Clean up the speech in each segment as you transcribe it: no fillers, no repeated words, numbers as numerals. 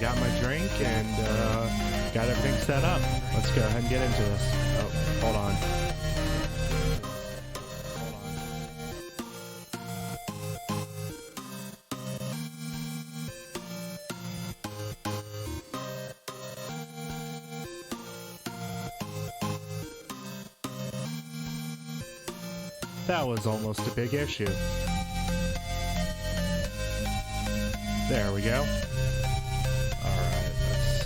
got my drink and got everything set up. Let's go ahead and get into this. Oh, hold on. That was almost a big issue. There we go. Alright, let's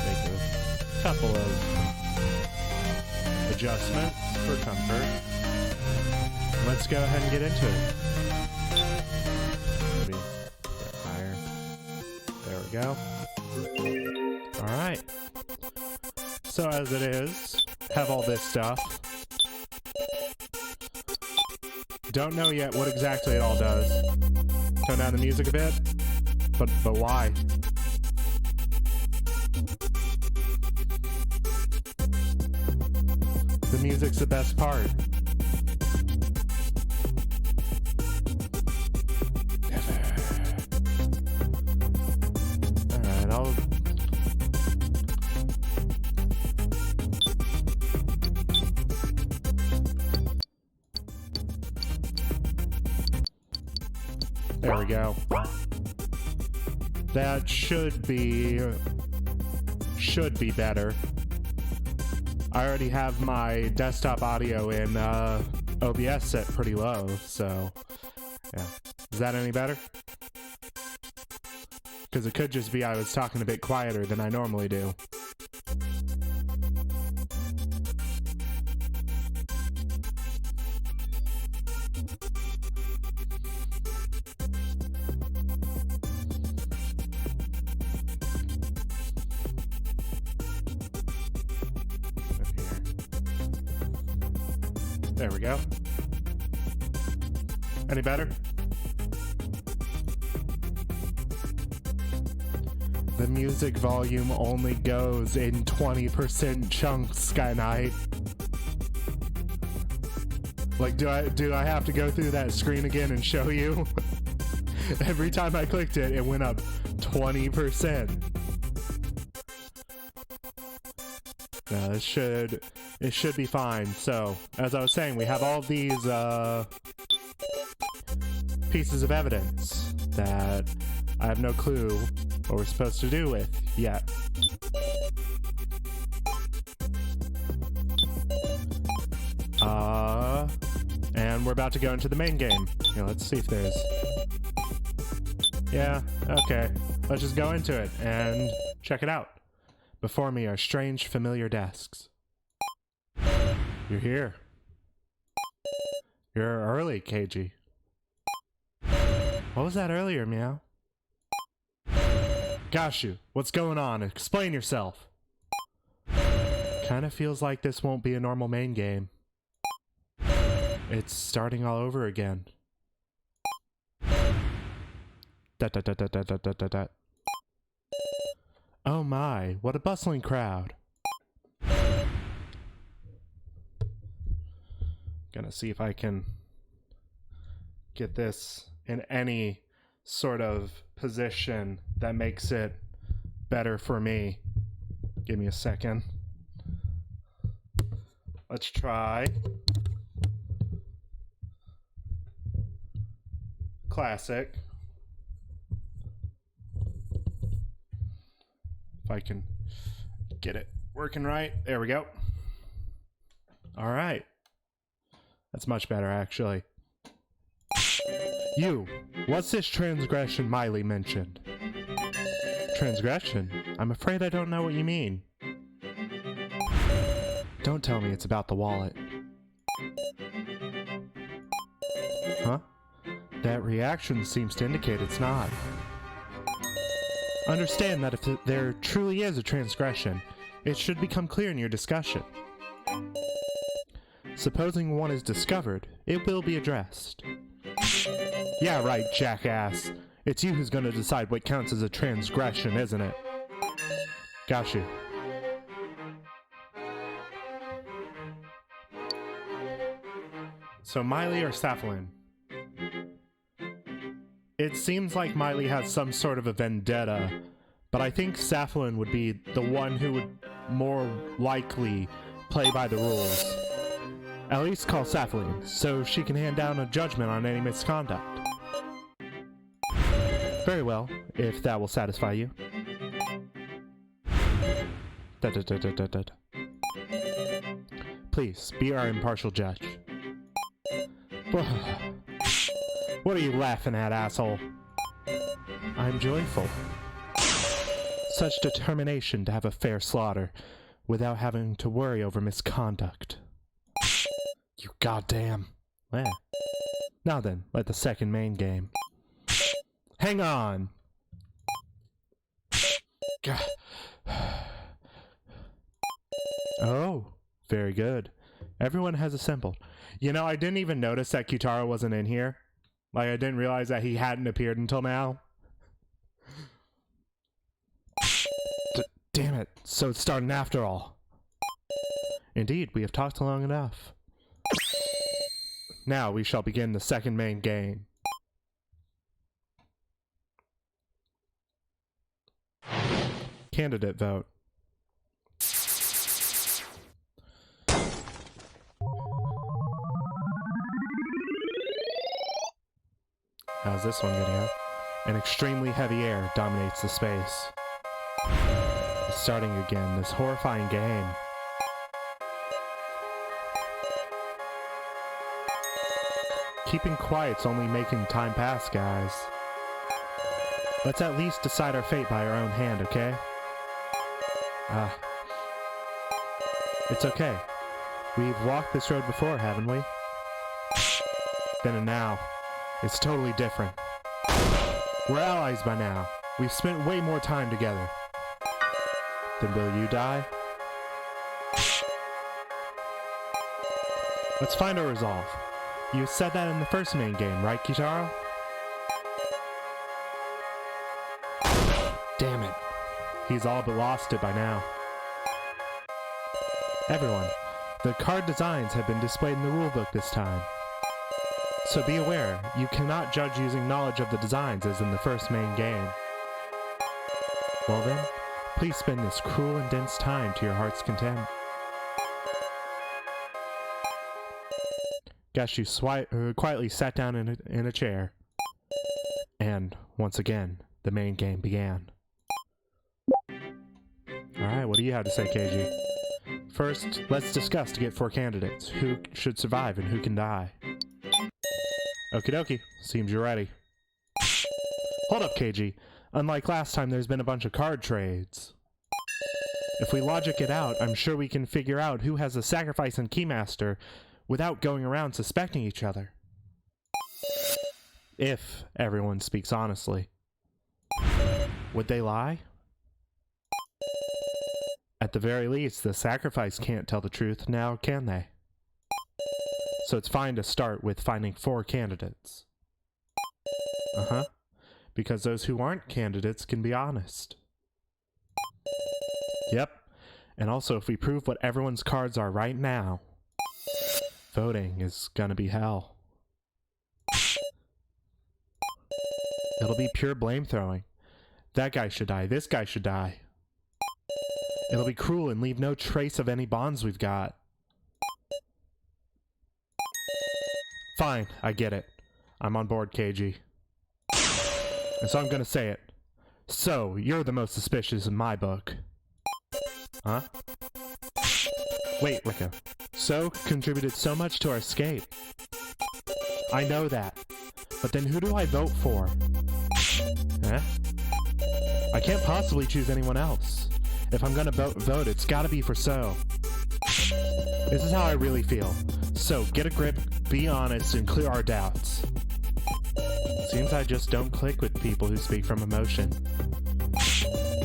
make a couple of adjustments for comfort. Let's go ahead and get into it. Maybe a bit higher. There we go. Alright. So as it is, have all this stuff. Don't know yet what exactly it all does. Turn down the music a bit. But why? The music's the best part. Alright, there we go. That should be better. I already have my desktop audio in OBS set pretty low, so yeah. Is that any better? Because it could just be I was talking a bit quieter than I normally do. There we go. Any better? The music volume only goes in 20% chunks, Sky Knight. Like, do I have to go through that screen again and show you? Every time I clicked it, it went up 20%. No, it should be fine. So, as I was saying, we have all these pieces of evidence that I have no clue what we're supposed to do with yet. And we're about to go into the main game. Yeah, let's see if there's... Yeah, okay. Let's just go into it and check it out. Before me are strange, familiar desks. You're here. You're early, KG. What was that earlier, Meow? Goshu, what's going on? Explain yourself. Kinda feels like this won't be a normal main game. It's starting all over again. Oh my, what a bustling crowd. Gonna see if I can get this in any sort of position that makes it better for me. Give me a second. Let's try. Classic. If I can get it working right. There we go. All right. That's much better, actually. You, what's this transgression Miley mentioned? Transgression? I'm afraid I don't know what you mean. Don't tell me it's about the wallet. Huh? That reaction seems to indicate it's not. Understand that if there truly is a transgression, it should become clear in your discussion. Supposing one is discovered, it will be addressed. Yeah, right, jackass. It's you who's gonna decide what counts as a transgression, isn't it? Got you. So Miley or Saflin? It seems like Miley has some sort of a vendetta but I think Saflin would be the one who would more likely play by the rules. At least call Saflin, so she can hand down a judgment on any misconduct. Very well, if that will satisfy you. Please, be our impartial judge. What are you laughing at, asshole? I'm joyful. Such determination to have a fair slaughter, without having to worry over misconduct. You goddamn. Well. Now then, let the second main game. Hang on! Oh, very good. Everyone has assembled. You know, I didn't even notice that Kitaro wasn't in here. Like, I didn't realize that he hadn't appeared until now. Damn it, so it's starting after all. Indeed, we have talked long enough. Now we shall begin the second main game. Candidate vote. How's this one getting up? An extremely heavy air dominates the space. Starting again, this horrifying game. Keeping quiet's only making time pass, guys. Let's at least decide our fate by our own hand, okay? It's okay. We've walked this road before, haven't we? Then and now, it's totally different. We're allies by now. We've spent way more time together. Then will you die? Let's find our resolve. You said that in the first main game, right, Kitaro? Damn it. He's all but lost it by now. Everyone, the card designs have been displayed in the rulebook this time. So be aware, you cannot judge using knowledge of the designs as in the first main game. Well then, please spend this cruel and dense time to your heart's content. Gashu quietly sat down in a chair. And, once again, the main game began. Alright, what do you have to say, KG? First, let's discuss to get 4 candidates. Who should survive and who can die? Okie dokie, seems you're ready. Hold up, KG. Unlike last time, there's been a bunch of card trades. If we logic it out, I'm sure we can figure out who has the sacrifice and keymaster without going around suspecting each other. If everyone speaks honestly. Would they lie? At the very least, the sacrifice can't tell the truth now, can they? So it's fine to start with finding 4 candidates. Because those who aren't candidates can be honest. Yep. And also, if we prove what everyone's cards are right now, voting is gonna be hell. It'll be pure blame throwing. That guy should die. This guy should die. It'll be cruel and leave no trace of any bonds we've got. Fine, I get it. I'm on board, KG. And so I'm gonna say it. So, you're the most suspicious in my book. Huh? Wait, Rico. So contributed so much to our escape. I know that. But then who do I vote for? Huh? I can't possibly choose anyone else. If I'm gonna vote, it's gotta be for So. This is how I really feel. So, get a grip, be honest, and clear our doubts. Seems I just don't click with people who speak from emotion.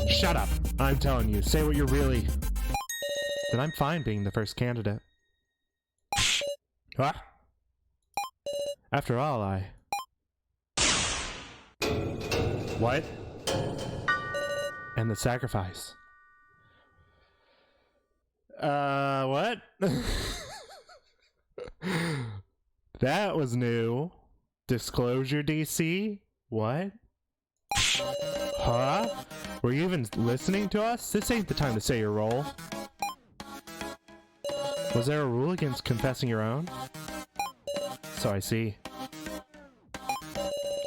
Shut up! I'm telling you, say what you're really... Then I'm fine being the first candidate. What? After all, What? And the sacrifice. What? That was new. Disclosure DC? What? Huh? Were you even listening to us? This ain't the time to say your role. Was there a rule against confessing your own? So I see.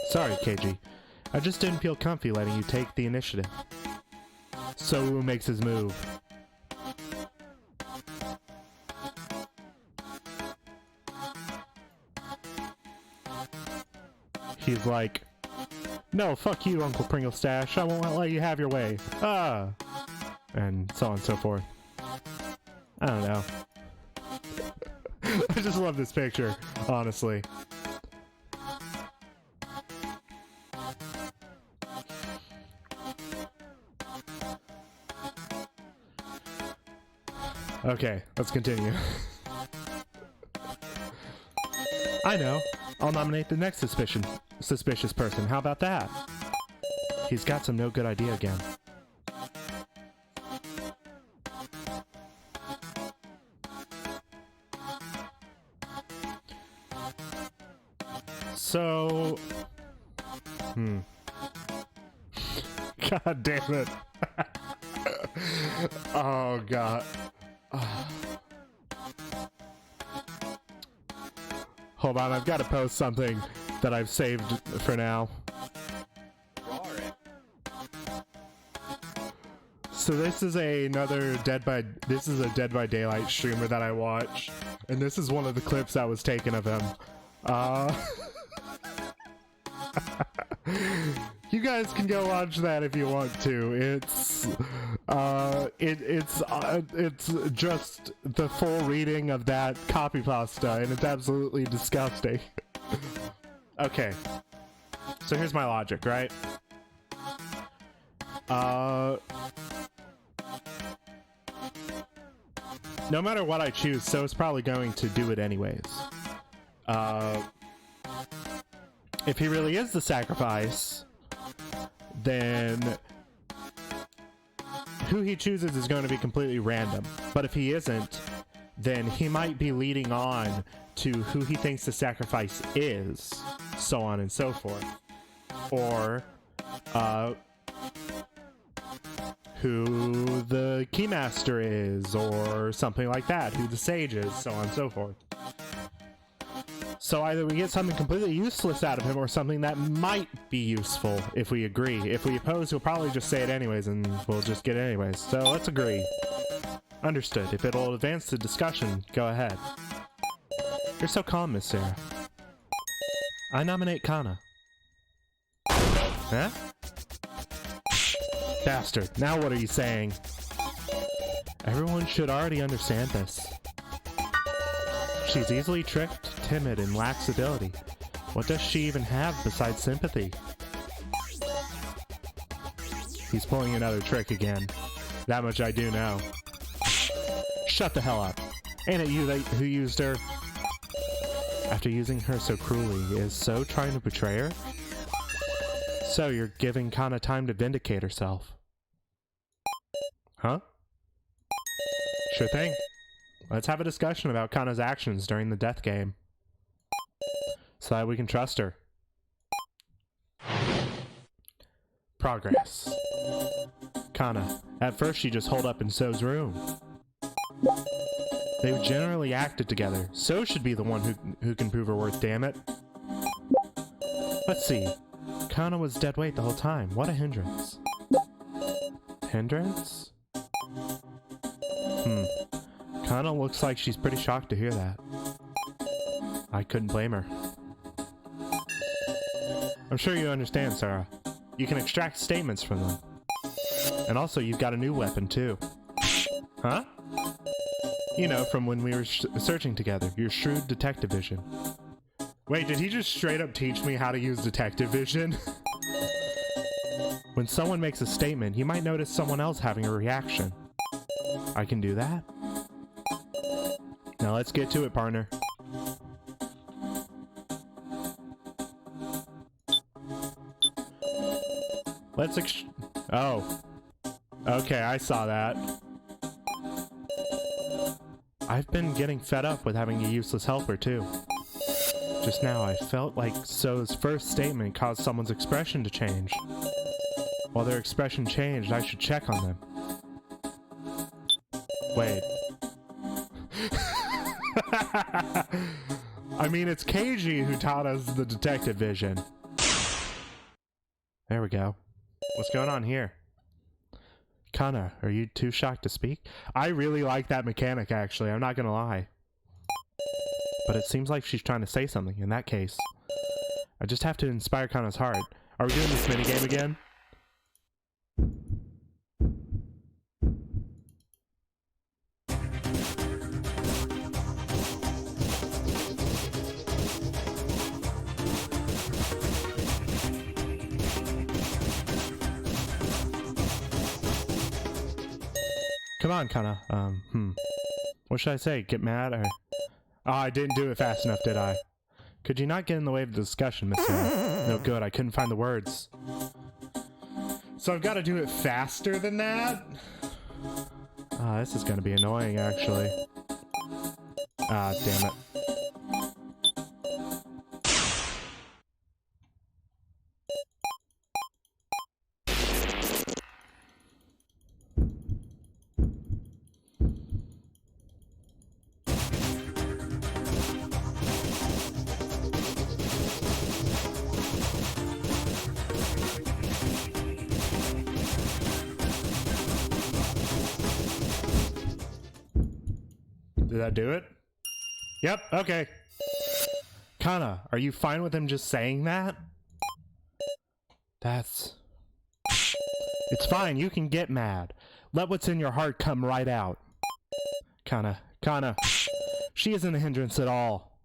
Sorry, KG. I just didn't feel comfy letting you take the initiative. So who makes his move? He's like, no, fuck you, Uncle Pringlestash. I won't let you have your way. Ah! And so on and so forth. I don't know. I just love this picture, honestly. Okay, let's continue. I know. I'll nominate the next suspicious person. How about that? He's got some no good idea again. So... God damn it. Oh, God. Hold on, I've got to post something that I've saved for now. So this is another Dead by Daylight streamer that I watch, and this is one of the clips that was taken of him. You guys can go watch that if you want to. It's just the full reading of that copy pasta, and it's absolutely disgusting. Okay, so here's my logic, right? No matter what I choose, so it's probably going to do it anyways. If he really is the sacrifice, then who he chooses is going to be completely random. But if he isn't, then he might be leading on to who he thinks the sacrifice is, so on and so forth. Or, who the Keymaster is, or something like that, who the Sage is, so on and so forth. So either we get something completely useless out of him, or something that might be useful if we agree. If we oppose, he'll probably just say it anyways, and we'll just get it anyways. So let's agree. Understood. If it'll advance the discussion, go ahead. You're so calm, Miss Sarah. I nominate Kana. Huh? Bastard. Now what are you saying? Everyone should already understand this. She's easily tricked, timid, and lacks ability. What does she even have besides sympathy? He's pulling another trick again. That much I do know. Shut the hell up. Ain't it you who used her? After using her so cruelly, is So trying to betray her? So you're giving Kana time to vindicate herself. Huh? Sure thing. Let's have a discussion about Kana's actions during the death game, so that we can trust her. Progress. Kana. At first she just holed up in So's room. They generally acted together. So should be the one who can prove her worth, damn it. Let's see. Kana was dead weight the whole time. What a hindrance. Hindrance? Kana looks like she's pretty shocked to hear that. I couldn't blame her. I'm sure you understand, Sarah. You can extract statements from them. And also, you've got a new weapon, too. Huh? You know, from when we were searching together. Your shrewd detective vision. Wait, did he just straight up teach me how to use detective vision? When someone makes a statement, you might notice someone else having a reaction. I can do that? Now let's get to it, partner. Oh. Okay, I saw that. I've been getting fed up with having a useless helper, too. Just now, I felt like So's first statement caused someone's expression to change. While their expression changed, I should check on them. Wait. I mean, it's Keiji who taught us the detective vision. There we go. What's going on here? Kana, are you too shocked to speak? I really like that mechanic, actually. I'm not gonna lie. But it seems like she's trying to say something. In that case, I just have to inspire Kana's heart. Are we doing this minigame again? Come on, Kana. What should I say? Get mad or... Oh, I didn't do it fast enough, did I? Could you not get in the way of the discussion, Miss Yara? No good, I couldn't find the words. So I've got to do it faster than that? Ah, this is going to be annoying, actually. Ah, damn it. Did that do it? Yep, okay. Kana, are you fine with him just saying that? It's fine, you can get mad. Let what's in your heart come right out. Kana, she isn't a hindrance at all.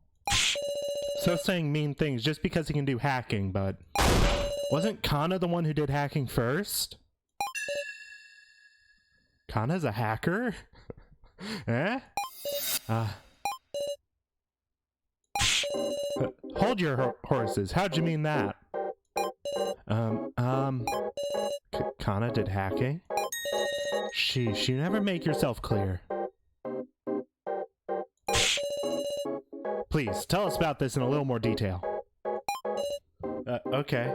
So saying mean things just because he can do hacking, but... Wasn't Kana the one who did hacking first? Kana's a hacker? Eh? Hold your horses. How'd you mean that? Kana did hacking? Sheesh, you never make yourself clear. Please, tell us about this in a little more detail. Okay.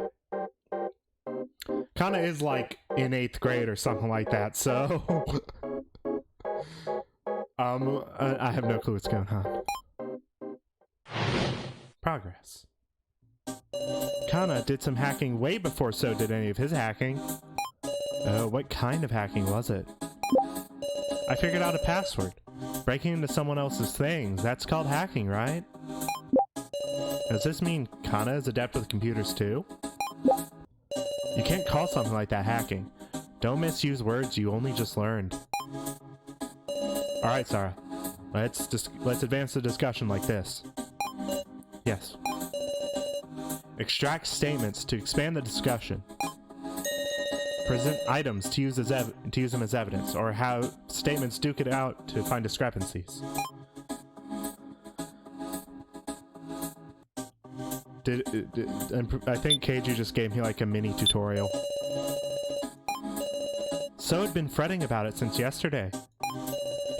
Kana is like in 8th grade or something like that, so... I have no clue what's going on. Progress. Kana did some hacking way before So did any of his hacking. What kind of hacking was it? I figured out a password. Breaking into someone else's things, that's called hacking, right? Does this mean Kana is adept with computers too? You can't call something like that hacking. Don't misuse words you only just learned. Alright, Sarah. Let's advance the discussion like this. Yes. Extract statements to expand the discussion. Present items to use them as evidence, or how statements duke it out to find discrepancies. I think Keiji just gave me like a mini tutorial. So had been fretting about it since yesterday.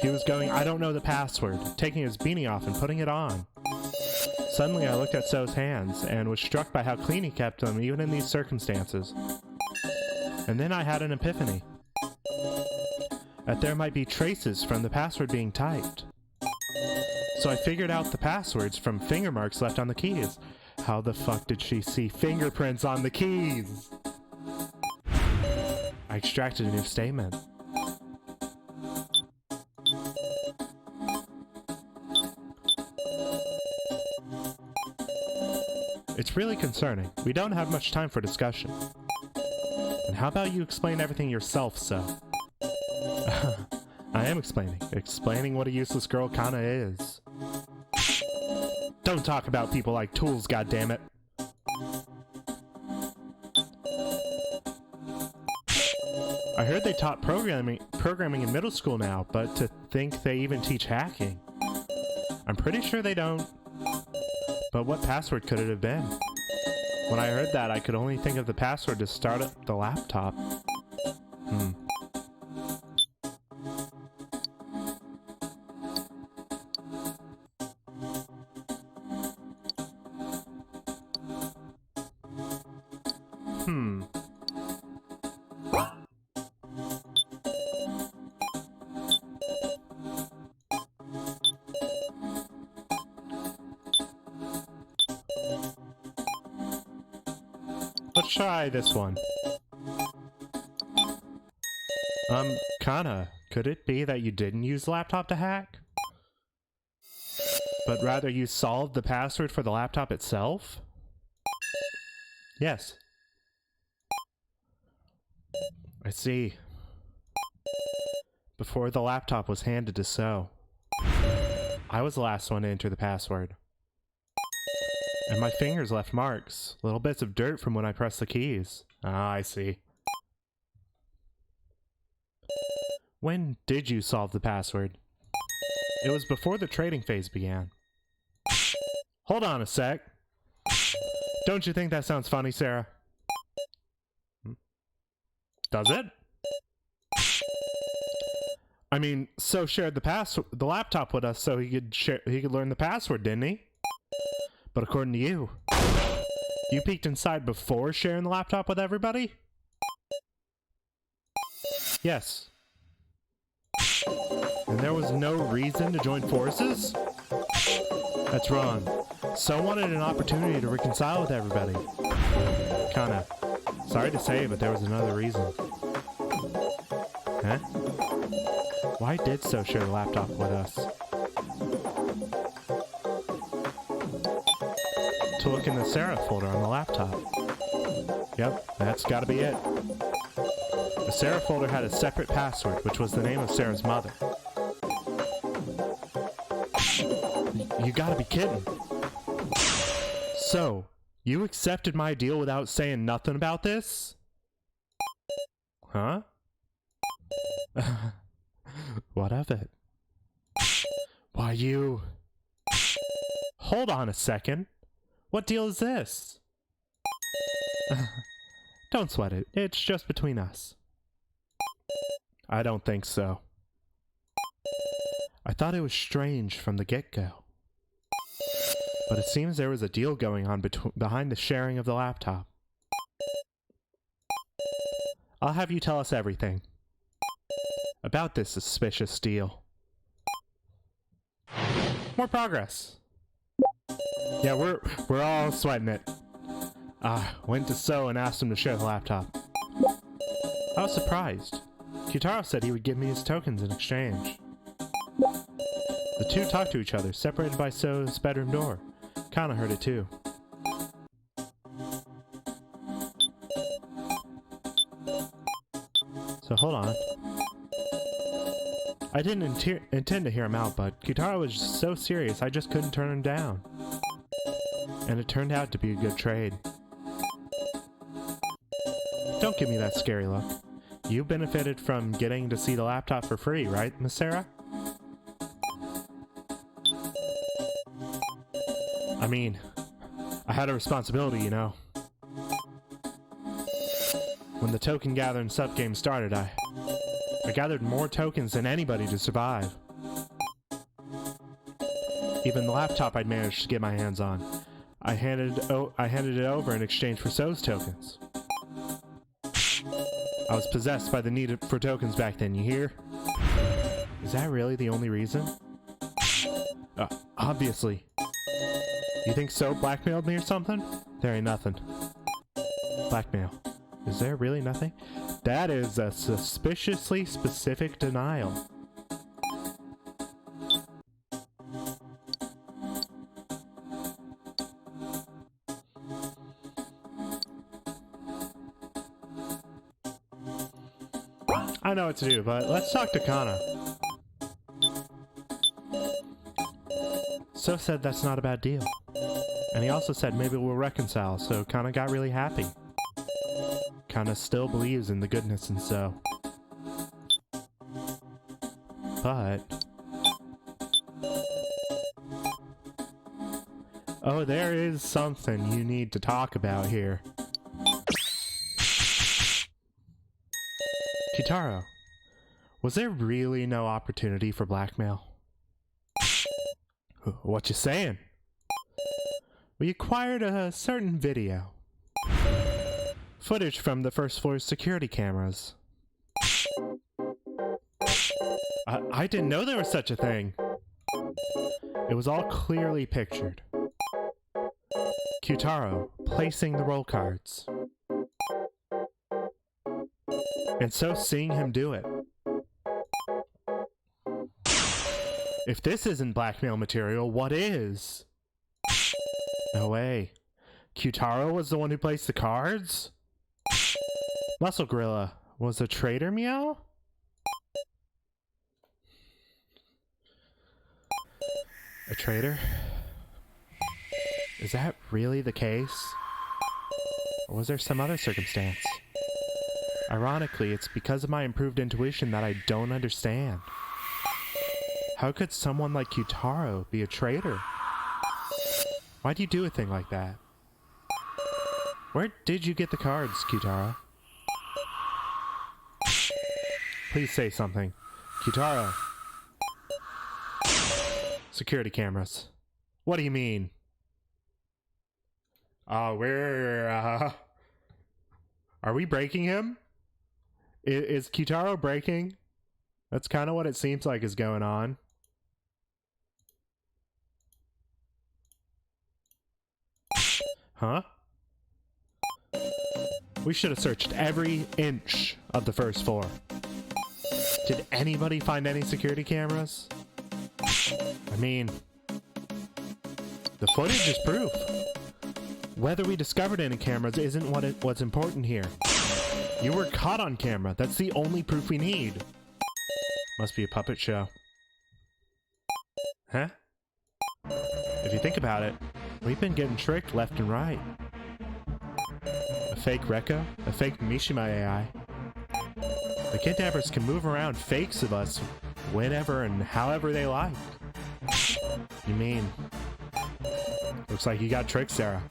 He was going, I don't know the password, taking his beanie off and putting it on. Suddenly I looked at So's hands and was struck by how clean he kept them even in these circumstances. And then I had an epiphany. That there might be traces from the password being typed. So I figured out the passwords from finger marks left on the keys. How the fuck did she see fingerprints on the keys? I extracted a new statement. It's really concerning. We don't have much time for discussion. And how about you explain everything yourself, So? I am explaining. Explaining what a useless girl Kana is. Don't talk about people like tools, goddammit. I heard they taught programming in middle school now, but to think they even teach hacking. I'm pretty sure they don't. But what password could it have been? When I heard that, I could only think of the password to start up the laptop. try this one. Kana, could it be that you didn't use the laptop to hack? But rather you solved the password for the laptop itself? Yes. I see. Before the laptop was handed to So, I was the last one to enter the password. And my fingers left marks, little bits of dirt from when I pressed the keys. Ah, I see. When did you solve the password? It was before the trading phase began. Hold on a sec. Don't you think that sounds funny, Sarah? Does it? I mean, So shared the laptop with us so he could learn the password, didn't he? But according to you, you peeked inside before sharing the laptop with everybody? Yes. And there was no reason to join forces? That's wrong. So wanted an opportunity to reconcile with everybody. Kana, sorry to say, but there was another reason. Huh? Why did So share the laptop with us? To look in the Sarah folder on the laptop. Yep, that's gotta be it. The Sarah folder had a separate password, which was the name of Sarah's mother. You gotta be kidding. So, you accepted my deal without saying nothing about this? Huh? What of it? Why, you... Hold on a second. What deal is this? Don't sweat it. It's just between us. I don't think so. I thought it was strange from the get-go. But it seems there was a deal going on behind the sharing of the laptop. I'll have you tell us everything about this suspicious deal. More progress. Yeah, we're all sweating it. Went to So and asked him to share the laptop. I was surprised. Kitaro said he would give me his tokens in exchange. The two talked to each other, separated by So's bedroom door. Kana heard it too. So hold on. I didn't intend to hear him out, but Kitaro was so serious I just couldn't turn him down. And it turned out to be a good trade. Don't give me that scary look. You benefited from getting to see the laptop for free, right, Miss Sarah? I mean, I had a responsibility, you know. When the token gathering subgame started, I gathered more tokens than anybody to survive. Even the laptop I'd managed to get my hands on, I handed it over in exchange for So's tokens. I was possessed by the need for tokens back then, you hear? Is that really the only reason? Obviously. You think So blackmailed me or something? There ain't nothing. Blackmail. Is there really nothing? That is a suspiciously specific denial. I know what to do, but let's talk to Kana. So said that's not a bad deal. And he also said maybe we'll reconcile, so Kana got really happy. Kana still believes in the goodness in So. But... oh, there is something you need to talk about here. Kitaro, was there really no opportunity for blackmail? What you saying? We acquired a certain video. Footage from the first floor's security cameras. I didn't know there was such a thing. It was all clearly pictured. Kitaro placing the roll cards. And so seeing him do it. If this isn't blackmail material, what is? No way. Kyutaro was the one who placed the cards? Muscle Gorilla was a traitor, meow? A traitor? Is that really the case? Or was there some other circumstance? Ironically, it's because of my improved intuition that I don't understand. How could someone like Kyutaro be a traitor? Why'd you do a thing like that? Where did you get the cards, Kyutaro? Please say something. Kyutaro. Security cameras. What do you mean? Are we breaking him? Is Kyutaro breaking? That's kind of what it seems like is going on. Huh? We should have searched every inch of the first floor. Did anybody find any security cameras? I mean, the footage is proof. Whether we discovered any cameras isn't what's important here. You were caught on camera. That's the only proof we need. Must be a puppet show. Huh? If you think about it, we've been getting tricked left and right. A fake Rekko, a fake Mishima AI. The kidnappers can move around fakes of us whenever and however they like. You mean... Looks like you got tricked, Sarah.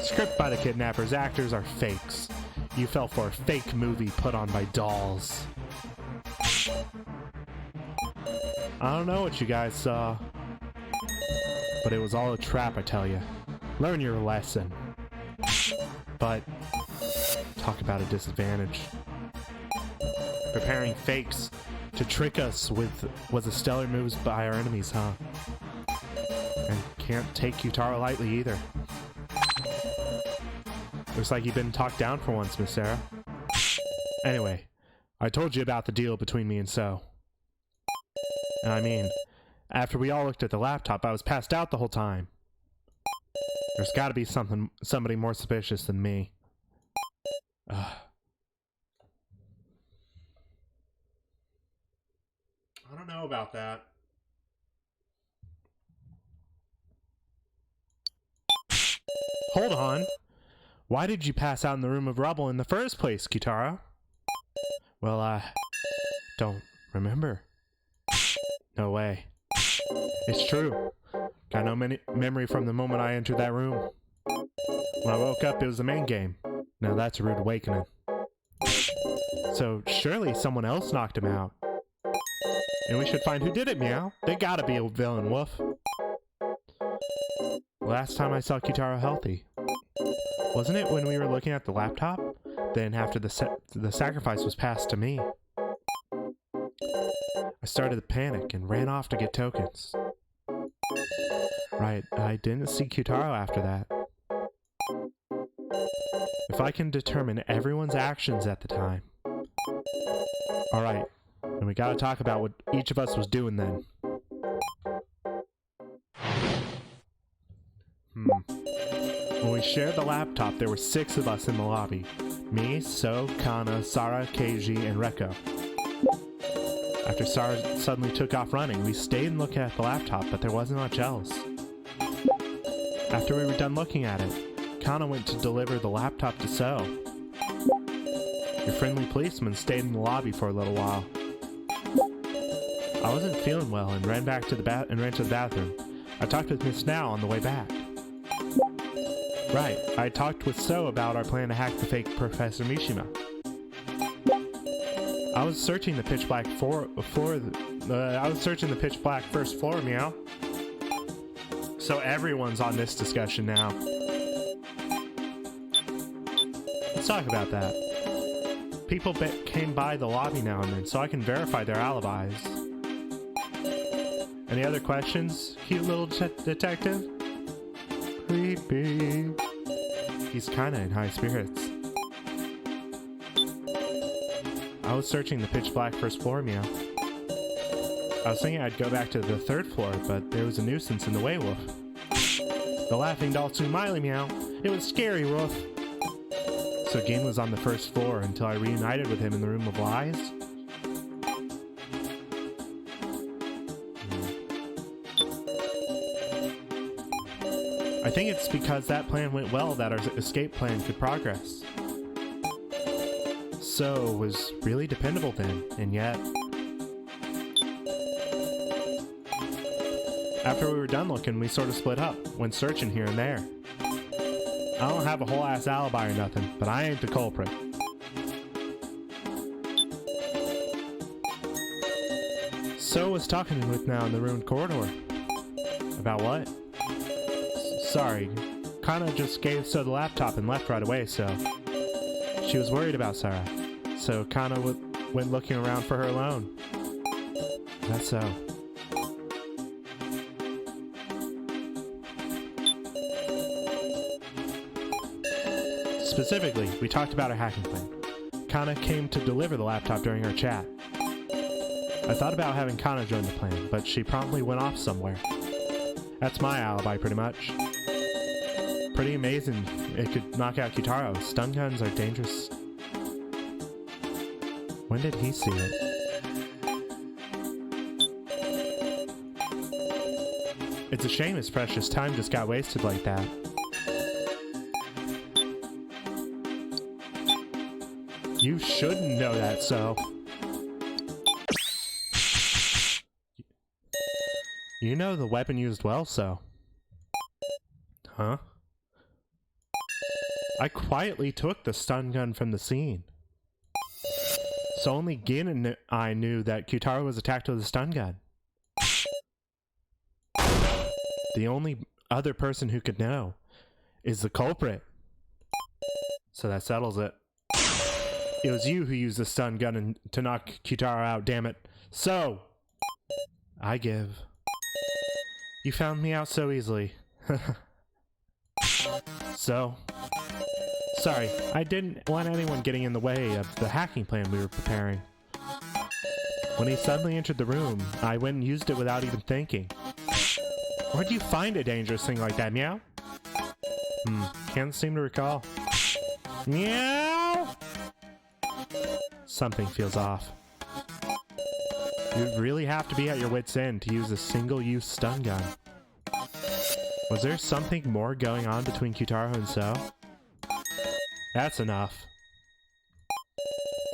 Script by the kidnappers, actors are fakes. You fell for a fake movie put on by dolls. I don't know what you guys saw, but it was all a trap, I tell you. Learn your lesson. But, talk about a disadvantage. Preparing fakes to trick us was a stellar move by our enemies, huh? And can't take Kyutaro lightly either. Looks like you've been talked down for once, Miss Sarah. Anyway, I told you about the deal between me and So. And I mean, after we all looked at the laptop, I was passed out the whole time. There's gotta be somebody more suspicious than me. I don't know about that. Hold on. Why did you pass out in the room of rubble in the first place, Kyutaro? Well, I don't remember. No way. It's true. Got no memory from the moment I entered that room. When I woke up, it was the main game. Now that's a rude awakening. So surely someone else knocked him out. And we should find who did it, meow. They gotta be a villain wolf. Last time I saw Kyutaro healthy. Wasn't it when we were looking at the laptop? Then after the sacrifice was passed to me. I started to panic and ran off to get tokens. Right, I didn't see Kyutaro after that. If I can determine everyone's actions at the time. Alright, and we gotta talk about what each of us was doing then. When we shared the laptop, there were 6 of us in the lobby. Me, So, Kana, Sara, Keiji, and Rekko. After Sara suddenly took off running, we stayed and looked at the laptop, but there wasn't much else. After we were done looking at it, Kana went to deliver the laptop to So. Your friendly policeman stayed in the lobby for a little while. I wasn't feeling well and ran to the bathroom. I talked with Miss Now on the way back. Right, I talked with So about our plan to hack the fake Professor Mishima. I was searching the pitch black first floor, meow. So everyone's on this discussion now. Let's talk about that. People came by the lobby now and then, so I can verify their alibis. Any other questions, cute little detective? Creepy. He's kinda in high spirits. I was searching the pitch black first floor, meow. I was thinking I'd go back to the 3rd floor, but there was a nuisance in the way, Woof. The laughing doll Smiley, meow. It was scary, Woof. So Gin was on the 1st floor until I reunited with him in the Room of Lies? I think it's because that plan went well that our escape plan could progress. So was really dependable then, and yet... After we were done looking, we sort of split up, went searching here and there. I don't have a whole ass alibi or nothing, but I ain't the culprit. So was talking with now in the ruined corridor. About what? Sorry, Kana just gave So the laptop and left right away, so... She was worried about Sarah, so Kana went looking around for her alone. That's so. Specifically, we talked about our hacking plan. Kana came to deliver the laptop during our chat. I thought about having Kana join the plan, but she promptly went off somewhere. That's my alibi, pretty much. Pretty amazing it could knock out Kitaro. Stun guns are dangerous. When did he see it? It's a shame his precious time just got wasted like that. You shouldn't know that, so... You know the weapon used well, so... Huh? I quietly took the stun gun from the scene. So only Gin and I knew that Kyutaro was attacked with a stun gun. The only other person who could know is the culprit. So that settles it. It was you who used the stun gun to knock Kyutaro out, damn it. So, I give. You found me out so easily. So, sorry, I didn't want anyone getting in the way of the hacking plan we were preparing. When he suddenly entered the room, I went and used it without even thinking. Where'd you find a dangerous thing like that, meow? Can't seem to recall. Meow! Something feels off. You'd really have to be at your wit's end to use a single-use stun gun. Was there something more going on between Kyutaro and So? That's enough.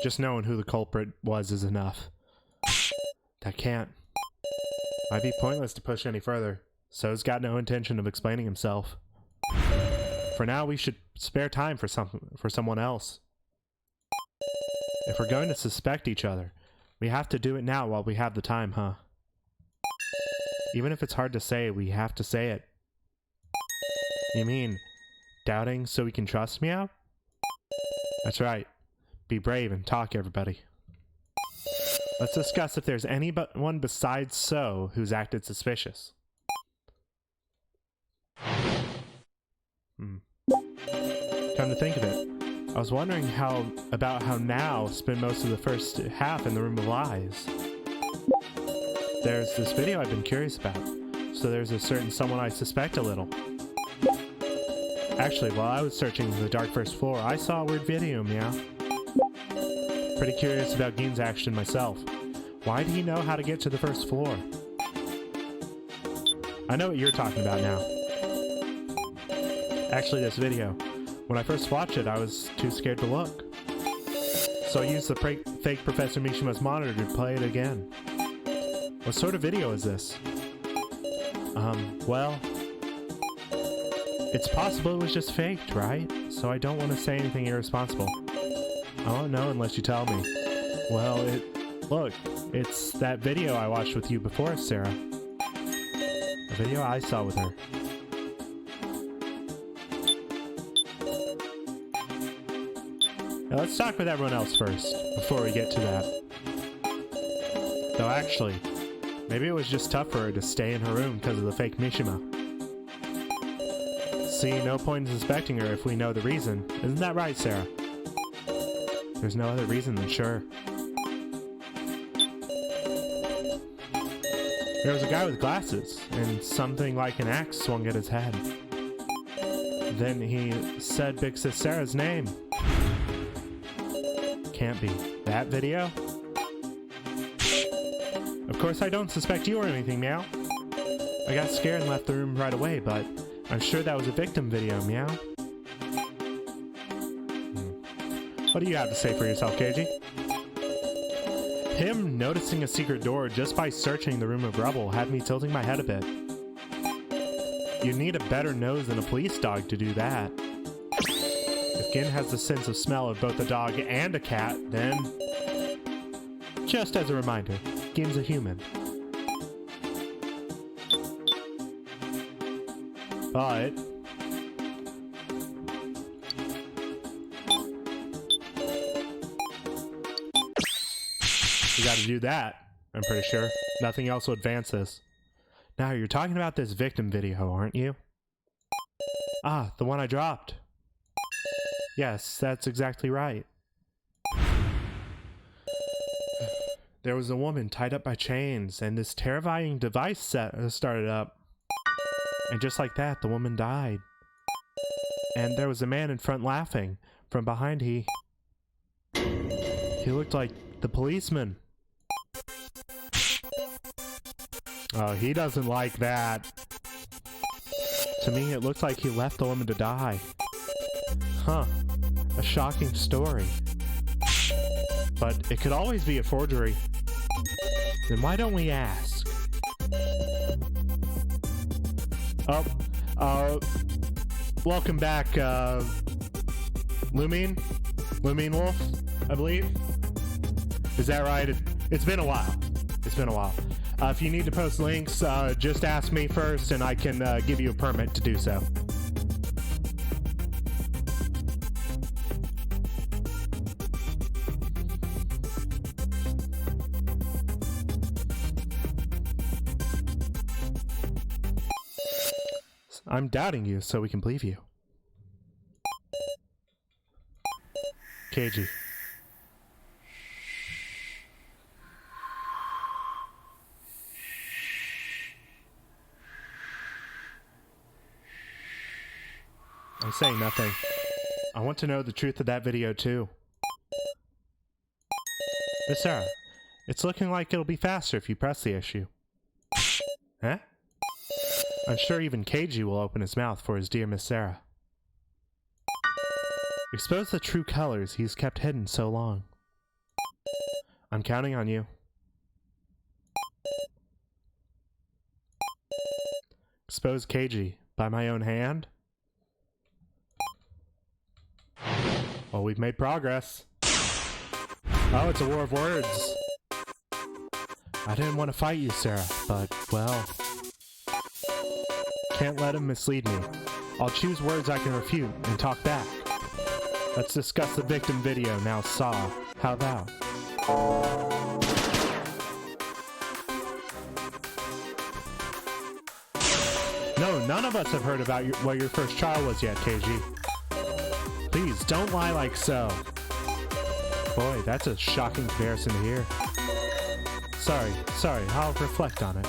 Just knowing who the culprit was is enough. That can't. Might be pointless to push any further. So's got no intention of explaining himself. For now, we should spare time for someone else. If we're going to suspect each other, we have to do it now while we have the time, huh? Even if it's hard to say, we have to say it. You mean, doubting so we can trust Meow? That's right. Be brave and talk, everybody. Let's discuss if there's anyone besides So who's acted suspicious. Come to think of it, I was wondering about how Now spent most of the first half in the Room of Lies. There's this video I've been curious about, so there's a certain someone I suspect a little. Actually, while I was searching the dark first floor, I saw a weird video, Meow. Pretty curious about Gin's action myself. Why do he know how to get to the first floor? I know what you're talking about now. Actually, this video. When I first watched it, I was too scared to look. So I used the fake Professor Mishima's monitor to play it again. What sort of video is this? Well... It's possible it was just faked, right? So I don't want to say anything irresponsible. I won't know unless you tell me. Well, look, it's that video I watched with you before, Sarah. A video I saw with her. Now let's talk with everyone else first, before we get to that. Though actually, maybe it was just tough for her to stay in her room because of the fake Mishima. See, no point in suspecting her if we know the reason. Isn't that right, Sarah? There's no other reason than sure. There was a guy with glasses, and something like an axe swung at his head. Then he said Big Sis Sarah's name. Can't be. That video? Of course I don't suspect you or anything, Meow. I got scared and left the room right away, but I'm sure that was a victim video, Meow. What do you have to say for yourself, KG? Him noticing a secret door just by searching the room of rubble had me tilting my head a bit. You'd need a better nose than a police dog to do that. If Gin has the sense of smell of both a dog and a cat, then... Just as a reminder, Gin's a human. But... you gotta do that, I'm pretty sure. Nothing else will advance this. Now, you're talking about this victim video, aren't you? Ah, the one I dropped. Yes, that's exactly right. There was a woman tied up by chains, and this terrifying device started up. And just like that, the woman died. And there was a man in front laughing. From behind, he looked like the policeman. Oh, he doesn't like that. To me, it looked like he left the woman to die. Huh. A shocking story. But it could always be a forgery. Then why don't we ask? Welcome back, Lumine? Lumine Wolf, I believe? Is that right? It's been a while. It's been a while. If you need to post links, just ask me first and I can give you a permit to do so. I'm doubting you so we can believe you. KG. I'm saying nothing. I want to know the truth of that video too. Miss Sarah, it's looking like it'll be faster if you press the issue. Huh? I'm sure even KG will open his mouth for his dear Miss Sarah. Expose the true colors he's kept hidden so long. I'm counting on you. Expose KG by my own hand? Well, we've made progress. Oh, it's a war of words. I didn't want to fight you, Sarah, but, well... Can't let him mislead me. I'll choose words I can refute and talk back. Let's discuss the victim video now saw. How about? No, none of us have heard about what your first trial was yet, KG. Please, don't lie like so. Boy, that's a shocking comparison to hear. Sorry, I'll reflect on it.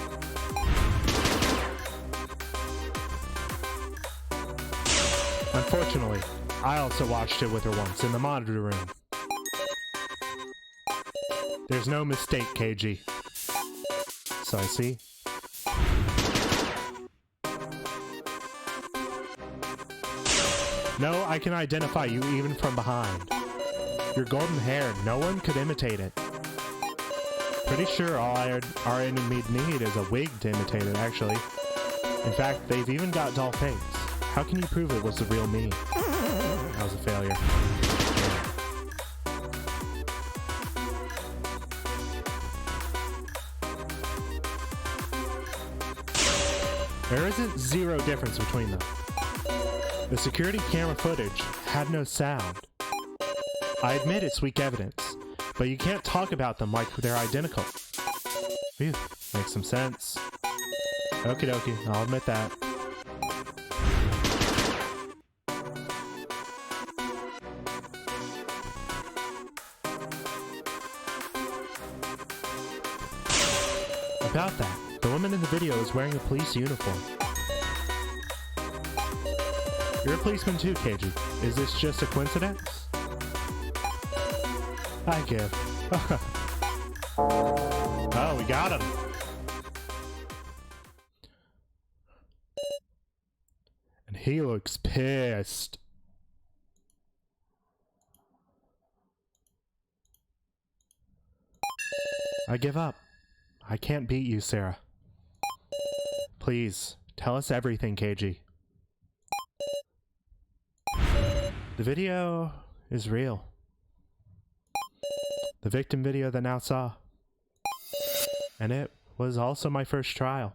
Unfortunately, I also watched it with her once in the monitor room. There's no mistake, KG. So I see. No, I can identify you even from behind. Your golden hair, no one could imitate it. Pretty sure all our enemy need is a wig to imitate it, actually. In fact, they've even got doll fakes. How can you prove it was the real me? That was a failure. There isn't zero difference between them. The security camera footage had no sound. I admit it's weak evidence, but you can't talk about them like they're identical. Phew, makes some sense. Okie dokie, I'll admit that. About that, The woman in the video is wearing a police uniform. You're a policeman too, Keiji. Is this just a coincidence? I give. Oh, we got him. And he looks pissed. I give up. I can't beat you, Sarah. Please, tell us everything, Keiji. The video is real. The victim video that now saw. And it was also my first trial.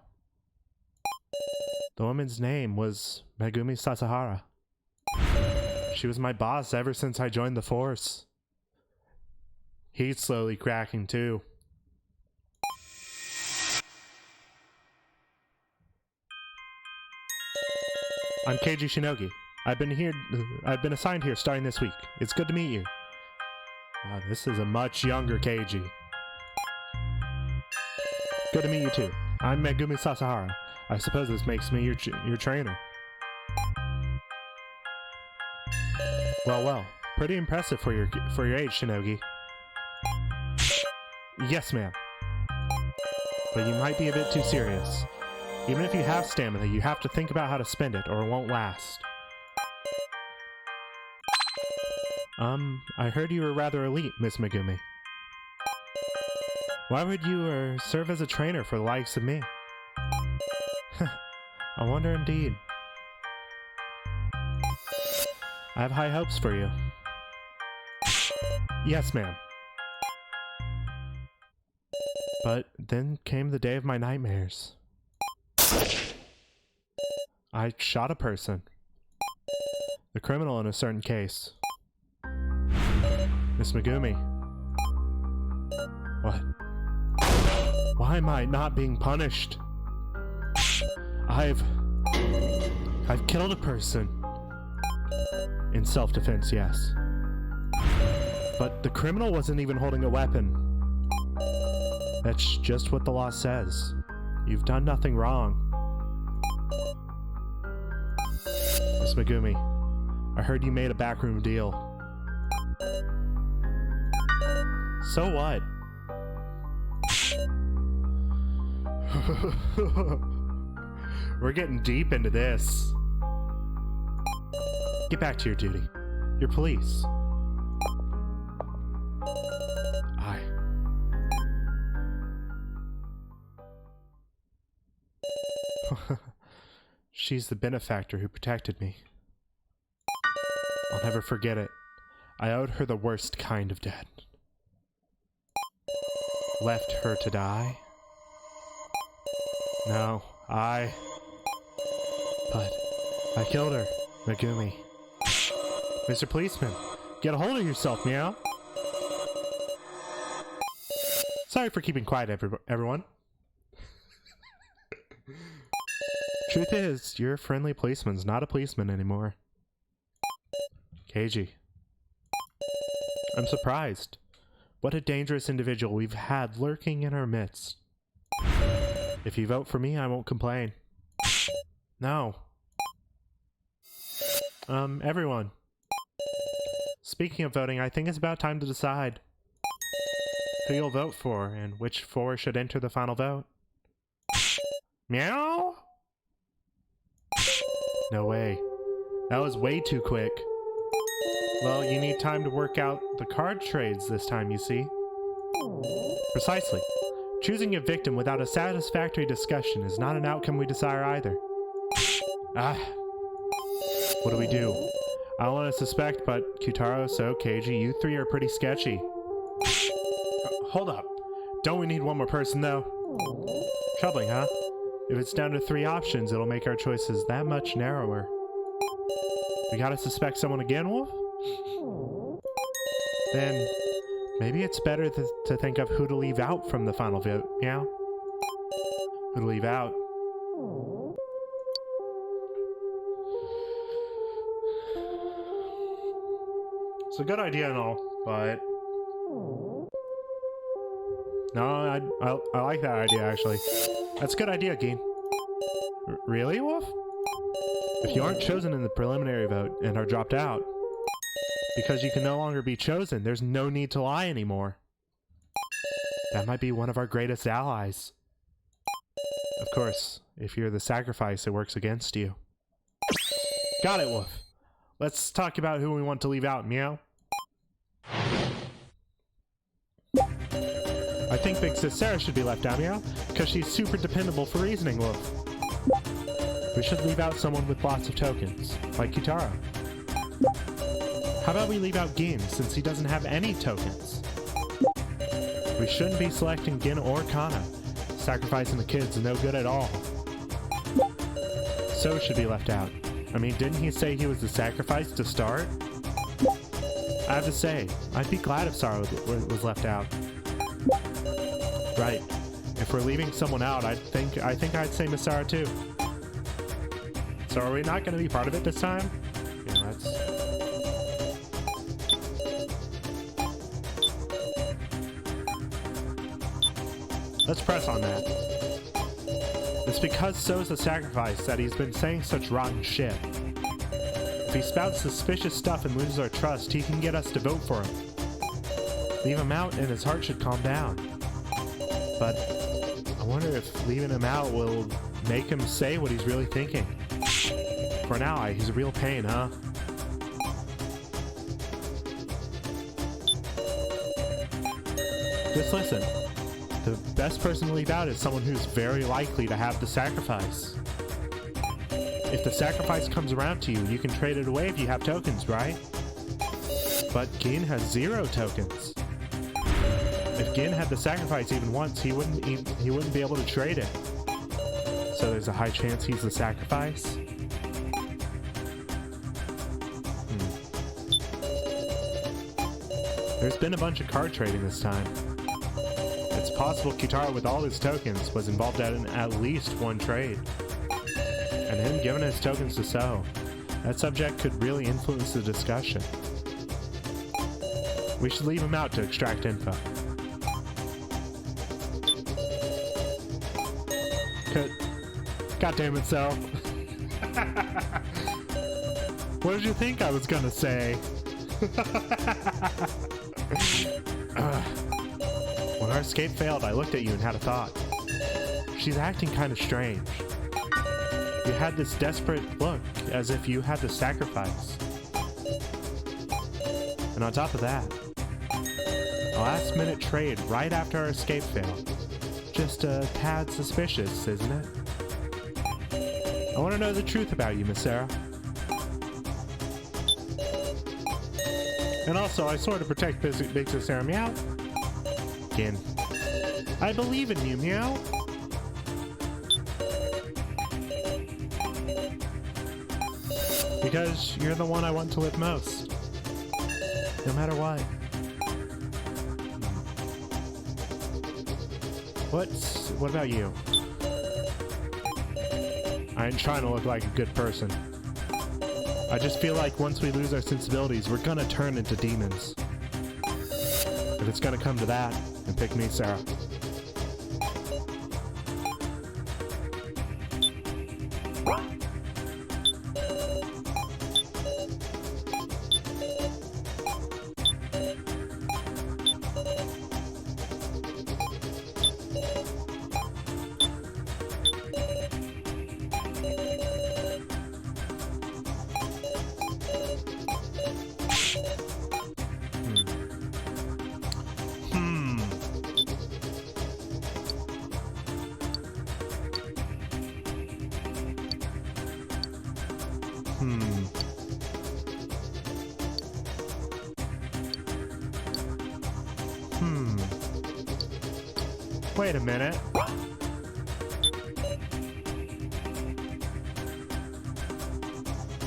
The woman's name was Megumi Sasahara. She was my boss ever since I joined the force. He's slowly cracking too. I'm Keiji Shinogi. I've been assigned here starting this week. It's good to meet you. This is a much younger Keiji. Good to meet you too. I'm Megumi Sasahara. I suppose this makes me your trainer. Well. Pretty impressive for your age, Shinogi. Yes, ma'am. But you might be a bit too serious. Even if you have stamina, you have to think about how to spend it, or it won't last. I heard you were rather elite, Miss Megumi. Why would you serve as a trainer for the likes of me? I wonder indeed. I have high hopes for you. Yes, ma'am. But then came the day of my nightmares. I shot a person. The criminal in a certain case. Miss Megumi. What? Why am I not being punished? I've killed a person. In self-defense, yes. But the criminal wasn't even holding a weapon. That's just what the law says. You've done nothing wrong. Miss Megumi, I heard you made a backroom deal. So what? We're getting deep into this. Get back to your duty. You're police. She's the benefactor who protected me. I'll never forget it. I owed her the worst kind of debt. Left her to die? No, But I killed her, Megumi. Mr. Policeman, get a hold of yourself, meow. Sorry for keeping quiet, everyone. Truth is, your friendly policeman's not a policeman anymore. Keiji. I'm surprised. What a dangerous individual we've had lurking in our midst. If you vote for me, I won't complain. No. Everyone. Speaking of voting, I think it's about time to decide who you'll vote for and which four should enter the final vote. Meow? No way. That was way too quick. Well, you need time to work out the card trades this time, you see. Precisely. Choosing a victim without a satisfactory discussion is not an outcome we desire either. What do we do? I don't want to suspect, but Kyutaro, So, Keiji, you three are pretty sketchy. Hold up. Don't we need one more person, though? Troubling, huh? If it's down to 3 options, it'll make our choices that much narrower. We gotta suspect someone again, Wolf? Then, maybe it's better to think of who to leave out from the final vote, meow? Who to leave out? It's a good idea and all, but No, I like that idea, actually. That's a good idea, Geen. Really, Wolf? If you aren't chosen in the preliminary vote and are dropped out, because you can no longer be chosen, there's no need to lie anymore. That might be one of our greatest allies. Of course, if you're the sacrifice, it works against you. Got it, Wolf. Let's talk about who we want to leave out, Meow. I think Big Sis Sarah should be left out, Meow, because she's super dependable for reasoning, Wolf. We should leave out someone with lots of tokens, like Kitaro. How about we leave out Gin, since he doesn't have any tokens? We shouldn't be selecting Gin or Kana. Sacrificing the kids is no good at all. So should be left out. I mean, didn't he say he was the sacrifice to start? I have to say, I'd be glad if Sarah was left out. Right. If we're leaving someone out, I think I'd say Miss Sarah too. So are we not going to be part of it this time? Yeah, let's press on that. It's because So's a sacrifice that he's been saying such rotten shit. If he spouts suspicious stuff and loses our trust, he can get us to vote for him. Leave him out and his heart should calm down. But I wonder if leaving him out will make him say what he's really thinking. For an ally, he's a real pain, huh? Just listen. The best person to leave out is someone who's very likely to have the sacrifice. If the sacrifice comes around to you, you can trade it away if you have tokens, right? But Gin has 0 tokens. If Gin had the sacrifice even once, he wouldn't be able to trade it. So there's a high chance he's the sacrifice. There's been a bunch of card trading this time. It's possible Kitaro with all his tokens was involved in at least one trade. And him giving his tokens to So. That subject could really influence the discussion. We should leave him out to extract info. God damn it, So. What did you think I was gonna say? When our escape failed, I looked at you and had a thought. She's acting kind of strange. You had this desperate look, as if you had to sacrifice. And on top of that, a last-minute trade right after our escape failed. Just a tad suspicious, isn't it? I want to know the truth about you, Miss Sarah. And also, I sort of protect Big Sis Sarah, Meow. Again, I believe in you, Meow. Because you're the one I want to live most. No matter what. What about you? I ain't trying to look like a good person. I just feel like once we lose our sensibilities, we're gonna turn into demons. If it's gonna come to that, then pick me, Sarah. Wait a minute.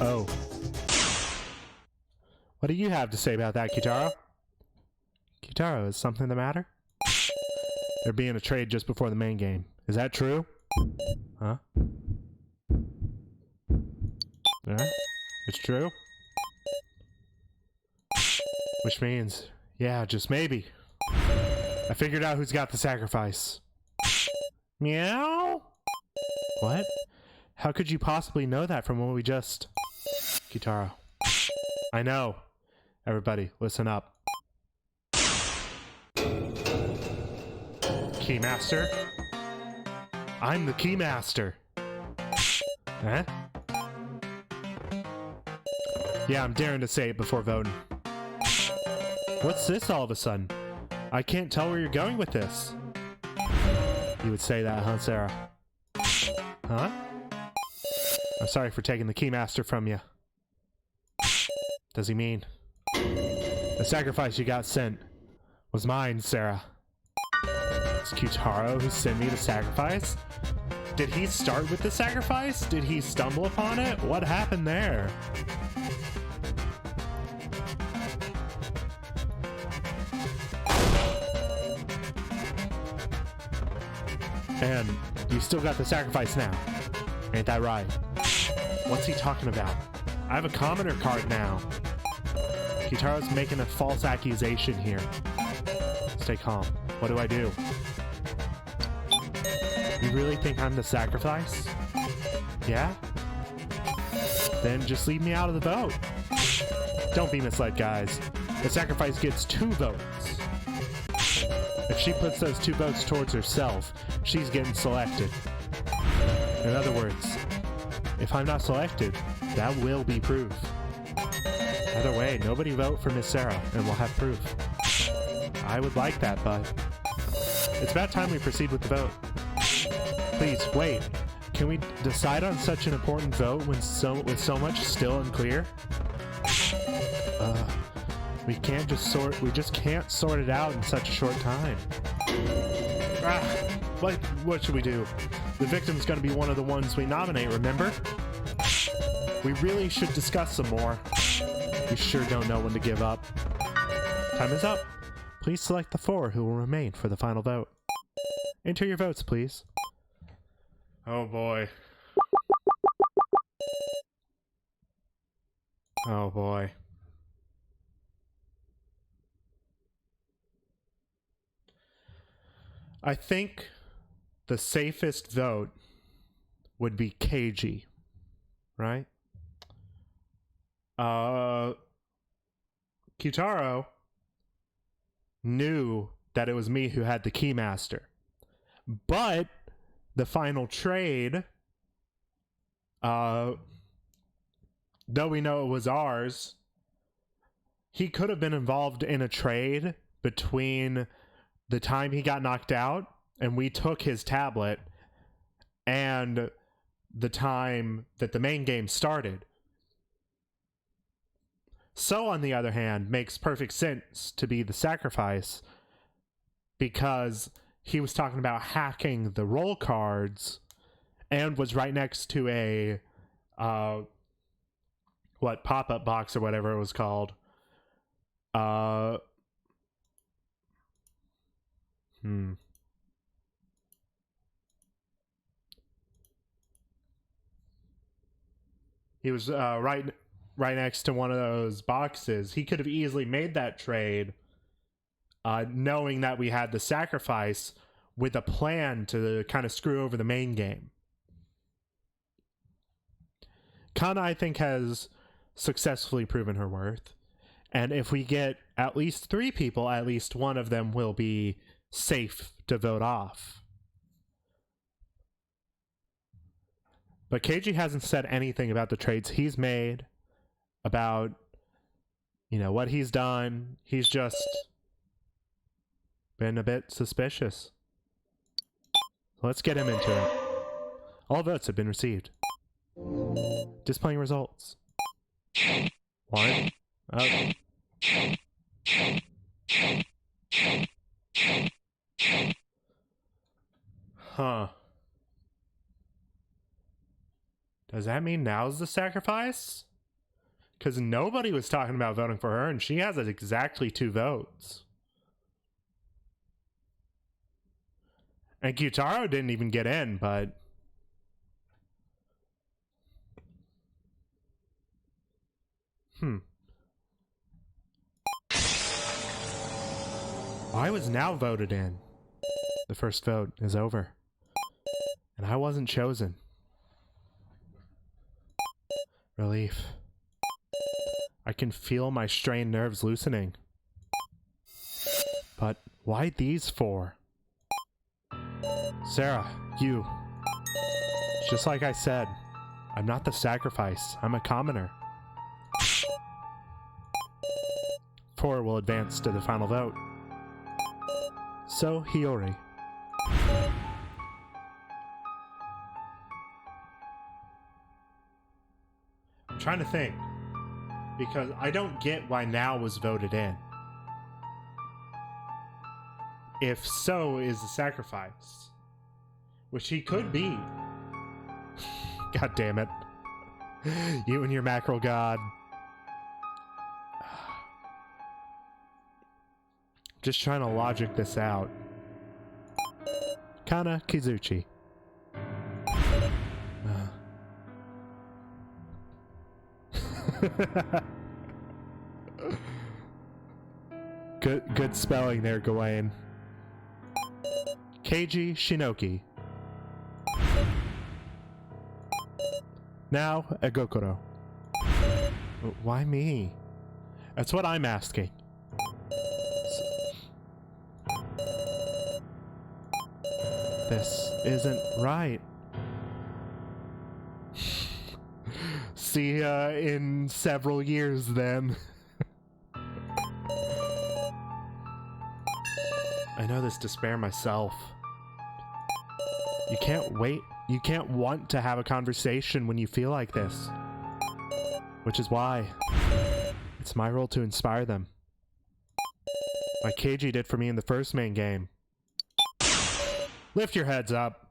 Oh. What do you have to say about that, Kitaro? Kitaro, is something the matter? There being a trade just before the main game. Is that true? Huh? Yeah? It's true? Which means, yeah, just maybe. I figured out who's got the sacrifice. Meow? What? How could you possibly know that from what we just... Kitaro. I know. Everybody, listen up. Keymaster? I'm the Keymaster. Huh? Yeah, I'm daring to say it before voting. What's this all of a sudden? I can't tell where you're going with this. You would say that, huh, Sarah? Huh? I'm sorry for taking the Keymaster from you. Does he mean? The sacrifice you got sent was mine, Sarah. It's Kitaro who sent me the sacrifice? Did he start with the sacrifice? Did he stumble upon it? What happened there? And you still got the sacrifice now. Ain't that right? What's he talking about? I have a commoner card now. Kitaro's making a false accusation here. Stay calm. What do I do? You really think I'm the sacrifice? Yeah? Then just leave me out of the vote. Don't be misled, guys. The sacrifice gets 2 votes. If she puts those 2 votes towards herself, she's getting selected. In other words, if I'm not selected, that will be proof. Either way, nobody vote for Miss Sarah, and we'll have proof. I would like that, but it's about time we proceed with the vote. Please, wait. Can we decide on such an important vote with so much still unclear? We just can't sort it out in such a short time. What should we do? The victim's gonna be one of the ones we nominate, remember? We really should discuss some more. We sure don't know when to give up. Time is up. Please select the 4 who will remain for the final vote. Enter your votes, please. Oh boy. Oh boy. I think the safest vote would be Keiji, right? Kitaro knew that it was me who had the Keymaster. But the final trade, though we know it was ours, he could have been involved in a trade between the time he got knocked out and we took his tablet and the time that the main game started. So, on the other hand, makes perfect sense to be the sacrifice because he was talking about hacking the roll cards and was right next to a pop-up box or whatever it was called. He was right next to one of those boxes. He could have easily made that trade knowing that we had the sacrifice with a plan to kind of screw over the main game. Kana, I think, has successfully proven her worth. And if we get at least 3 people, at least one of them will be safe to vote off. But Keiji hasn't said anything about the trades he's made, about, what he's done. He's just been a bit suspicious. Let's get him into it. All votes have been received. Displaying results. 1. Okay. Huh. Does that mean now's the sacrifice? Because nobody was talking about voting for her, and she has exactly 2 votes. And Gyutaro didn't even get in, but... I was now voted in. The first vote is over. And I wasn't chosen. Relief. I can feel my strained nerves loosening. But why these four? Sarah, you. Just like I said, I'm not the sacrifice. I'm a commoner. 4 will advance to the final vote. So, Hiyori. I'm trying to think. Because I don't get why now was voted in. If so is the sacrifice. Which he could be. God damn it. You and your mackerel god. Just trying to logic this out. Kana Kizuchi. Good spelling there, Gawain. Keiji Shinoki. Now, Egokoro. Why me? That's what I'm asking. This isn't right. See ya in several years then. I know this despair myself. You can't wait. You can't want to have a conversation when you feel like this. Which is why it's my role to inspire them. Like Keiji did for me in the first main game. Lift your heads up.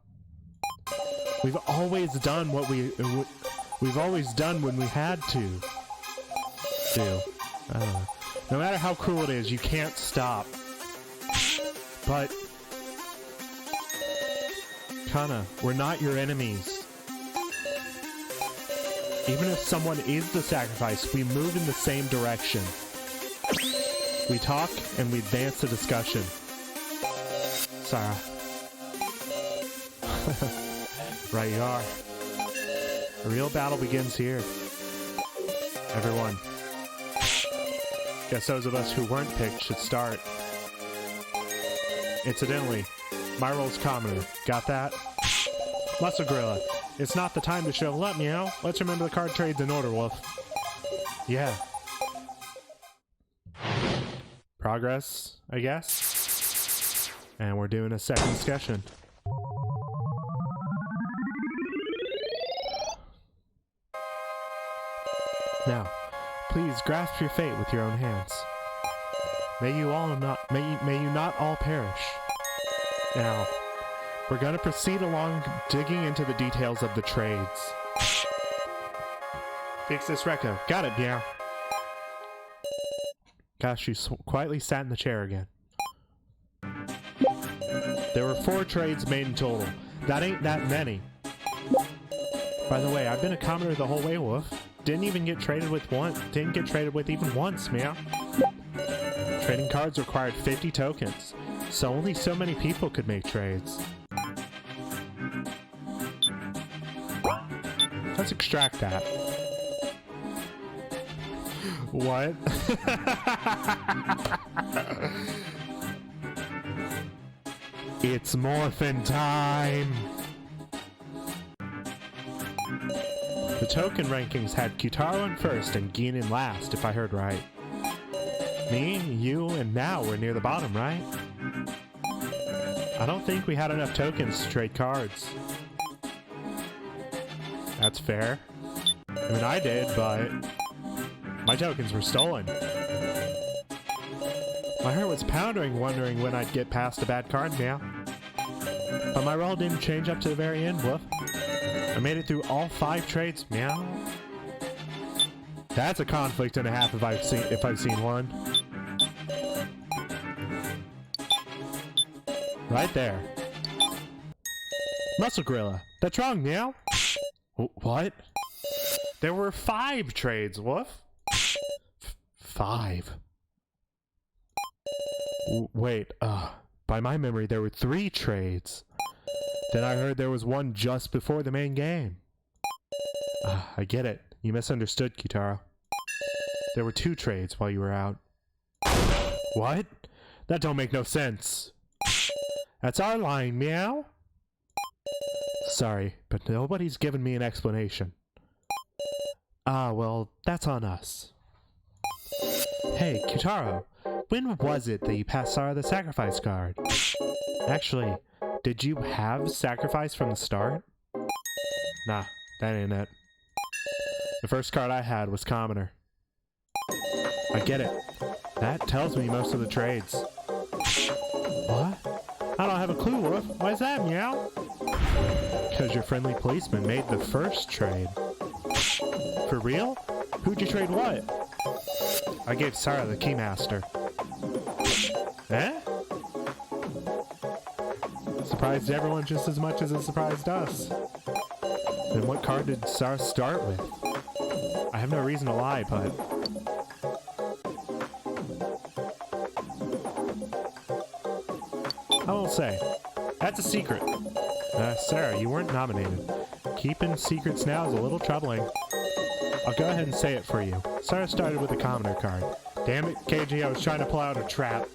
We've always done what we've always done when we had to do. No matter how cruel it is, you can't stop. But Kana, we're not your enemies. Even if someone is the sacrifice, we move in the same direction. We talk and we advance the discussion. Sarah. Right you are. The real battle begins here. Everyone. Guess those of us who weren't picked should start. Incidentally, my role's commoner. Got that? Muscle Gorilla. It's not the time to shovel up, meow. Let's remember the card trade's in order, Wolf. Yeah. Progress, I guess. And we're doing a second discussion. Now, please grasp your fate with your own hands. May you not all perish. Now, we're gonna proceed along digging into the details of the trades. Fix this reco. Got it, meow. Gosh, she quietly sat in the chair again. There were 4 trades made in total. That ain't that many. By the way, I've been a commoner the whole way, Wolf. Didn't get traded with even once, meow. Trading cards required 50 tokens, so only so many people could make trades. Let's extract that. What? It's morphin' time! The token rankings had Kyutaro in first and Gin in last, if I heard right. Me, you, and now we're near the bottom, right? I don't think we had enough tokens to trade cards. That's fair. I mean, I did, but my tokens were stolen. My heart was pounding, wondering when I'd get past a bad card, meow. But my roll didn't change up to the very end, woof. I made it through all 5 trades, meow. That's a conflict and a half if I've seen one. Right there. Muscle Gorilla. That's wrong, meow. What? There were 5 trades, woof. 5. Wait, by my memory there were 3 trades. Then I heard there was one just before the main game. I get it. You misunderstood, Kitaro. There were 2 trades while you were out. What? That don't make no sense. That's our line, meow. Sorry, but nobody's given me an explanation. Well, that's on us. Hey, Kitaro, when was it that you passed Sara the sacrifice card? Actually, did you have sacrifice from the start? Nah, that ain't it. The first card I had was commoner. I get it. That tells me most of the trades. What? I don't have a clue, Wolf. Why's that, meow? Because your friendly policeman made the first trade. For real? Who'd you trade what? I gave Sara the Keymaster. Eh? Surprised everyone just as much as it surprised us. Then what card did Sara start with? I have no reason to lie, but... I won't say. That's a secret. Sara, you weren't nominated. Keeping secrets now is a little troubling. I'll go ahead and say it for you. Sara started with a commoner card. Damn it, KG, I was trying to pull out a trap.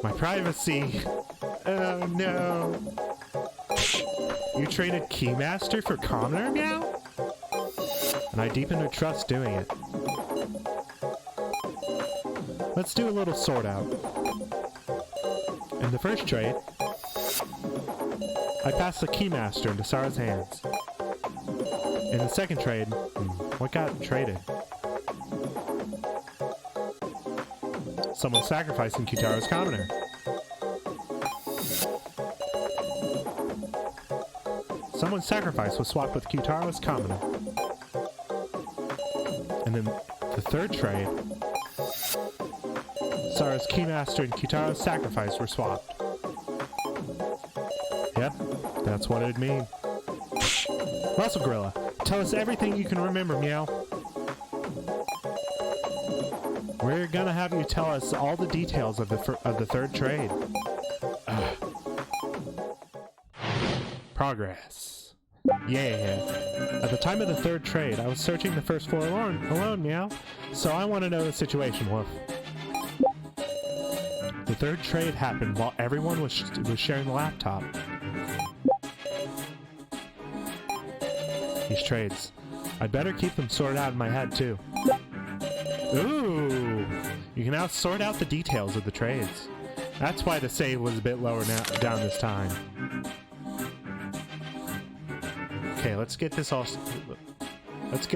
My privacy. Oh no. You traded Keymaster for commoner, meow? And I deepened her trust doing it. Let's do a little sort out. In the first trade, I passed the Keymaster into Sara's hands. In the second trade, what got traded? Someone sacrificing Kitaro's commoner. Someone's sacrifice was swapped with Kitaro's commoner. And then the third trade, Sara's Keymaster and Kitaro's sacrifice were swapped. Yep, that's what it'd mean. Muscle Gorilla, tell us everything you can remember, meow. We're gonna have you tell us all the details of the third trade. Progress. Yeah. At the time of the third trade, I was searching the first floor alone, meow. So I want to know the situation, Wolf. The third trade happened while everyone was sharing the laptop. These trades. I'd better keep them sorted out in my head, too. Ooh! You can now sort out the details of the trades. That's why the save was a bit lower down this time. Okay, let's get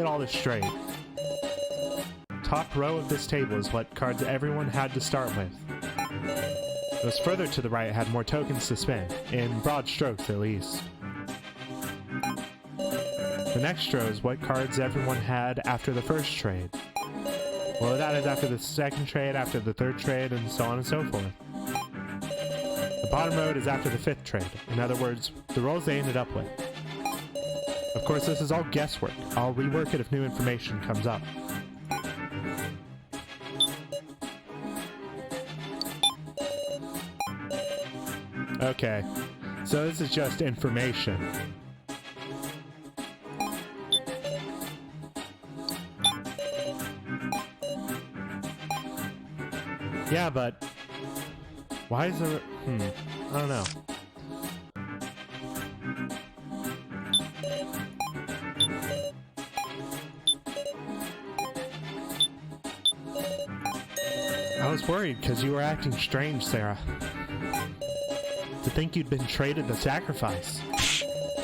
all this straight. Top row of this table is what cards everyone had to start with. Those further to the right had more tokens to spend, in broad strokes at least. The next row is what cards everyone had after the first trade. Well, that is after the second trade, after the third trade, and so on and so forth. The bottom row is after the fifth trade. In other words, the rolls they ended up with. Of course, this is all guesswork. I'll rework it if new information comes up. Okay, so this is just information. Yeah, but why is there... I don't know. I was worried because you were acting strange, Sarah. To think you'd been traded the sacrifice.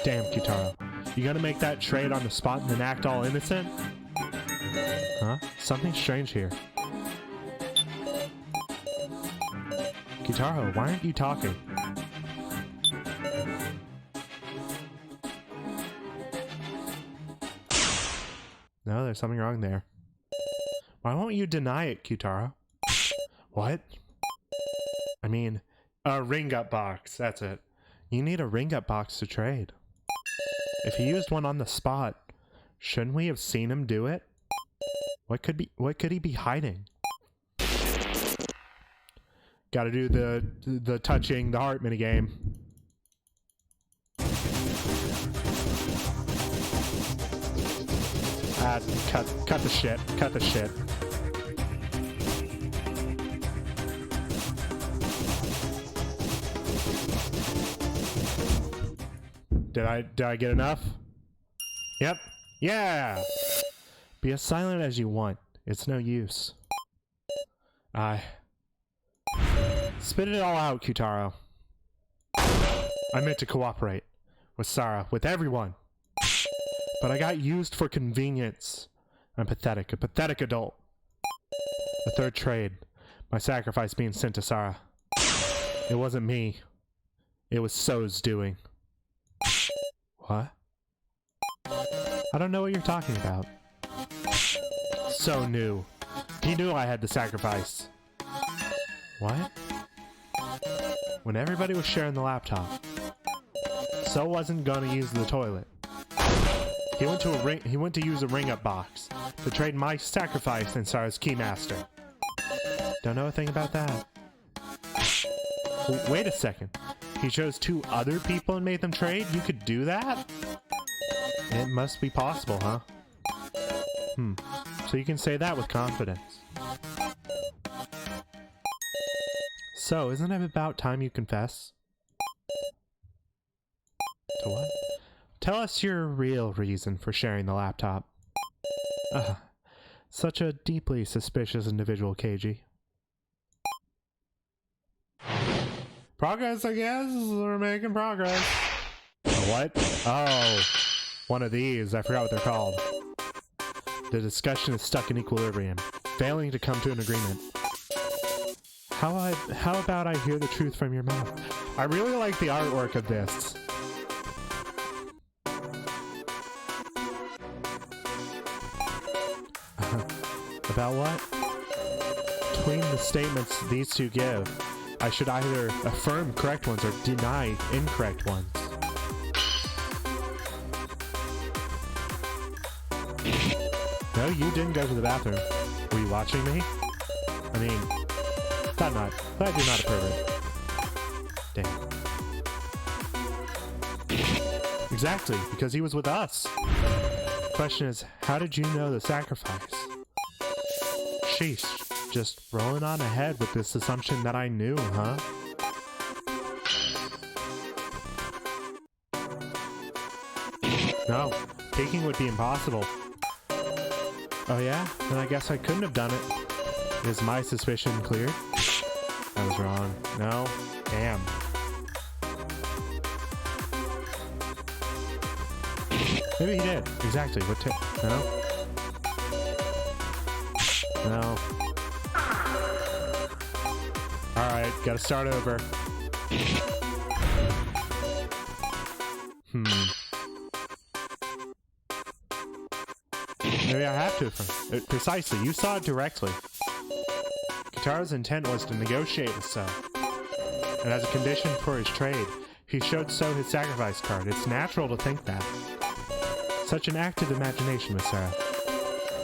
Damn, Kitaro. You gonna make that trade on the spot and then act all innocent? Huh? Something strange here. Kitaro, why aren't you talking? No, there's something wrong there. Why won't you deny it, Kitaro? What? I mean, a ring-up box, that's it. You need a ring-up box to trade. If he used one on the spot, shouldn't we have seen him do it? What could he be hiding? Gotta do the touching the heart minigame. Cut the shit. Cut the shit. Did I get enough? Yep. Yeah! Be as silent as you want. It's no use. Spit it all out, Kutaro. I meant to cooperate. With Sarah. With everyone. But I got used for convenience. I'm pathetic. A pathetic adult. A third trade. My sacrifice being sent to Sarah. It wasn't me. It was So's doing. What? I don't know what you're talking about. So knew. He knew I had the sacrifice. What? When everybody was sharing the laptop, So wasn't gonna use the toilet. He went to use a ring-up box to trade my sacrifice and Sarah's keymaster. Don't know a thing about that. Wait a second. He chose 2 other people and made them trade? You could do that? It must be possible, huh? So you can say that with confidence. So, isn't it about time you confess? To what? Tell us your real reason for sharing the laptop. Such a deeply suspicious individual, KG. Progress, I guess. We're making progress. What? Oh, one of these. I forgot what they're called. The discussion is stuck in equilibrium, failing to come to an agreement. How about I hear the truth from your mouth? I really like the artwork of this. About what? Between the statements these 2 give, I should either affirm correct ones or deny incorrect ones. No, you didn't go to the bathroom. Were you watching me? I mean, glad you're not a pervert. Damn. Exactly, because he was with us. Question is, how did you know the sacrifice? Sheesh, just rolling on ahead with this assumption that I knew, huh? No, peeking would be impossible. Oh yeah? Then I guess I couldn't have done it. Is my suspicion clear? I was wrong. No? Damn. Maybe he did. Exactly. What no? No. Alright, gotta start over. Maybe I have to. Precisely, you saw it directly. Kitaro's intent was to negotiate with So. And as a condition for his trade, he showed So his sacrifice card. It's natural to think that. Such an active imagination, Miss Sarah.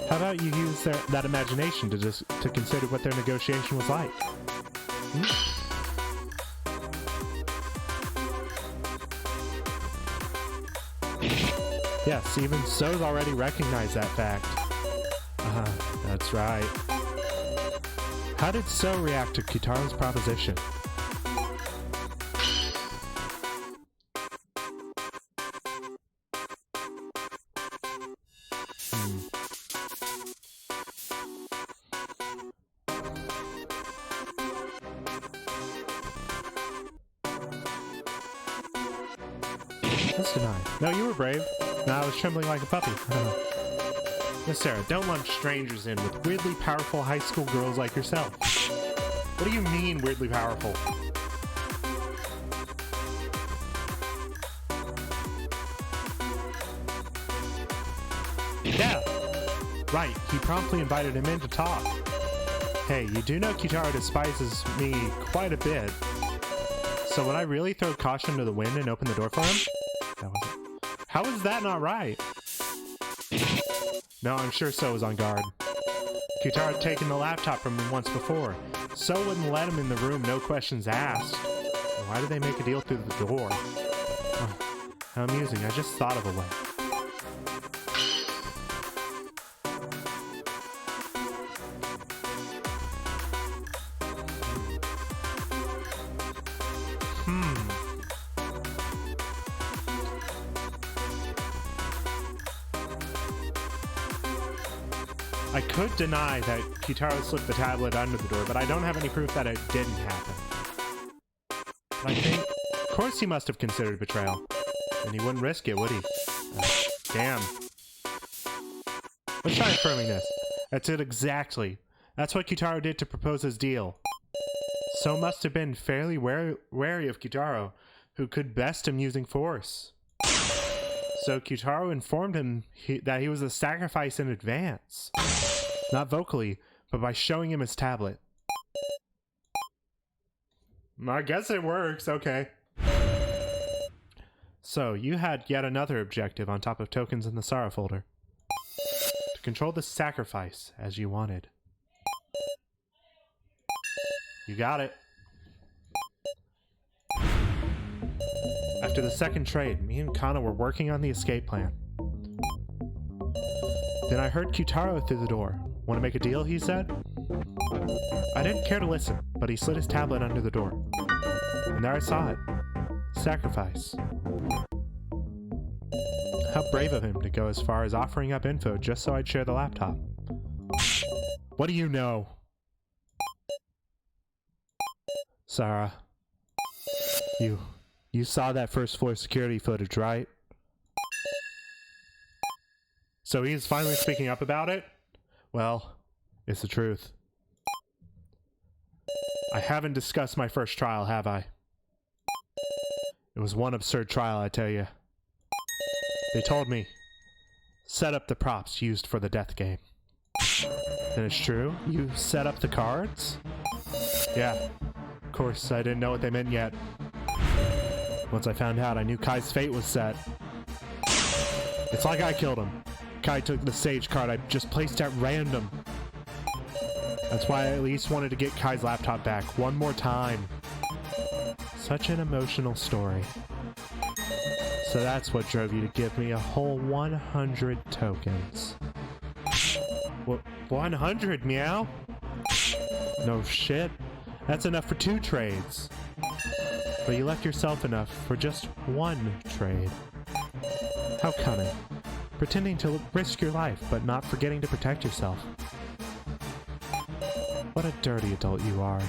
How about you use that imagination to consider what their negotiation was like? Yes, even So's already recognized that fact. That's right. How did So react to Kitaro's proposition? That's denied. No, you were brave. No, I was trembling like a puppy. Miss Sarah, don't lump strangers in with weirdly powerful high school girls like yourself. What do you mean, weirdly powerful? Yeah, right. He promptly invited him in to talk. Hey, you do know Kitaro despises me quite a bit. So would I really throw caution to the wind and open the door for him? How is that not right? No, I'm sure So was on guard. Kitaro had taken the laptop from him once before. So wouldn't let him in the room, no questions asked. Why did they make a deal through the door? Oh, how amusing, I just thought of a way. I could deny that Kitaro slipped the tablet under the door, but I don't have any proof that it didn't happen. But I think, of course he must have considered betrayal. And he wouldn't risk it, would he? Damn. Let's try affirming this. That's it exactly. That's what Kitaro did to propose his deal. So must have been fairly wary of Kitaro, who could best him using force. So Kitaro informed him that he was a sacrifice in advance. Not vocally, but by showing him his tablet. I guess it works, okay. So, you had yet another objective on top of tokens in the Sara folder. To control the sacrifice as you wanted. You got it. After the second trade, me and Kana were working on the escape plan. Then I heard Kitaro through the door. Want to make a deal, he said? I didn't care to listen, but he slid his tablet under the door. And there I saw it. Sacrifice. How brave of him to go as far as offering up info just so I'd share the laptop. What do you know? Sara. You saw that first floor security footage, right? So he's finally speaking up about it? Well, it's the truth. I haven't discussed my first trial, have I? It was one absurd trial, I tell you. They told me, set up the props used for the death game. And it's true? You set up the cards? Yeah. Of course, I didn't know what they meant yet. Once I found out, I knew Kai's fate was set. It's like I killed him. Kai took the stage card I just placed at random. That's why I at least wanted to get Kai's laptop back one more time. Such an emotional story. So that's what drove you to give me a whole 100 tokens. What? 100, meow? No shit. That's enough for 2 trades. But you left yourself enough for just 1 trade. How cunning. Pretending to risk your life, but not forgetting to protect yourself. What a dirty adult you are.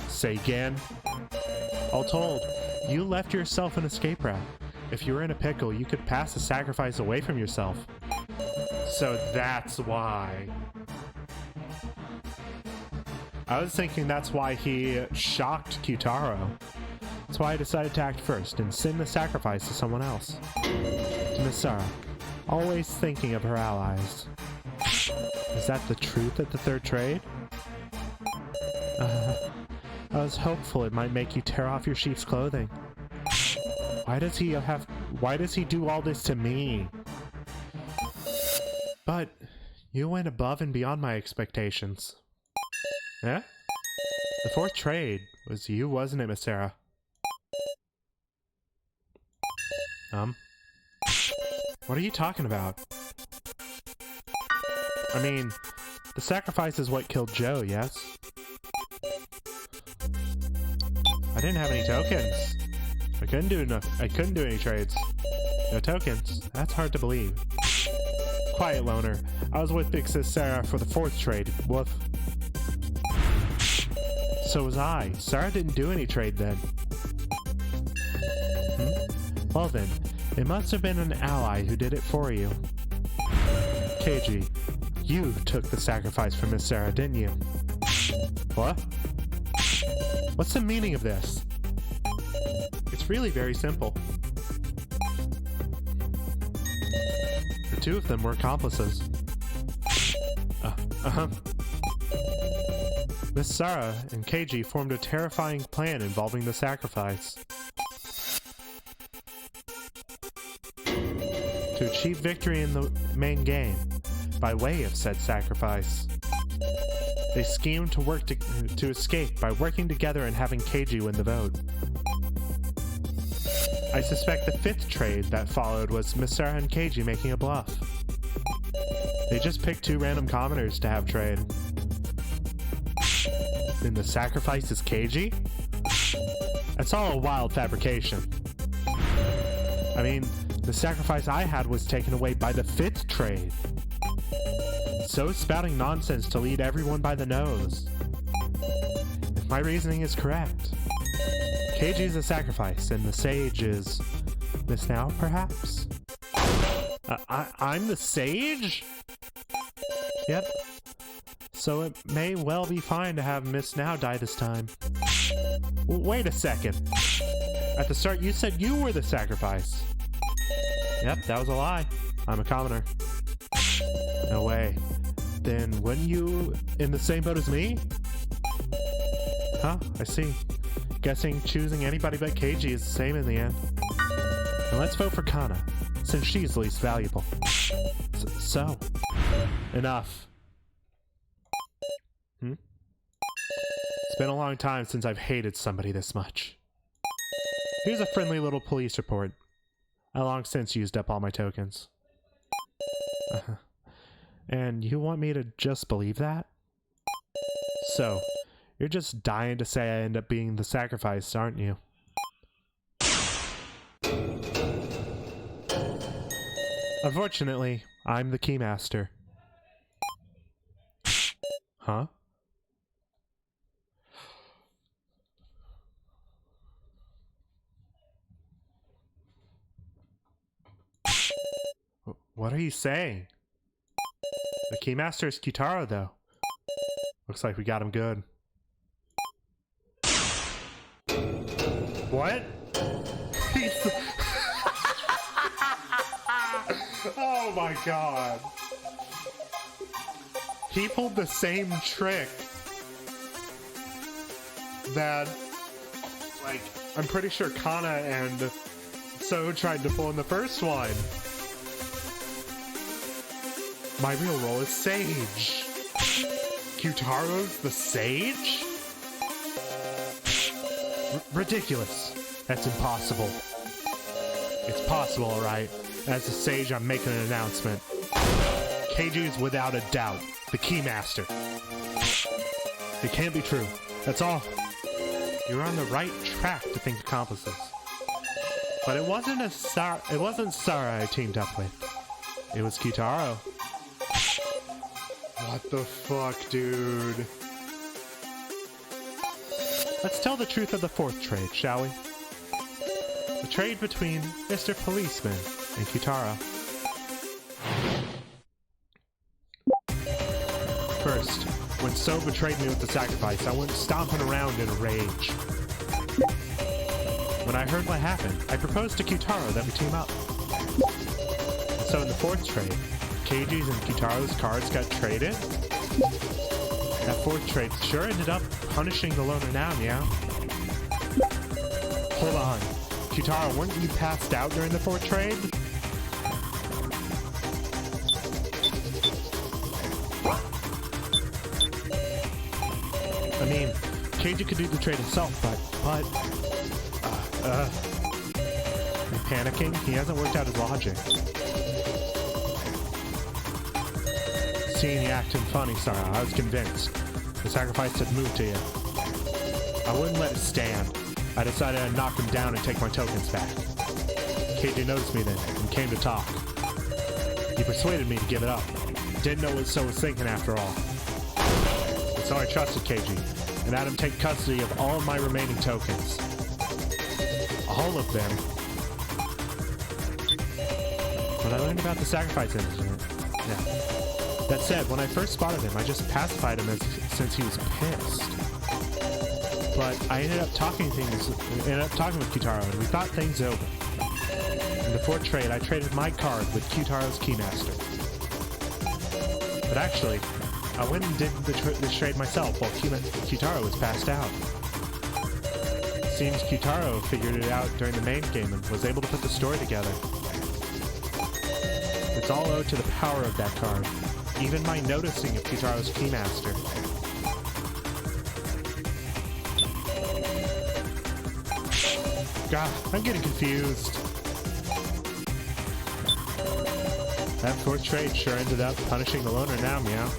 Say again. All told, you left yourself an escape route. If you were in a pickle, you could pass the sacrifice away from yourself. So that's why. I was thinking that's why he shocked Kitaro. That's why I decided to act first and send the sacrifice to someone else. To Miss Sara, always thinking of her allies. Is that the truth at the third trade? I was hopeful it might make you tear off your sheep's clothing. Why does he do all this to me? But you went above and beyond my expectations. Eh? The fourth trade was you, wasn't it, Miss Sara? What are you talking about? I mean, the sacrifice is what killed Joe, yes? I didn't have any tokens. I couldn't do any trades. No tokens. That's hard to believe. Quiet, loner. I was with Big Sis Sara for the fourth trade. Woof. So was I. Sara didn't do any trade then. Well then, it must have been an ally who did it for you. KG, you took the sacrifice from Miss Sara, didn't you? What? What's the meaning of this? It's really very simple. The two of them were accomplices. Miss Sara and KG formed a terrifying plan involving the sacrifice. To achieve victory in the main game, by way of said sacrifice. They schemed to escape by working together and having Keiji win the vote. I suspect the fifth trade that followed was Misara and Keiji making a bluff. They just picked two random commoners to have trade. Then the sacrifice is Keiji? That's all a wild fabrication. I mean, the sacrifice I had was taken away by the fifth trade. So spouting nonsense to lead everyone by the nose. If my reasoning is correct, Keiji is a sacrifice, and the sage is Miss Now, perhaps? I'm the sage? Yep. So it may well be fine to have Miss Now die this time. Wait a second. At the start, you said you were the sacrifice. Yep, that was a lie. I'm a commoner. No way. Then weren't you in the same boat as me? Huh, I see. Guessing choosing anybody but Keiji is the same in the end. And let's vote for Kana, since she's the least valuable. So, enough. It's been a long time since I've hated somebody this much. Here's a friendly little police report. I long since used up all my tokens. And you want me to just believe that? So, you're just dying to say I end up being the sacrifice, aren't you? Unfortunately, I'm the keymaster. Huh? What are you saying? The keymaster is Kitaro, though. Looks like we got him good. What? Oh my god. He pulled the same trick that, like, I'm pretty sure Kana and So tried to pull in the first one. My real role is Sage. Kutaro's the Sage? Ridiculous. That's impossible. It's possible, alright. As the Sage, I'm making an announcement. Keiji is without a doubt the Keymaster. It can't be true. That's all. You're on the right track to think accomplices. But it wasn't Sara I teamed up with. It was Kitaro. What the fuck, dude? Let's tell the truth of the fourth trade, shall we? The trade between Mr. Policeman and Kitaro. First, when So betrayed me with the sacrifice, I went stomping around in a rage. When I heard what happened, I proposed to Kitaro that we team up. And so in the fourth trade, Keiji's and Kitaro's cards got traded. That fourth trade sure ended up punishing the loner now, meow. Hold on. Kitaro, weren't you passed out during the fourth trade? I mean, Keiji could do the trade himself, but... You panicking? He hasn't worked out his logic. Seeing you acting funny, Sarah, I was convinced. The sacrifice had moved to you. I wouldn't let it stand. I decided I'd knock him down and take my tokens back. Keiji noticed me then and came to talk. He persuaded me to give it up. Didn't know what So was thinking after all. And so I trusted Keiji and had him take custody of all of my remaining tokens. All of them. When I learned about the sacrifice incident, yeah. That said, when I first spotted him, I just pacified him since he was pissed. But I ended up talking with Kitaro, and we thought things over. In the fourth trade, I traded my card with Kitaro's Keymaster. But actually, I went and did this trade myself while Kitaro was passed out. Seems Kitaro figured it out during the main game and was able to put the story together. It's all owed to the power of that card. Even my noticing of Kitaro's Keymaster. God, I'm getting confused. That fourth trade sure ended up punishing the loner now, Meow.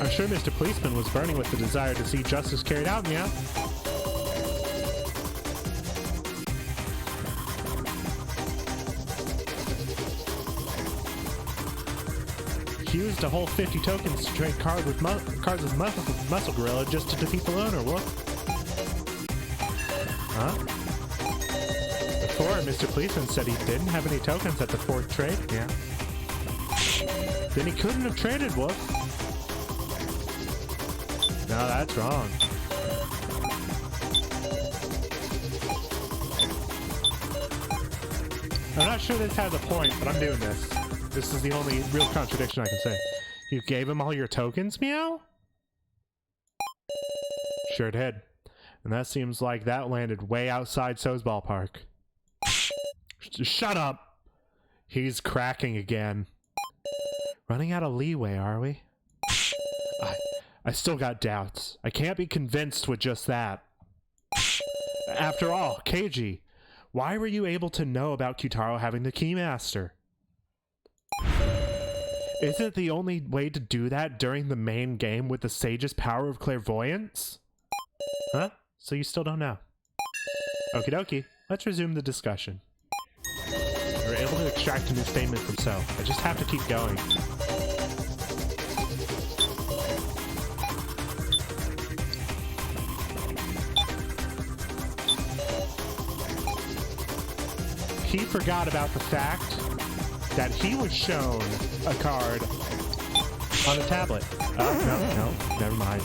I'm sure Mr. Policeman was burning with the desire to see justice carried out, Meow. He used a whole 50 tokens to trade cards with Muscle Gorilla just to defeat the loner, Wolf. Huh? Before, Mr. Policeman said he didn't have any tokens at the fourth trade. Yeah. Then he couldn't have traded, Wolf. No, that's wrong. I'm not sure this has a point, but I'm doing this. This is the only real contradiction I can say. You gave him all your tokens, Meow? Sure did. And that seems like that landed way outside So's ballpark. Shut up! He's cracking again. Running out of leeway, are we? I still got doubts. I can't be convinced with just that. After all, Keiji, why were you able to know about Kyutaro having the Keymaster? Isn't the only way to do that during the main game with the Sage's power of clairvoyance? Huh? So you still don't know. Okie dokie, let's resume the discussion. We were able to extract a new statement from So. I just have to keep going. He forgot about the fact that he was shown a card on a tablet. Oh, no, never mind.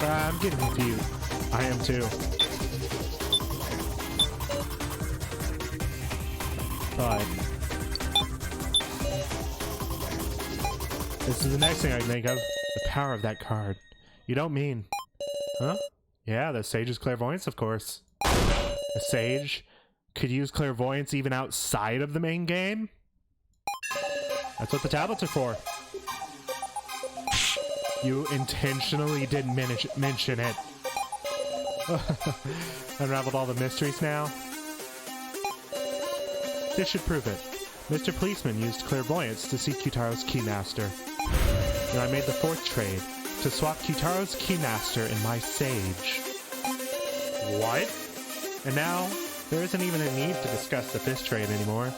I'm getting confused. I am too. But this is the next thing I can think of. The power of that card. You don't mean... Huh? Yeah, the Sage's clairvoyance, of course. The Sage could use clairvoyance even outside of the main game? That's what the tablets are for. You intentionally didn't mention it. Unraveled all the mysteries now? This should prove it. Mr. Policeman used clairvoyance to see Kyutaro's Keymaster. And I made the fourth trade to swap Kyutaro's Keymaster and my Sage. What? And now, there isn't even a need to discuss the fifth trade anymore.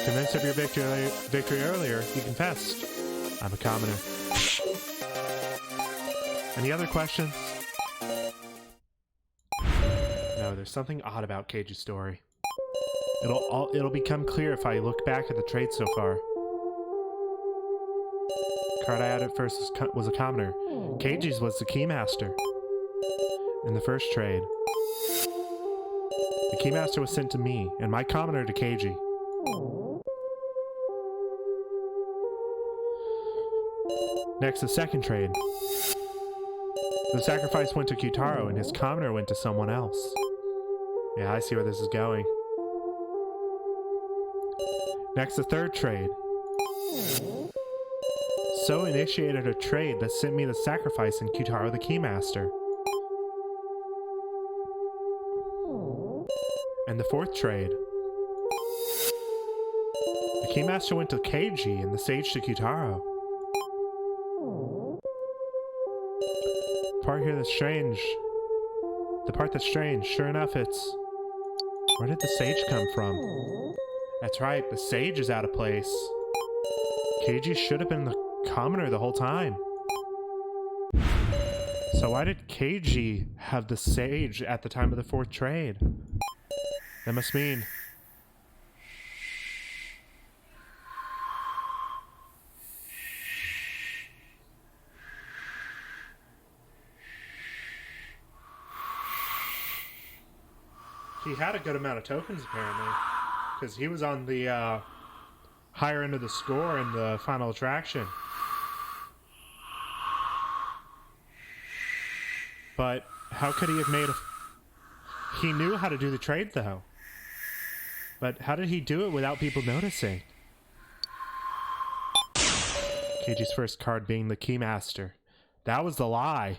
Convinced of your victory earlier, you confessed. I'm a commoner. Any other questions? No, there's something odd about Keiji's story. It'll become clear if I look back at the trades so far. Card I had at first was a commoner. Keiji's was the Keymaster. In the first trade, the Keymaster was sent to me, and my commoner to Keiji. Next, the second trade. The sacrifice went to Kyutaro, and his commoner went to someone else. Yeah, I see where this is going. Next, the third trade. So initiated a trade that sent me the sacrifice and Kyutaro the Keymaster. And the fourth trade. The Keymaster went to Keiji and the Sage to Kyutaro. The part that's strange, sure enough, it's... Where did the Sage come from? That's right, the Sage is out of place. Keiji should have been the commoner the whole time. So why did Keiji have the Sage at the time of the fourth trade? That must mean... He had a good amount of tokens, apparently. Because he was on the higher end of the score in the final attraction. But how could he have made a... He knew how to do the trade, though. But how did he do it without people noticing? Keiji's first card being the Keymaster. That was the lie.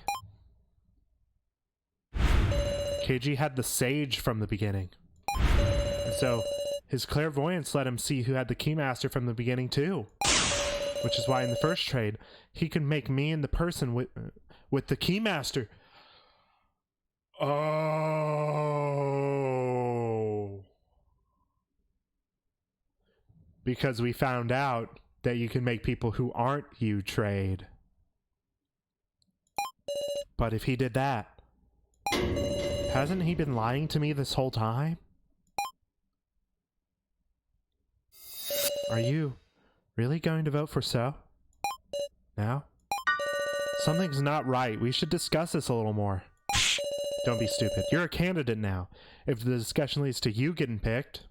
Keiji had the Sage from the beginning. And so his clairvoyance let him see who had the Keymaster from the beginning too. Which is why in the first trade, he could make me and the person with the Keymaster. Oh. Because we found out that you can make people who aren't you trade. But if he did that, hasn't he been lying to me this whole time? Are you really going to vote for So? Now? Something's not right. We should discuss this a little more. Don't be stupid. You're a candidate now. If the discussion leads to you getting picked,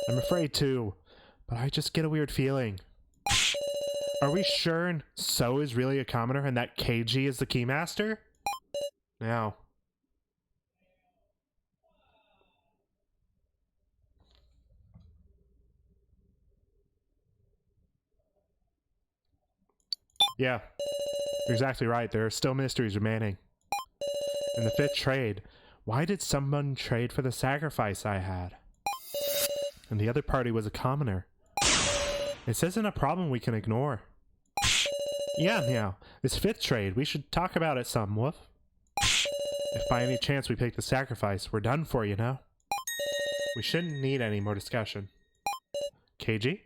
I'm afraid too. But I just get a weird feeling. Are we sure So is really a commoner and that Keiji is the Keymaster? Now. Yeah, you're exactly right. There are still mysteries remaining. In the fifth trade, why did someone trade for the sacrifice I had? And the other party was a commoner. This isn't a problem we can ignore. Yeah, this fifth trade, we should talk about it some, Wolf. If by any chance we pick the sacrifice, we're done for, you know? We shouldn't need any more discussion. Keiji?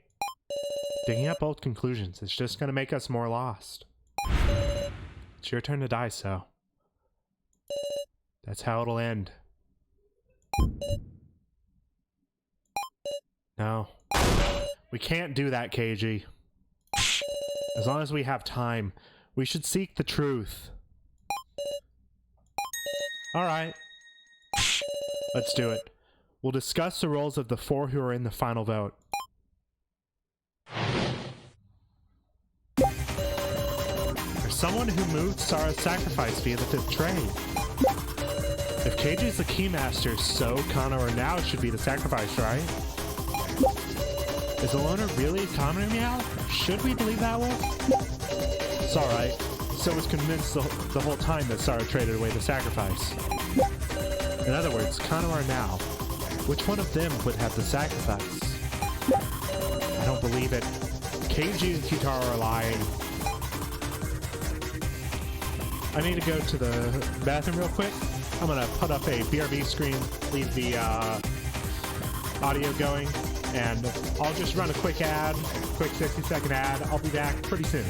Digging up old conclusions is just gonna make us more lost. It's your turn to die, So. That's how it'll end. No. We can't do that, Keiji. As long as we have time, we should seek the truth. Alright. Let's do it. We'll discuss the roles of the four who are in the final vote. There's someone who moved Sara's sacrifice via the fifth trade. If Keiji's the Keymaster, So, Kana, or Now should be the sacrifice, right? Is the loner really a commoner now? Should we believe that one? It's alright. So was convinced the whole time that Sara traded away the sacrifice. In other words, Kana or Now, which one of them would have the sacrifice? I don't believe it. Keiji and Kitaro are lying. I need to go to the bathroom real quick. I'm gonna put up a BRB screen, leave the audio going, and I'll just run a quick ad, quick 60-second ad. I'll be back pretty soon.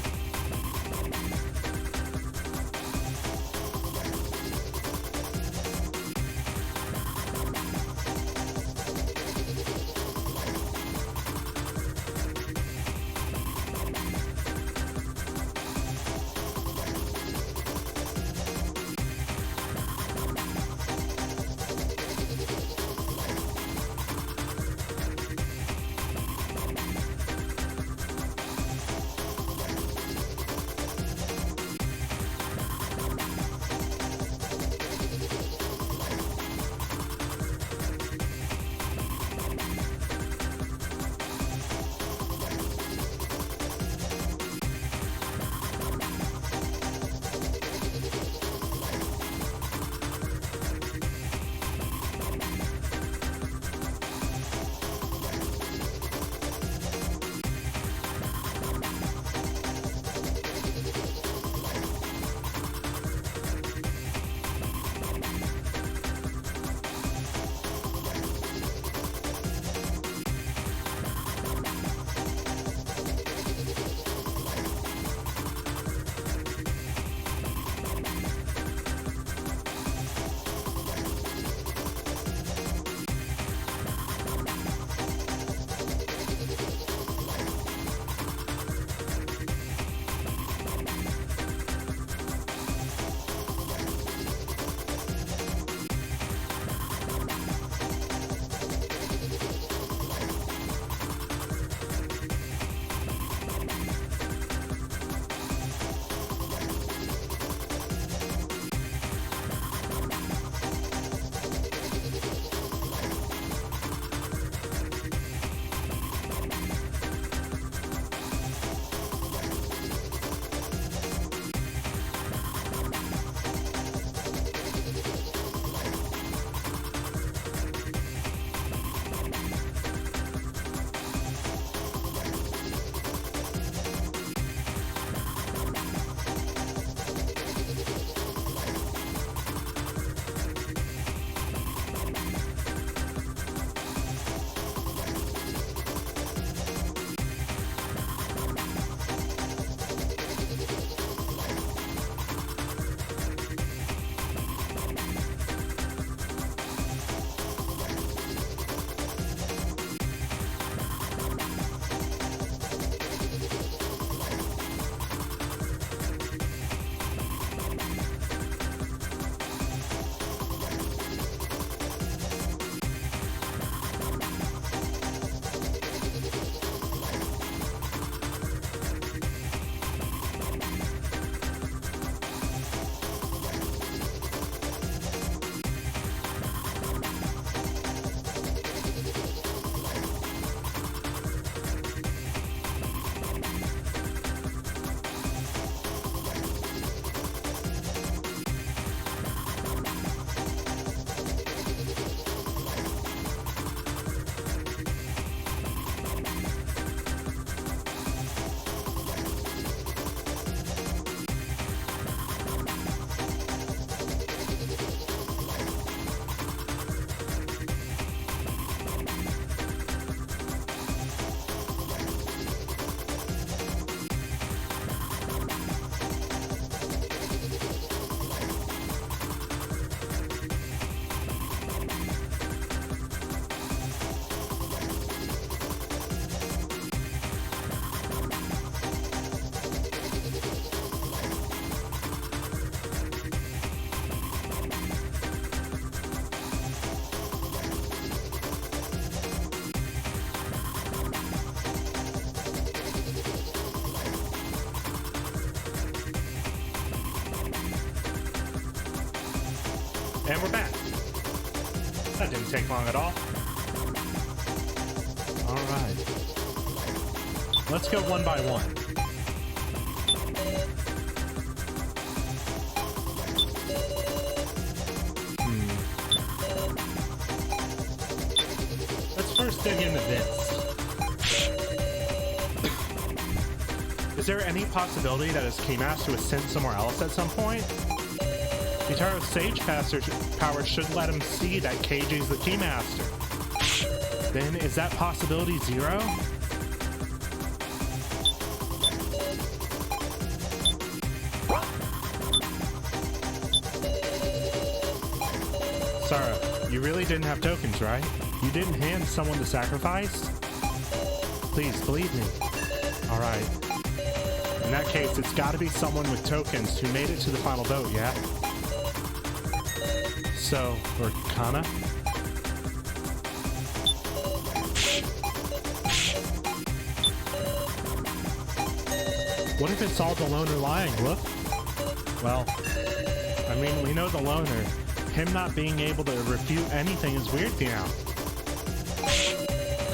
And we're back. That didn't take long at all. Alright. Let's go one by one. Let's first dig into this. Is there any possibility that his Keymaster was sent somewhere else at some point? Kitaro's Sage power should let him see that KJ's the Keymaster. Then is that possibility zero? Sarah, you really didn't have tokens, right? You didn't hand someone the sacrifice? Please, believe me. Alright. In that case, it's gotta be someone with tokens who made it to the final vote, yeah? So, or Kana? What if it's all the loner lying, look? Well, I mean, we know the loner. Him not being able to refute anything is weird now.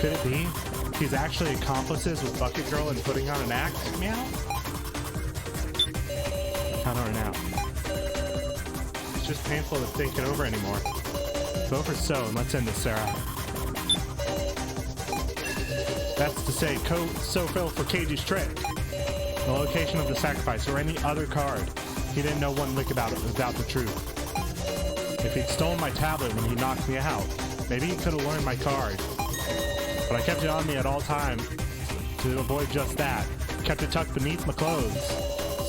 Could it be he's actually accomplices with Bucket Girl in putting on an act? Meow? Kana or now? It's just painful to think it over anymore. Vote for So and let's end this, Sarah. That's to say, So fell for KG's trick. The location of the sacrifice or any other card. He didn't know one lick about it without the truth. If he'd stolen my tablet when he knocked me out, maybe he could have learned my card. But I kept it on me at all times to avoid just that. Kept it tucked beneath my clothes.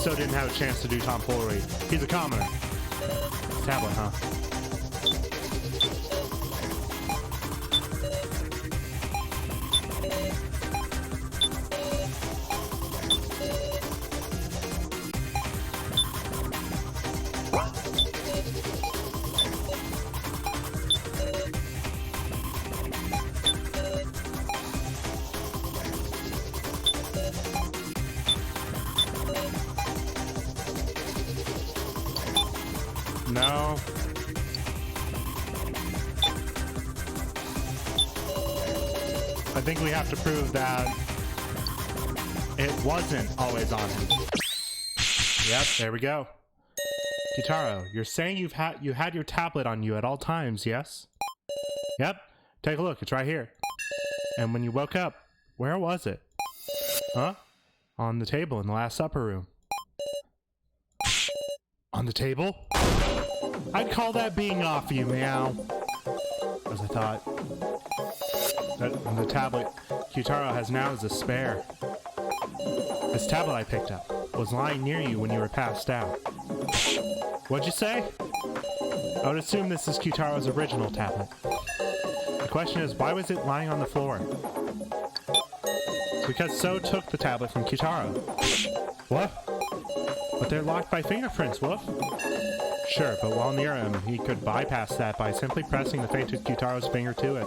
So didn't have a chance to do tomfoolery. He's a commoner. Tablet, huh? No. I think we have to prove that it wasn't always on him. Yep, there we go. Kitaro, you're saying you had your tablet on you at all times, yes? Yep, take a look, it's right here. And when you woke up, where was it? Huh? On the table in the Last Supper room. On the table? I'd call that being off you, meow. As I thought. The tablet Kyutaro has now is a spare. This tablet I picked up was lying near you when you were passed out. What'd you say? I would assume this is Kyutaro's original tablet. The question is, why was it lying on the floor? It's because So took the tablet from Kyutaro. What? But they're locked by fingerprints, Woof. Sure, but while near him, he could bypass that by simply pressing the fainted Kyutaro's finger to it.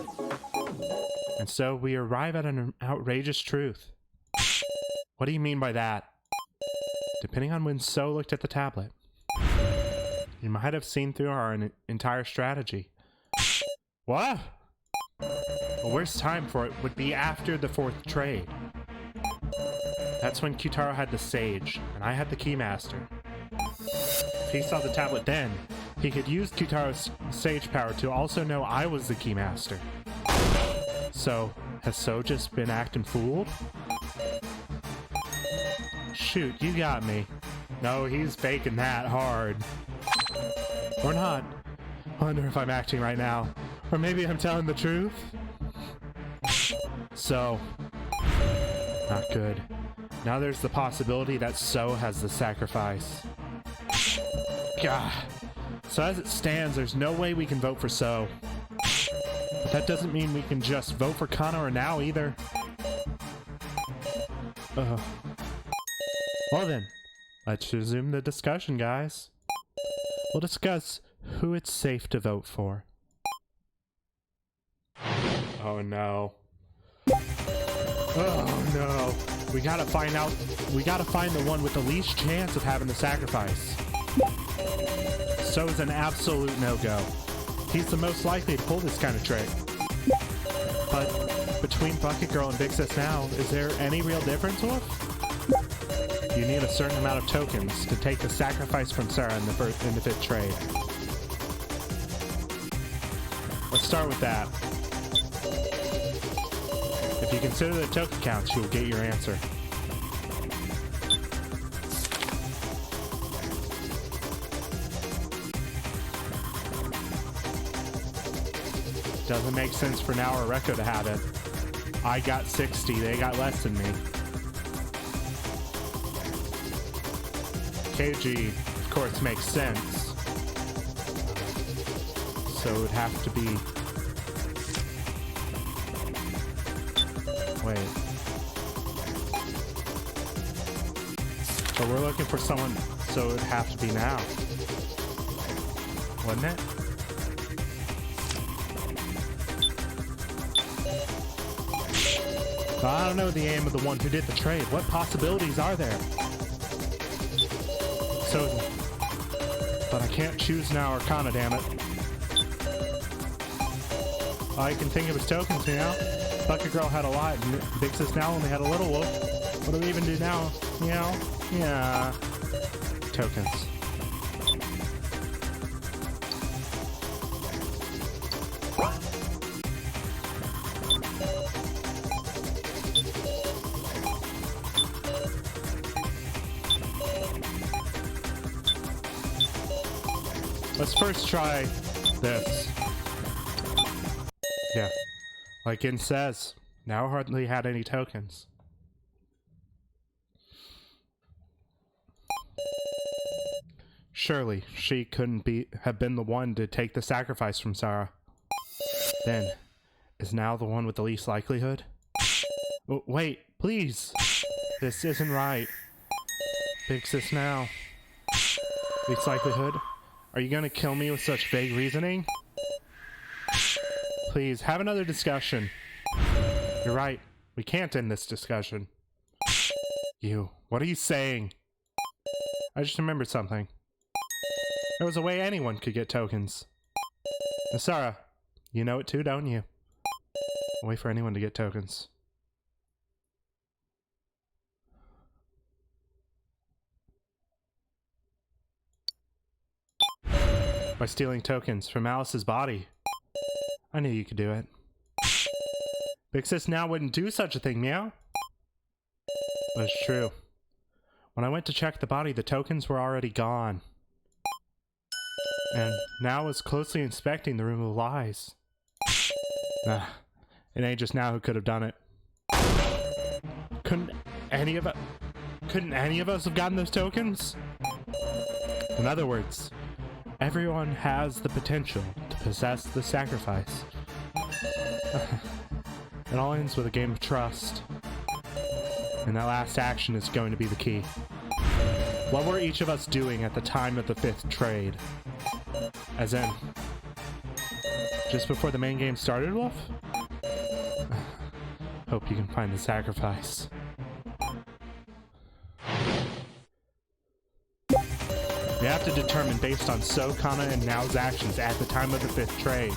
And so we arrive at an outrageous truth. What do you mean by that? Depending on when So looked at the tablet, you might have seen through our entire strategy. What? The worst time for it would be after the fourth trade. That's when Kyutaro had the Sage, and I had the Keymaster. If he saw the tablet then, he could use Kyutaro's Sage power to also know I was the Keymaster. So, has So just been acting fooled? Shoot, you got me. No, he's faking that hard. Or not. I wonder if I'm acting right now. Or maybe I'm telling the truth? So, not good. Now there's the possibility that So has the sacrifice. Gah. So as it stands, there's no way we can vote for So. But that doesn't mean we can just vote for Kana or Now either. Well then, let's resume the discussion, guys. We'll discuss who it's safe to vote for. Oh no. Oh no. We gotta find the one with the least chance of having the sacrifice. So is an absolute no-go. He's the most likely to pull this kind of trick. But between Bucket Girl and Big Sis Now, is there any real difference, Wolf? You need a certain amount of tokens to take the sacrifice from Sarah in the fifth trade. Let's start with that. If you consider the token counts, you'll get your answer. Doesn't make sense for Now or Rekko to have it. I got 60, they got less than me. KG, of course, makes sense. So it would have to be... Wait. But we're looking for someone, so it would have to be Now. Wouldn't it? I don't know the aim of the one who did the trade. What possibilities are there? So, but I can't choose Now or Kana, damn it. All I can think of is tokens now. Bucket Girl had a lot, and Big Sis Now only had a little. What do we even do now? Meow? Yeah. Tokens. Let's first try this. Yeah. Like it says, Now hardly had any tokens. Surely she couldn't have been the one to take the sacrifice from Sarah. Then, is Now the one with the least likelihood? Oh, wait, please! This isn't right. Big Sis Now. Least likelihood? Are you gonna kill me with such vague reasoning? Please, have another discussion. You're right. We can't end this discussion. What are you saying? I just remembered something. There was a way anyone could get tokens. Sarah, you know it too, don't you? A way for anyone to get tokens. By stealing tokens from Alice's body. I knew you could do it. Big Sis Now wouldn't do such a thing, meow. But it's true. When I went to check the body, the tokens were already gone. And Now was closely inspecting the room of lies. Nah, it ain't just Now who could have done it. Couldn't any of us have gotten those tokens? In other words, everyone has the potential to possess the sacrifice. It all ends with a game of trust. And that last action is going to be the key. What were each of us doing at the time of the fifth trade? As in, just before the main game started, Wolf? Hope you can find the sacrifice. We have to determine based on So, Kana, and Now's actions at the time of the fifth trade.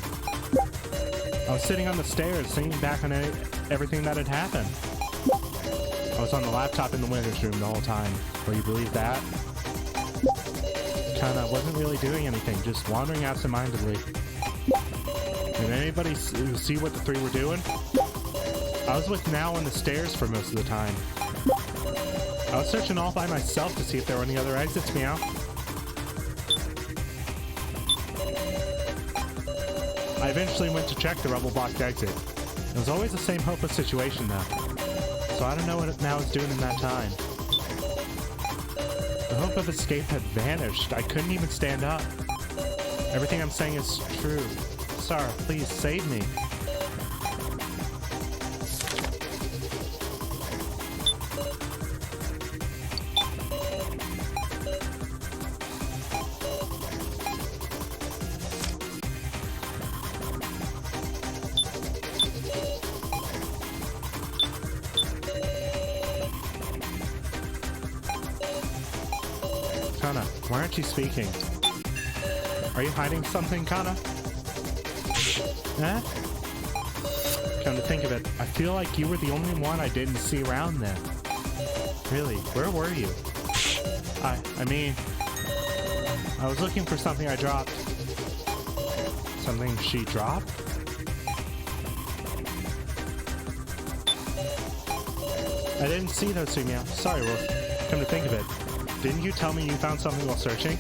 I was sitting on the stairs thinking back on everything that had happened. I was on the laptop in the winner's room the whole time. Will you believe that? Kana wasn't really doing anything, just wandering absentmindedly. Did anybody see what the three were doing? I was with Now on the stairs for most of the time. I was searching all by myself to see if there were any other exits, meow. I eventually went to check the rubble-blocked exit. It was always the same hopeless situation, though. So I don't know what Now is doing in that time. The hope of escape had vanished. I couldn't even stand up. Everything I'm saying is true. Sarah, please save me. Kana, why aren't you speaking? Are you hiding something, Kana? Huh? Come to think of it, I feel like you were the only one I didn't see around then. Really, where were you? I mean, I was looking for something I dropped. Something she dropped? I didn't see those two, meow. Sorry, Wolf. Come to think of it, didn't you tell me you found something while searching?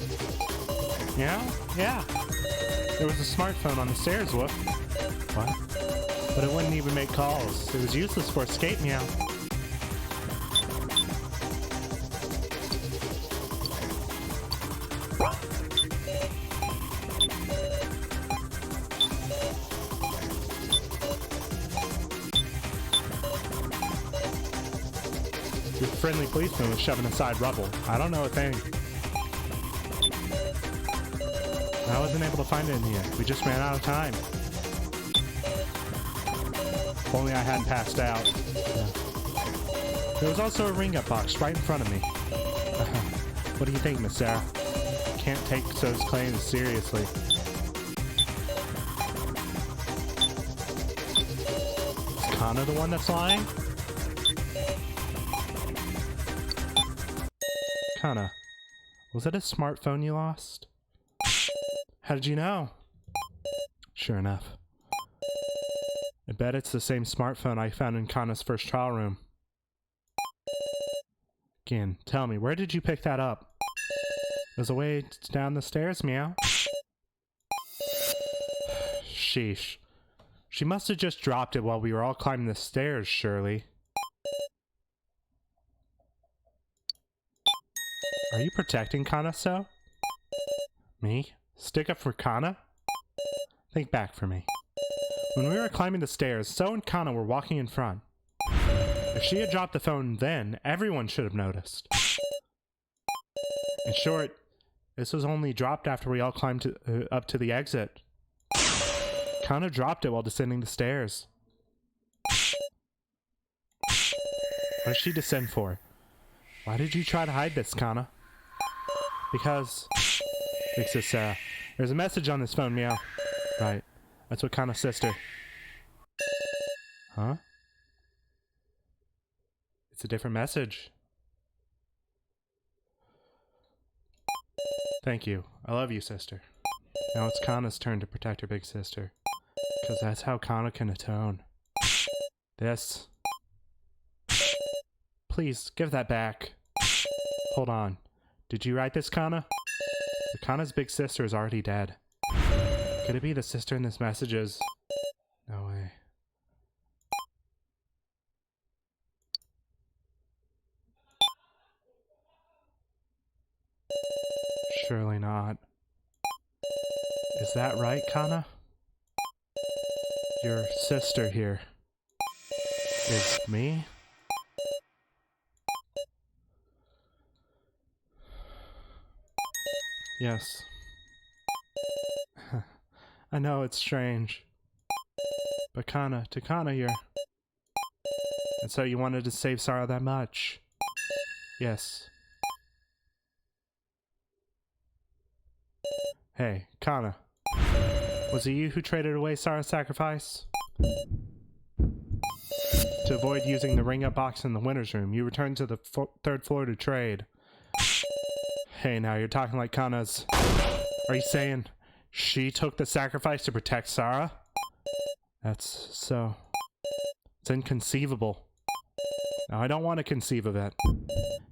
Yeah? Yeah. There was a smartphone on the stairs, Wolf. What? But it wouldn't even make calls. It was useless for escape, meow. Your friendly policeman was shoving aside rubble. I don't know a thing. I wasn't able to find it in here. We just ran out of time. If only I hadn't passed out. Yeah. There was also a ring-up box right in front of me. What do you think, Miss Sarah? Can't take those claims seriously. Is Kana the one that's lying? Kana, was it a smartphone you lost? How did you know? Sure enough. I bet it's the same smartphone I found in Kana's first trial room. Again, tell me, where did you pick that up? It was a way down the stairs, meow. Sheesh. She must have just dropped it while we were all climbing the stairs, surely. Are you protecting Kana so? Me? Stick up for Kana? Think back for me. When we were climbing the stairs, So and Kana were walking in front. If she had dropped the phone then, everyone should have noticed. In short, this was only dropped after we all climbed up to the exit. Kana dropped it while descending the stairs. What did she descend for? Why did you try to hide this, Kana? Because... Fix this, there's a message on this phone, meow. Right. That's what Kana's sister. Huh? It's a different message. Thank you. I love you, sister. Now it's Kana's turn to protect her big sister. Because that's how Kana can atone. This. Please, give that back. Hold on. Did you write this, Kana? Kana's big sister is already dead. Could it be the sister in this messages? No way. Surely not. Is that right, Kana? Your sister here is me? Yes. I know it's strange. But Kana, to Kana you're... And so you wanted to save Sarah that much? Yes. Hey, Kana. Was it you who traded away Sarah's sacrifice? To avoid using the ring-up box in the winner's room, you returned to the third floor to trade. Hey, now you're talking like Kana's... Are you saying she took the sacrifice to protect Sarah? That's so... It's inconceivable. Now, I don't want to conceive of it.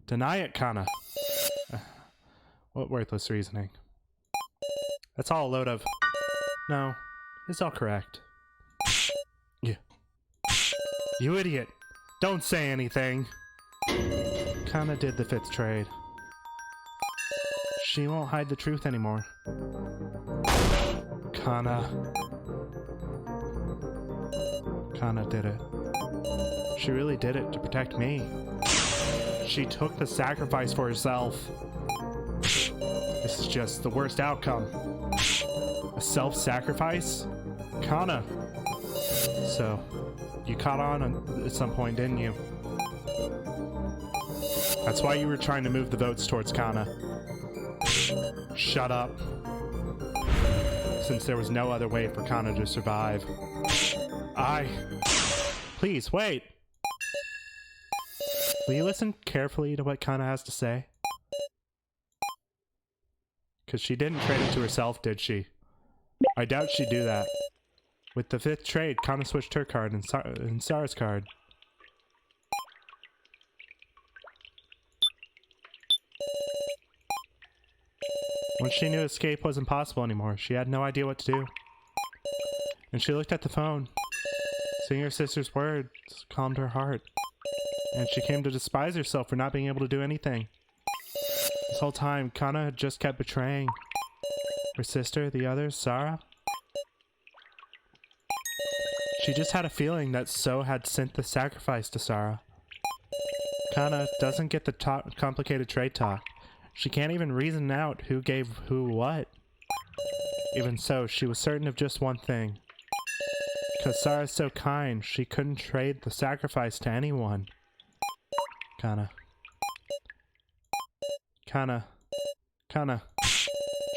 Deny it, Kana. What worthless reasoning. That's all a load of... No, it's all correct. Yeah. You idiot! Don't say anything! Kana did the fifth trade. She won't hide the truth anymore. Kana did it. She really did it to protect me. She took the sacrifice for herself. This is just the worst outcome. A self-sacrifice? Kana. So, you caught on at some point, didn't you? That's why you were trying to move the votes towards Kana. Shut up. since there was no other way for Kana to survive. Please, wait! Will you listen carefully to what Kana has to say? Because she didn't trade it to herself, did she? I doubt she'd do that. With the 5th trade, Kana switched her card and Sarah's card. Once she knew escape wasn't possible anymore, she had no idea what to do. And she looked at the phone. Seeing her sister's words calmed her heart. And she came to despise herself for not being able to do anything. This whole time, Kana had just kept betraying her sister, the others, Sarah. She just had a feeling that So had sent the sacrifice to Sarah. Kana doesn't get the complicated trade talk. She can't even reason out who gave who what. Even so, she was certain of just one thing. Because Sarah's so kind, she couldn't trade the sacrifice to anyone. Kana.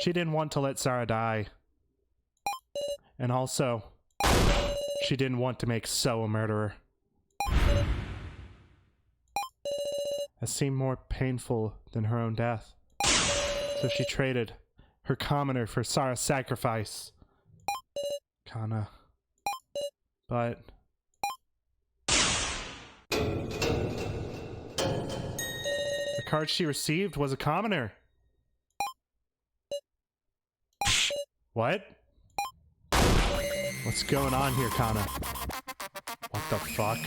She didn't want to let Sarah die. And also, she didn't want to make So a murderer. That seemed more painful than her own death. So she traded her commoner for Sarah's sacrifice. Kana. But... the card she received was a commoner. What? What's going on here, Kana? What the fuck?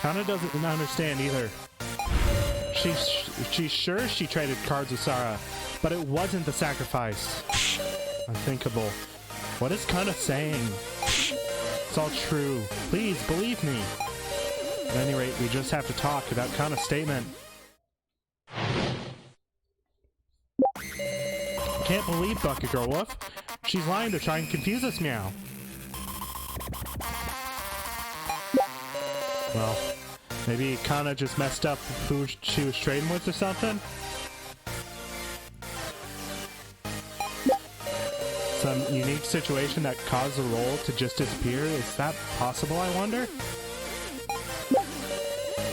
Kana doesn't understand either. She's sure she traded cards with Sarah, but it wasn't the sacrifice. Unthinkable. What is Kana saying? It's all true. Please, believe me. At any rate, we just have to talk about Kana's statement. I can't believe Bucket Girl Wolf. She's lying to try and confuse us, meow. Well, maybe Kana just messed up who she was trading with or something? Some unique situation that caused the role to just disappear? Is that possible, I wonder?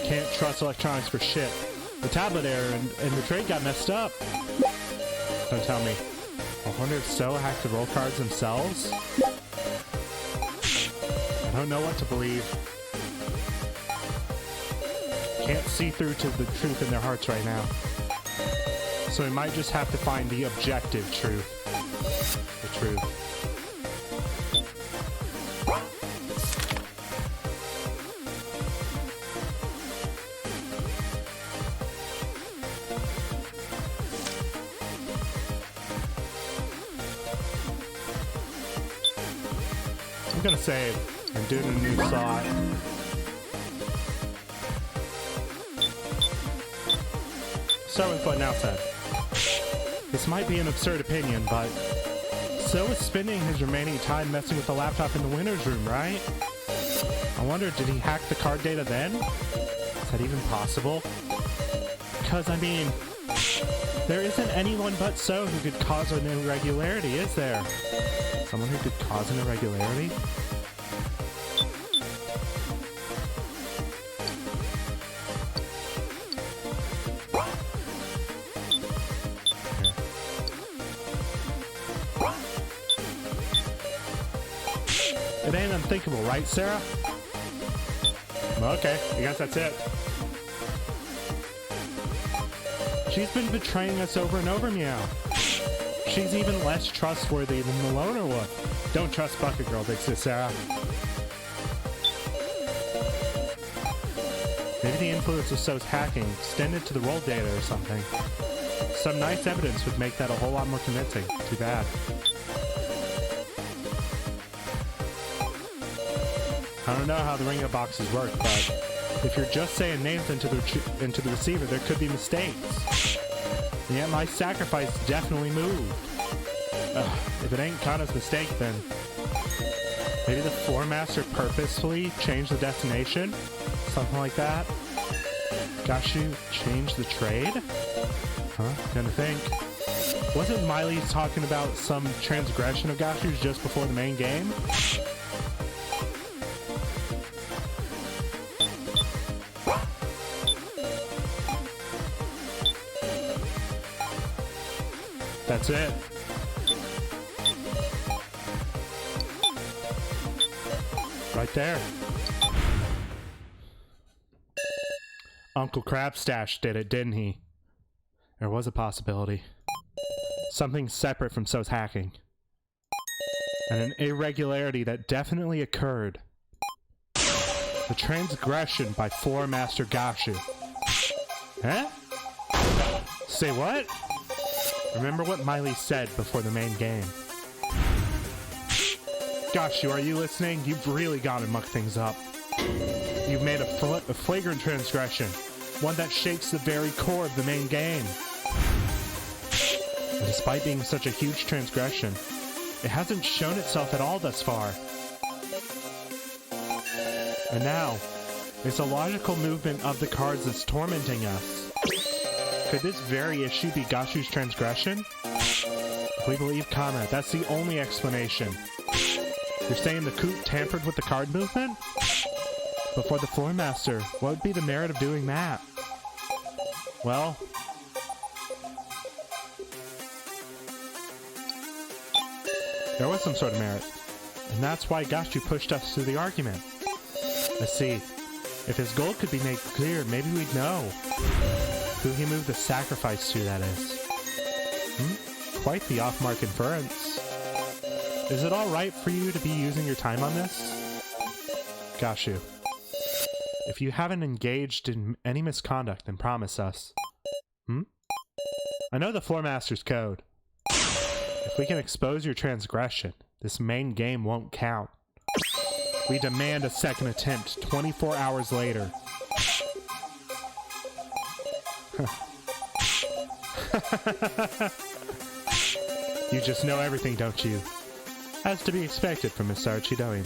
Can't trust electronics for shit. The tablet error and the trade got messed up. Don't tell me. I wonder if So hacked the roll cards themselves? I don't know what to believe. Can't see through to the truth in their hearts right now. So we might just have to find the objective truth. The truth. I'm gonna save and do the new slot. Start with what Now said. This might be an absurd opinion, but So is spending his remaining time messing with the laptop in the winner's room, right? I wonder, did he hack the card data then? Is that even possible? Because, I mean, there isn't anyone but So who could cause an irregularity, is there? Someone who could cause an irregularity? It ain't unthinkable, right, Sarah? Okay, I guess that's it. She's been betraying us over and over, meow. She's even less trustworthy than the loner wolf. Don't trust Bucket Girl, Big Sis Sarah. Maybe the influence of So's hacking extended to the roll data or something. Some nice evidence would make that a whole lot more convincing. Too bad. I don't know how the ringer boxes work, but if you're just saying names into the receiver, there could be mistakes. And yet my sacrifice definitely moved. If it ain't Kana's mistake, then maybe the floor master purposefully changed the destination? Something like that? Got you change the trade? Huh? Gonna think. Wasn't Miley talking about some transgression of Gashu's just before the main game? That's it. Right there. Uncle Crabstash did it, didn't he? There was a possibility. Something separate from So's hacking. And an irregularity that definitely occurred. The transgression by Floor Master Gashu. Huh? Say what? Remember what Miley said before the main game. Gashu, are you listening? You've really gone and mucked things up. You've made a flagrant transgression. One that shakes the very core of the main game. And despite being such a huge transgression, it hasn't shown itself at all thus far. And now, it's a logical movement of the cards that's tormenting us. Could this very issue be Gashu's transgression? If we believe Kana, that's the only explanation. You're saying the Coot tampered with the card movement? Before the Floor Master, what would be the merit of doing that? Well, there was some sort of merit, and that's why Gashu pushed us through the argument. Let's see, if his goal could be made clear, maybe we'd know who he moved the sacrifice to, that is. Quite the off-mark inference. Is it alright for you to be using your time on this? Gashu, if you haven't engaged in any misconduct, then promise us. I know the Floor Master's code. If we can expose your transgression, this main game won't count. We demand a second attempt 24 hours later. You just know everything, don't you? As to be expected from Miss Archidoin.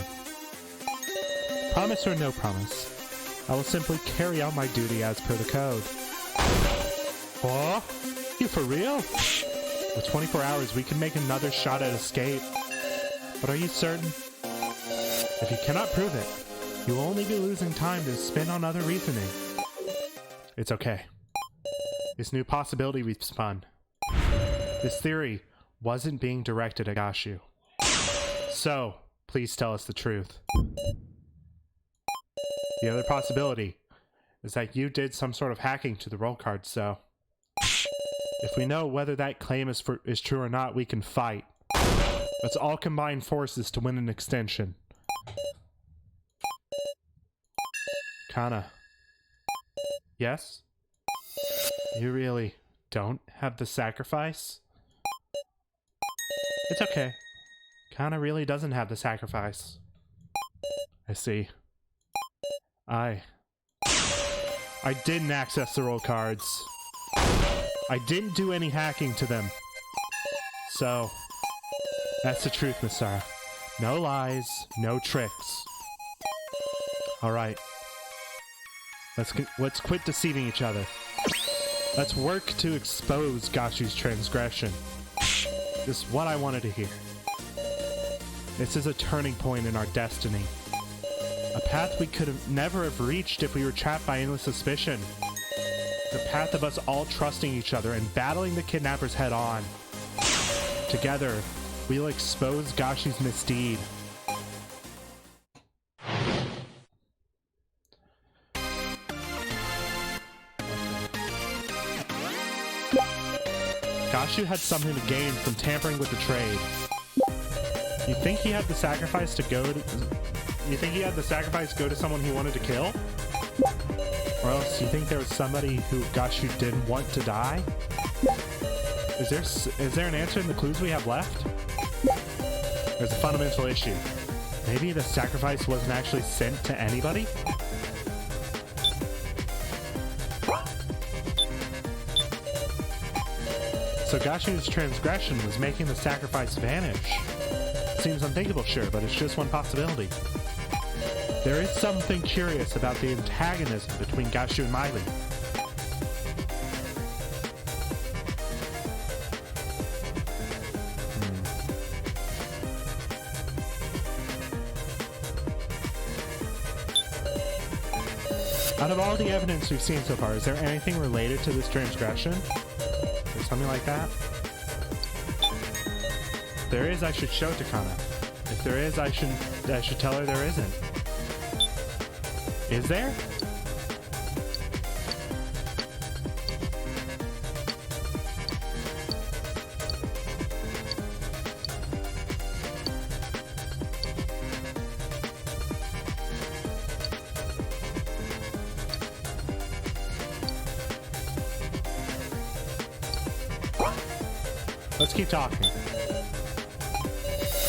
Promise or no promise, I will simply carry out my duty as per the code. Oh? You for real? With 24 hours, we can make another shot at escape. But are you certain? If you cannot prove it, you will only be losing time to spin on other reasoning. It's okay. This new possibility we've spun. This theory wasn't being directed at Gashu. So, please tell us the truth. The other possibility is that you did some sort of hacking to the roll card, so... If we know whether that claim is true or not, we can fight. Let's all combine forces to win an extension. Kana. Yes? You really don't have the sacrifice? It's okay. Kana really doesn't have the sacrifice. I see. I didn't access the roll cards. I didn't do any hacking to them. So, that's the truth, Miss Sarah. No lies, no tricks. Alright. Let's quit deceiving each other. Let's work to expose Gashu's transgression. This is what I wanted to hear. This is a turning point in our destiny. A path we could have never have reached if we were trapped by endless suspicion. The path of us all trusting each other and battling the kidnappers head on. Together, we'll expose Gashu's misdeed. Gashu had something to gain from tampering with the trade. You think he had the sacrifice to go to... You think he had the sacrifice go to someone he wanted to kill? Or else you think there was somebody who Gashu didn't want to die? Is there an answer in the clues we have left? There's a fundamental issue. Maybe the sacrifice wasn't actually sent to anybody? So Gashu's transgression was making the sacrifice vanish. Seems unthinkable, sure, but it's just one possibility. There is something curious about the antagonism between Gashu and Miley. Out of all the evidence we've seen so far, is there anything related to this transgression? Or something like that? If there is, I should show it to Kana. If there is, I should tell her there isn't. Is there? Let's keep talking.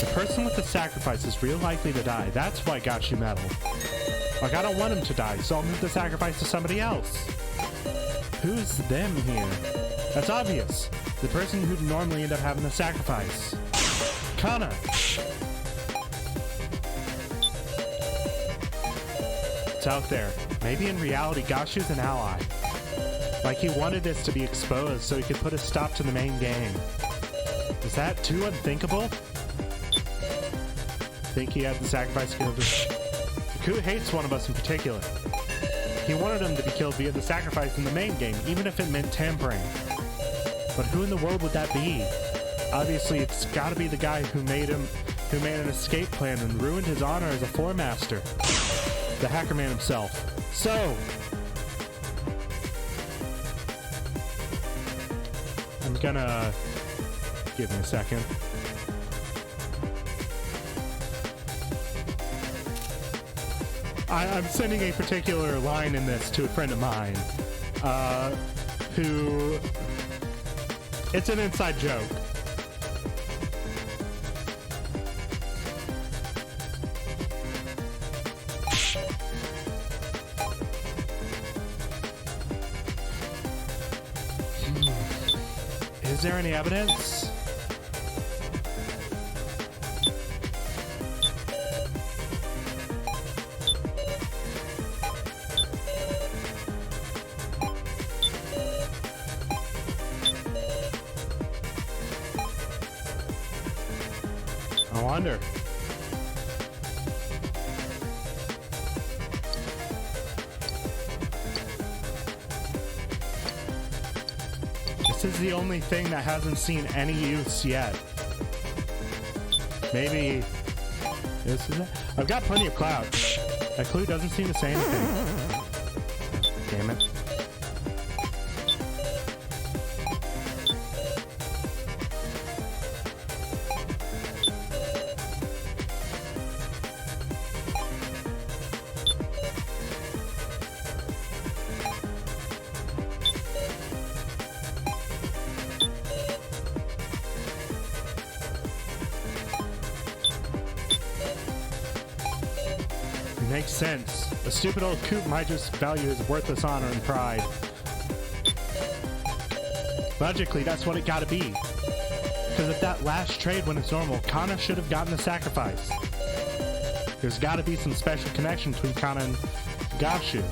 The person with the sacrifice is real likely to die. That's why I got you medal. Like, I don't want him to die, so I'll move the sacrifice to somebody else. Who's them here? That's obvious. The person who'd normally end up having the sacrifice. Kana! It's out there. Maybe in reality, Gashu's an ally. Like, he wanted this to be exposed so he could put a stop to the main game. Is that too unthinkable? Think he had the sacrifice killed? Who hates one of us in particular? He wanted him to be killed via the sacrifice in the main game, even if it meant tampering. But who in the world would that be? Obviously, it's gotta be the guy who made an escape plan and ruined his honor as a floor master. The hacker man himself. So, I'm gonna... Give me a second. I'm sending a particular line in this to a friend of mine, who... It's an inside joke. Is there any evidence? I wonder. This is the only thing that hasn't seen any use yet. Maybe this is it. I've got plenty of clout. That clue doesn't seem to say anything. Damn it. Makes sense. A stupid old coot might just value his worthless honor and pride. Logically, that's what it gotta be. Because if that last trade went as normal, Kana should have gotten the sacrifice. There's gotta be some special connection between Kana and Gashu.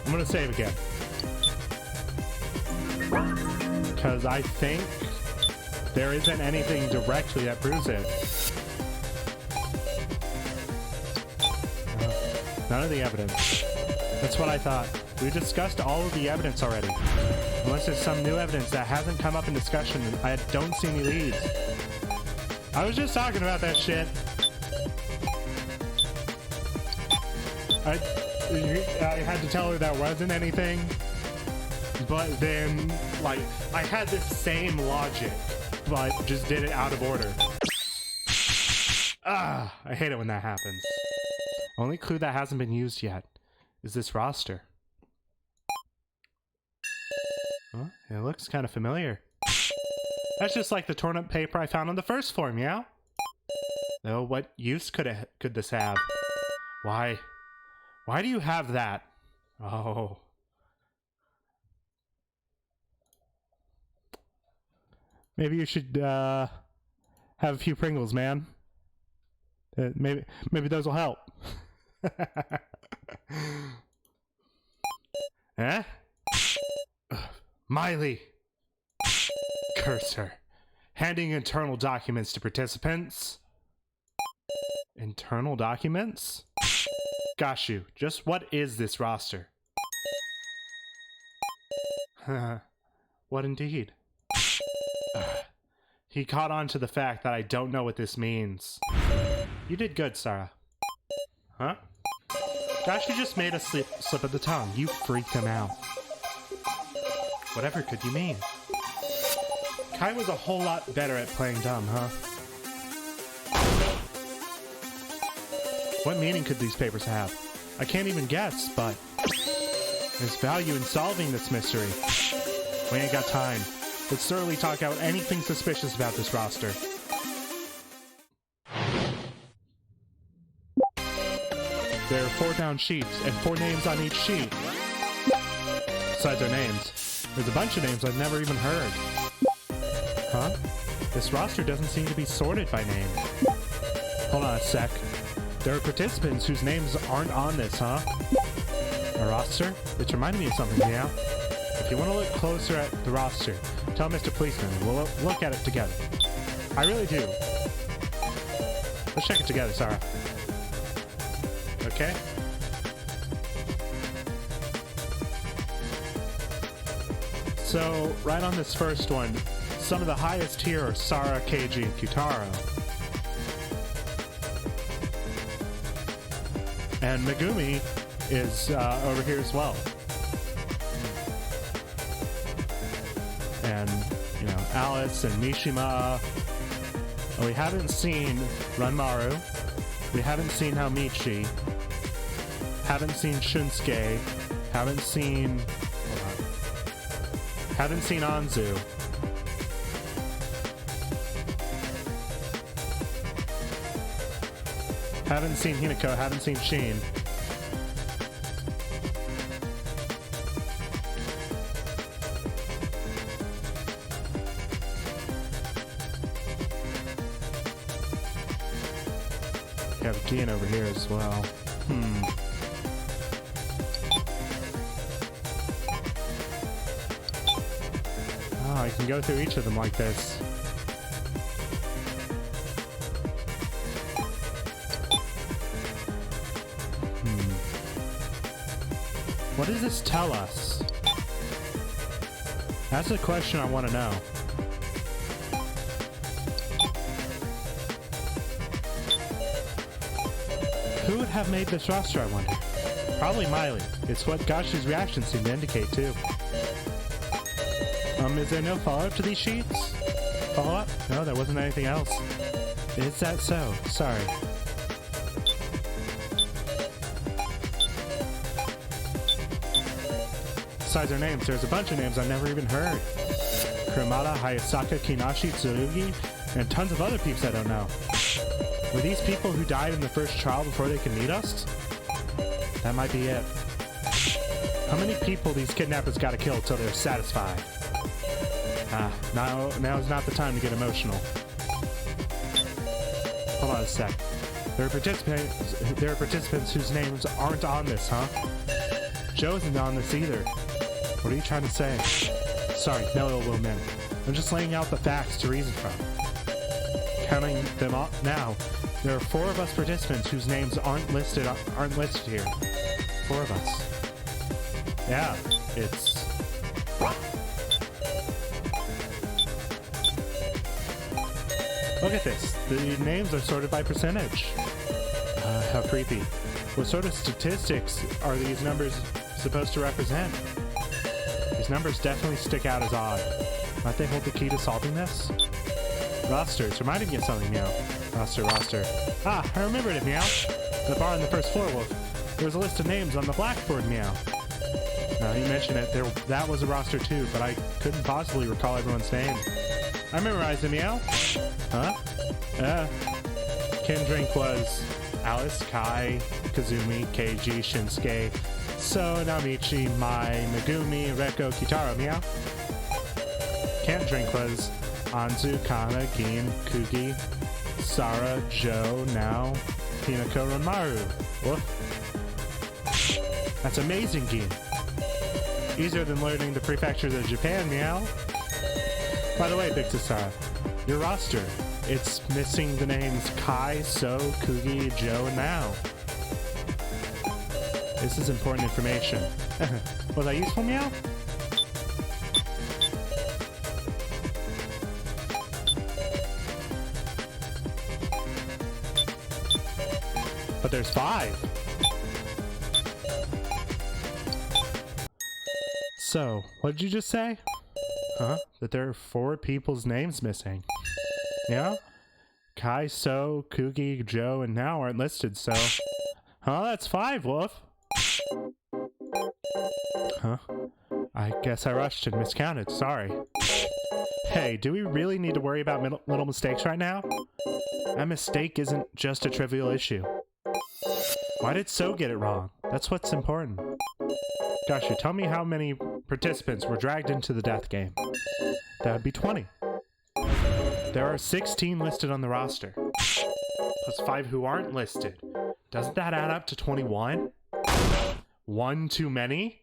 I'm gonna save again. Because I think there isn't anything directly that proves it. None of the evidence. That's what I thought. We discussed all of the evidence already. Unless there's some new evidence that hasn't come up in discussion and I don't see any leads. I was just talking about that shit. I had to tell her that wasn't anything, but then, like, I had this same logic, but just did it out of order. Ah, I hate it when that happens. Only clue that hasn't been used yet is this roster. Huh? It looks kind of familiar. That's just like the torn up paper I found on the first floor, meow. Oh, what use could this have? Why? Why do you have that? Oh. Maybe you should have a few Pringles, man. Maybe those will help. Eh? Miley! Curse her. Handing internal documents to participants. Internal documents? Gosh, you. Just what is this roster? What indeed? He caught on to the fact that I don't know what this means. You did good, Sarah. Huh? Gosh, you just made a slip of the tongue. You freaked him out. Whatever could you mean? Kai was a whole lot better at playing dumb, huh? What meaning could these papers have? I can't even guess, but there's value in solving this mystery. We ain't got time. Let's thoroughly talk out anything suspicious about this roster. There are 4 down sheets, and 4 names on each sheet. Besides their names, there's a bunch of names I've never even heard. Huh? This roster doesn't seem to be sorted by name. Hold on a sec. There are participants whose names aren't on this, huh? A roster? It's reminding me of something, yeah? If you want to look closer at the roster, tell Mr. Policeman and we'll look at it together. I really do. Let's check it together, Sarah. Okay? So, right on this first one, some of the highest here are Sara, Keiji, and Kyutaro. And Megumi is over here as well. And, you know, Alice and Mishima. And we haven't seen Ranmaru. We haven't seen Haomichi. Haven't seen Shunsuke. Haven't seen... Hold on. Haven't seen Anzu. Haven't seen Hinako. Haven't seen Shin. We have Gian over here as well. Oh, I can go through each of them like this. What does this tell us? That's the question I want to know. Who would have made this roster, I wonder? Probably Miley. It's what Gashi's reaction seemed to indicate, too. Is there no follow-up to these sheets? Follow-up? No, there wasn't anything else. Is that so? Sorry. Besides their names, there's a bunch of names I've never even heard. Kurumada, Hayasaka, Kinashi, Tsurugi, and tons of other peeps I don't know. Were these people who died in the first trial before they could meet us? That might be it. How many people these kidnappers gotta kill till they're satisfied? Now's not the time to get emotional. Hold on a sec. There are participants whose names aren't on this, huh? Joe isn't on this either. What are you trying to say? Sorry, no ill will meant. I'm just laying out the facts to reason from. Counting them up now, there are 4 of us participants whose names aren't listed here. 4 of us. Yeah, it's... Look at this. The names are sorted by percentage. How creepy. What sort of statistics are these numbers supposed to represent? These numbers definitely stick out as odd. Might they hold the key to solving this? Rosters. Reminded me of something, Meow. Roster. Ah, I remembered it, Meow. The bar on the first floor, Wolf. There was a list of names on the blackboard, Meow. Now, you mentioned it. That was a roster too, but I couldn't possibly recall everyone's name. I memorized it, Meow. Huh? Kendrink was Alice, Kai, Kazumi, Keiji, Shinsuke, So, Namichi, Mai, Megumi, Reko, Kitaro, Meow. Can't Drink was Anzu, Kana, Gin, Kugi, Sara, Joe, Now, Hinako, Ranmaru. Woof. That's amazing, Gin. Easier than learning the prefectures of Japan, meow. By the way, Big Sarah, your roster, it's missing the names Kai, So, Kugi, Joe, and Mao. This is important information. Was that useful, meow? But there's 5. So, what did you just say? Huh? That there are 4 people's names missing. Yeah? Kai, So, Kugi, Joe, and Now aren't listed, so... Huh? That's 5, Wolf. Huh? I guess I rushed and miscounted. Sorry. Hey, do we really need to worry about little mistakes right now? A mistake isn't just a trivial issue. Why did So get it wrong? That's what's important. Gosh, you tell me how many participants were dragged into the death game. That would be 20. There are 16 listed on the roster. Plus 5 who aren't listed. Doesn't that add up to 21? 1 too many?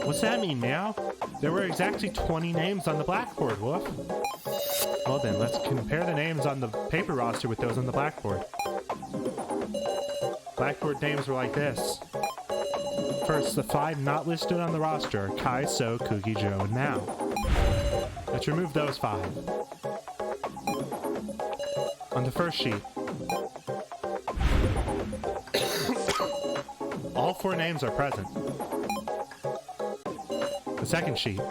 What's that mean, Meow? There were exactly 20 names on the blackboard, Woof. Well then, let's compare the names on the paper roster with those on the blackboard. Blackboard names were like this. First, the 5 not listed on the roster are Kai, So, Kugi, Joe, and Now. Let's remove those 5. On the first sheet, all 4 names are present. The second sheet,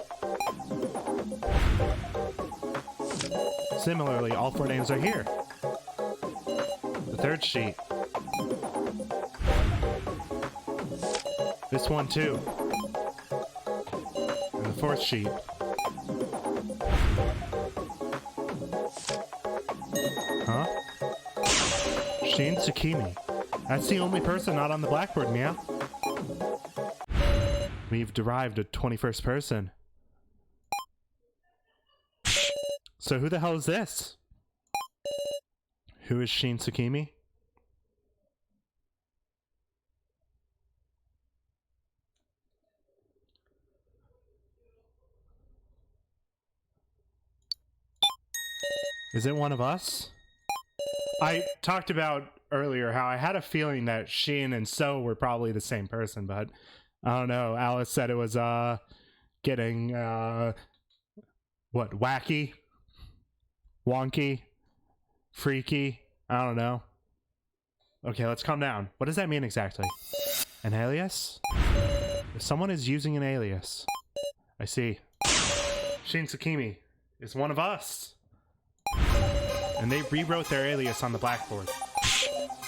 similarly, all 4 names are here. The third sheet, this one too. And the fourth sheet. Huh? Shin Tsukimi. That's the only person not on the blackboard, Meow. We've derived a 21st person. So who the hell is this? Who is Shin Tsukimi? Is it one of us? I talked about earlier how I had a feeling that Shin and So were probably the same person, but I don't know. Alice said it was getting what, wacky, wonky, freaky. I don't know. Okay, let's calm down. What does that mean exactly? An alias? If someone is using an alias. I see. Shin Tsukimi is one of us. And they rewrote their alias on the blackboard.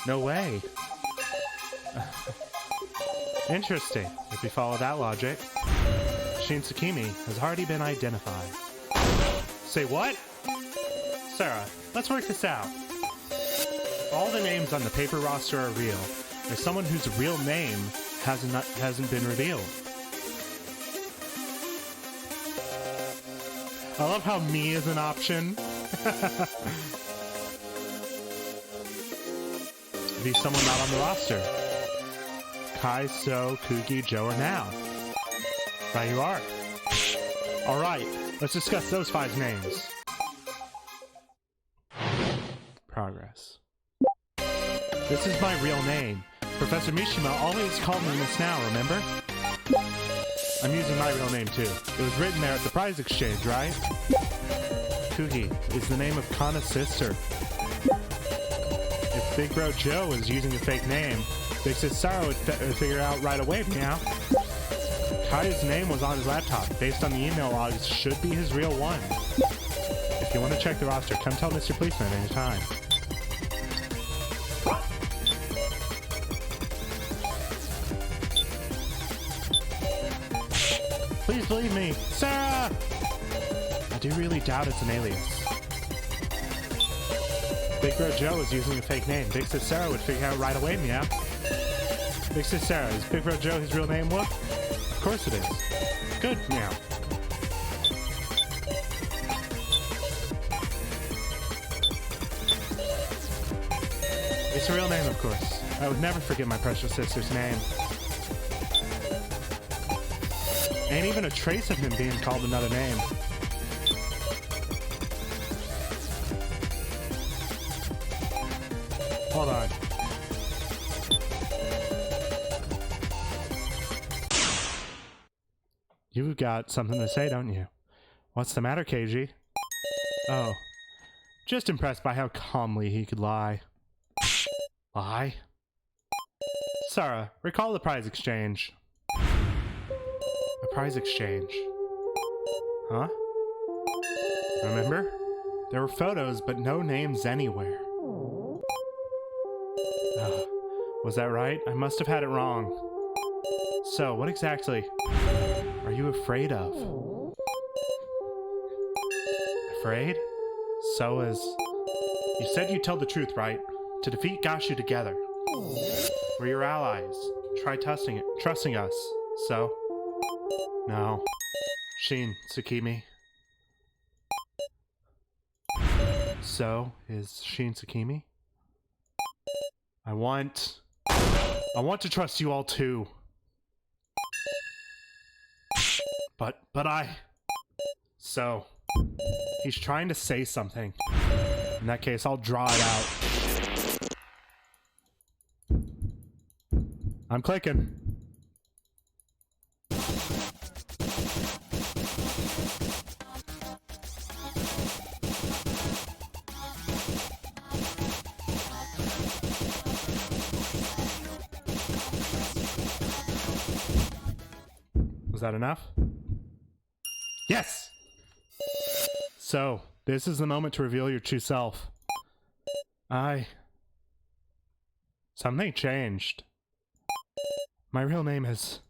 No way. Interesting. If we follow that logic, Shin Tsukimi has already been identified. Say what? Sarah, let's work this out. All the names on the paper roster are real. There's someone whose real name hasn't been revealed. I love how me is an option. Be someone not on the roster. Kai, So, Kugi, Joe, or Now. Right you are. Alright, let's discuss those 5 names. Progress. This is my real name. Professor Mishima always called me Miss Now, remember? I'm using my real name too. It was written there at the prize exchange, right? Kugi is the name of Kana's sister. If Big Bro Joe is using a fake name, Big Sis Sarah would figure out right away, Meow. Kai's name was on his laptop. Based on the email logs, should be his real one. If you want to check the roster, come tell Mr. Policeman anytime. Please believe me, Sarah! I do really doubt it's an alias. Big Bro Joe is using a fake name. Big Sis Sarah would figure out right away, Meow. Big Sis Sarah, is Big Bro Joe his real name, Whoop? Of course it is. Good, Meow. It's a real name, of course. I would never forget my precious sister's name. Ain't even a trace of him being called another name. Hold on. You've got something to say, don't you? What's the matter, KG? Oh. Just impressed by how calmly he could lie. Lie? Sarah, recall the prize exchange. A prize exchange? Huh? Remember? There were photos, but no names anywhere. Was that right? I must have had it wrong. So, what exactly are you afraid of? Afraid? So is... You said you'd tell the truth, right? To defeat Gashu together. We're your allies. Try trusting us. So? No. Shin, Tsukimi. So, is Shin Tsukimi? I want to trust you all too. But So, he's trying to say something. In that case, I'll draw it out. I'm clicking. Was that enough? Yes! So, this is the moment to reveal your true self. Something changed. My real name is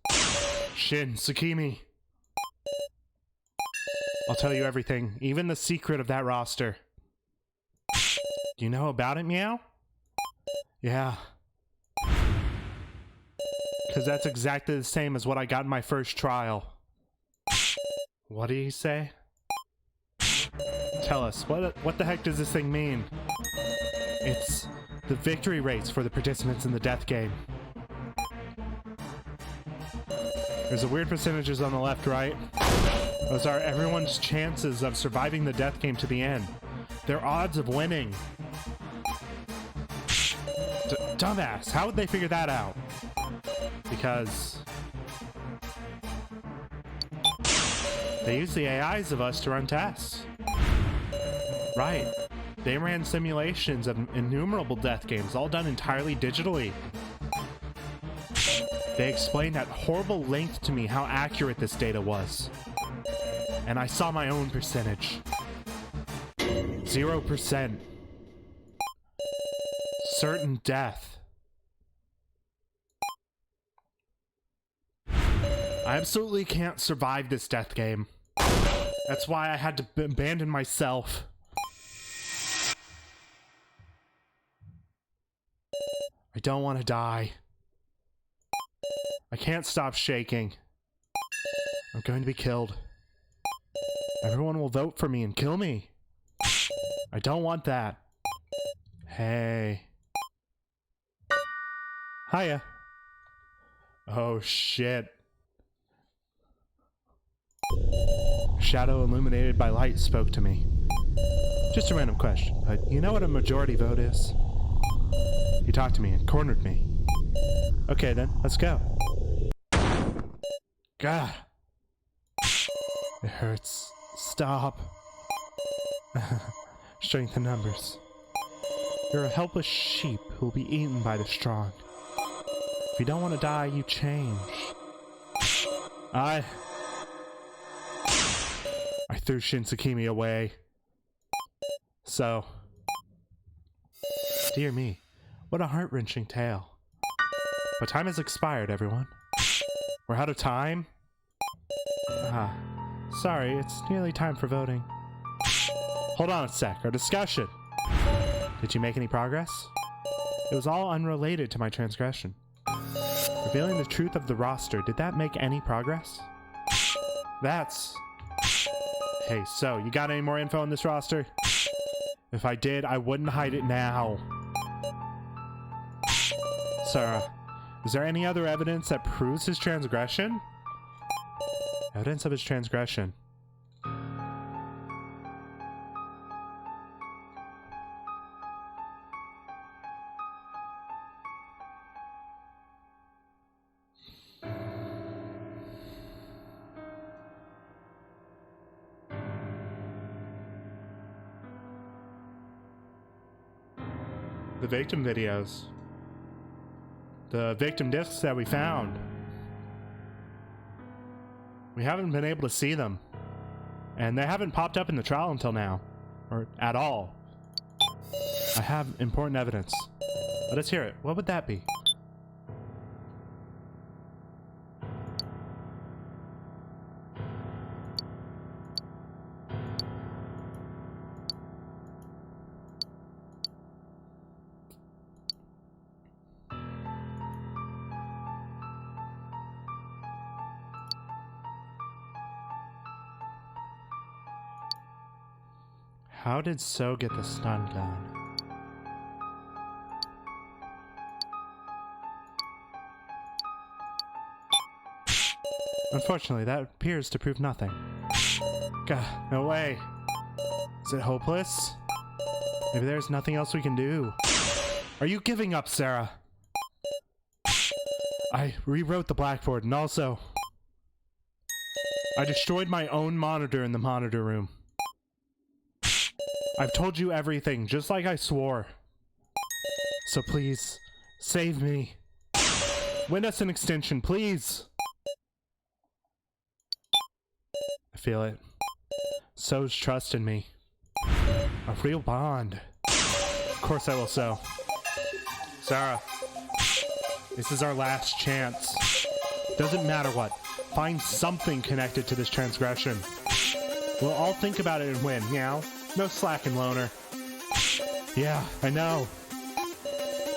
Shin Tsukimi. I'll tell you everything, even the secret of that roster. Do you know about it, Meow? Yeah. Because that's exactly the same as what I got in my first trial. What did he say? Tell us, what the heck does this thing mean? It's the victory rates for the participants in the death game. There's a weird percentages on the left, right? Those are everyone's chances of surviving the death game to the end. Their odds of winning. Dumbass, how would they figure that out? Because they use the AIs of us to run tests. Right. They ran simulations of innumerable death games, all done entirely digitally. They explained at horrible length to me how accurate this data was. And I saw my own percentage. 0%. Certain death. I absolutely can't survive this death game. That's why I had to abandon myself. I don't want to die. I can't stop shaking. I'm going to be killed. Everyone will vote for me and kill me. I don't want that. Hey. Hiya. Oh shit. A shadow illuminated by light spoke to me. Just a random question, but you know what a majority vote is? He talked to me and cornered me. Okay then, let's go. God. It hurts. Stop. Strength in numbers. You're a helpless sheep who will be eaten by the strong. If you don't want to die, you change. I threw Shin Tsukimi away. So. Dear me, what a heart-wrenching tale. But time has expired, everyone. We're out of time? Sorry, it's nearly time for voting. Hold on a sec, our discussion. Did you make any progress? It was all unrelated to my transgression. Revealing the truth of the roster, did that make any progress? That's... Hey, so, you got any more info on this roster? If I did, I wouldn't hide it now. Sarah, is there any other evidence that proves his transgression? Evidence of his transgression. The victim videos. The victim discs that we found. We haven't been able to see them. And they haven't popped up in the trial until now. Or at all. I have important evidence. Let us hear it. What would that be? How did So get the stun gun? Unfortunately, that appears to prove nothing. God, no way. Is it hopeless? Maybe there's nothing else we can do. Are you giving up, Sarah? I rewrote the blackboard and also I destroyed my own monitor in the monitor room. I've told you everything, just like I swore. So please, save me. Win us an extension, please. I feel it. So's trust in me. A real bond. Of course I will, So. Sarah, this is our last chance. Doesn't matter what. Find something connected to this transgression. We'll all think about it and win, meow. No slacking, loner. Yeah, I know.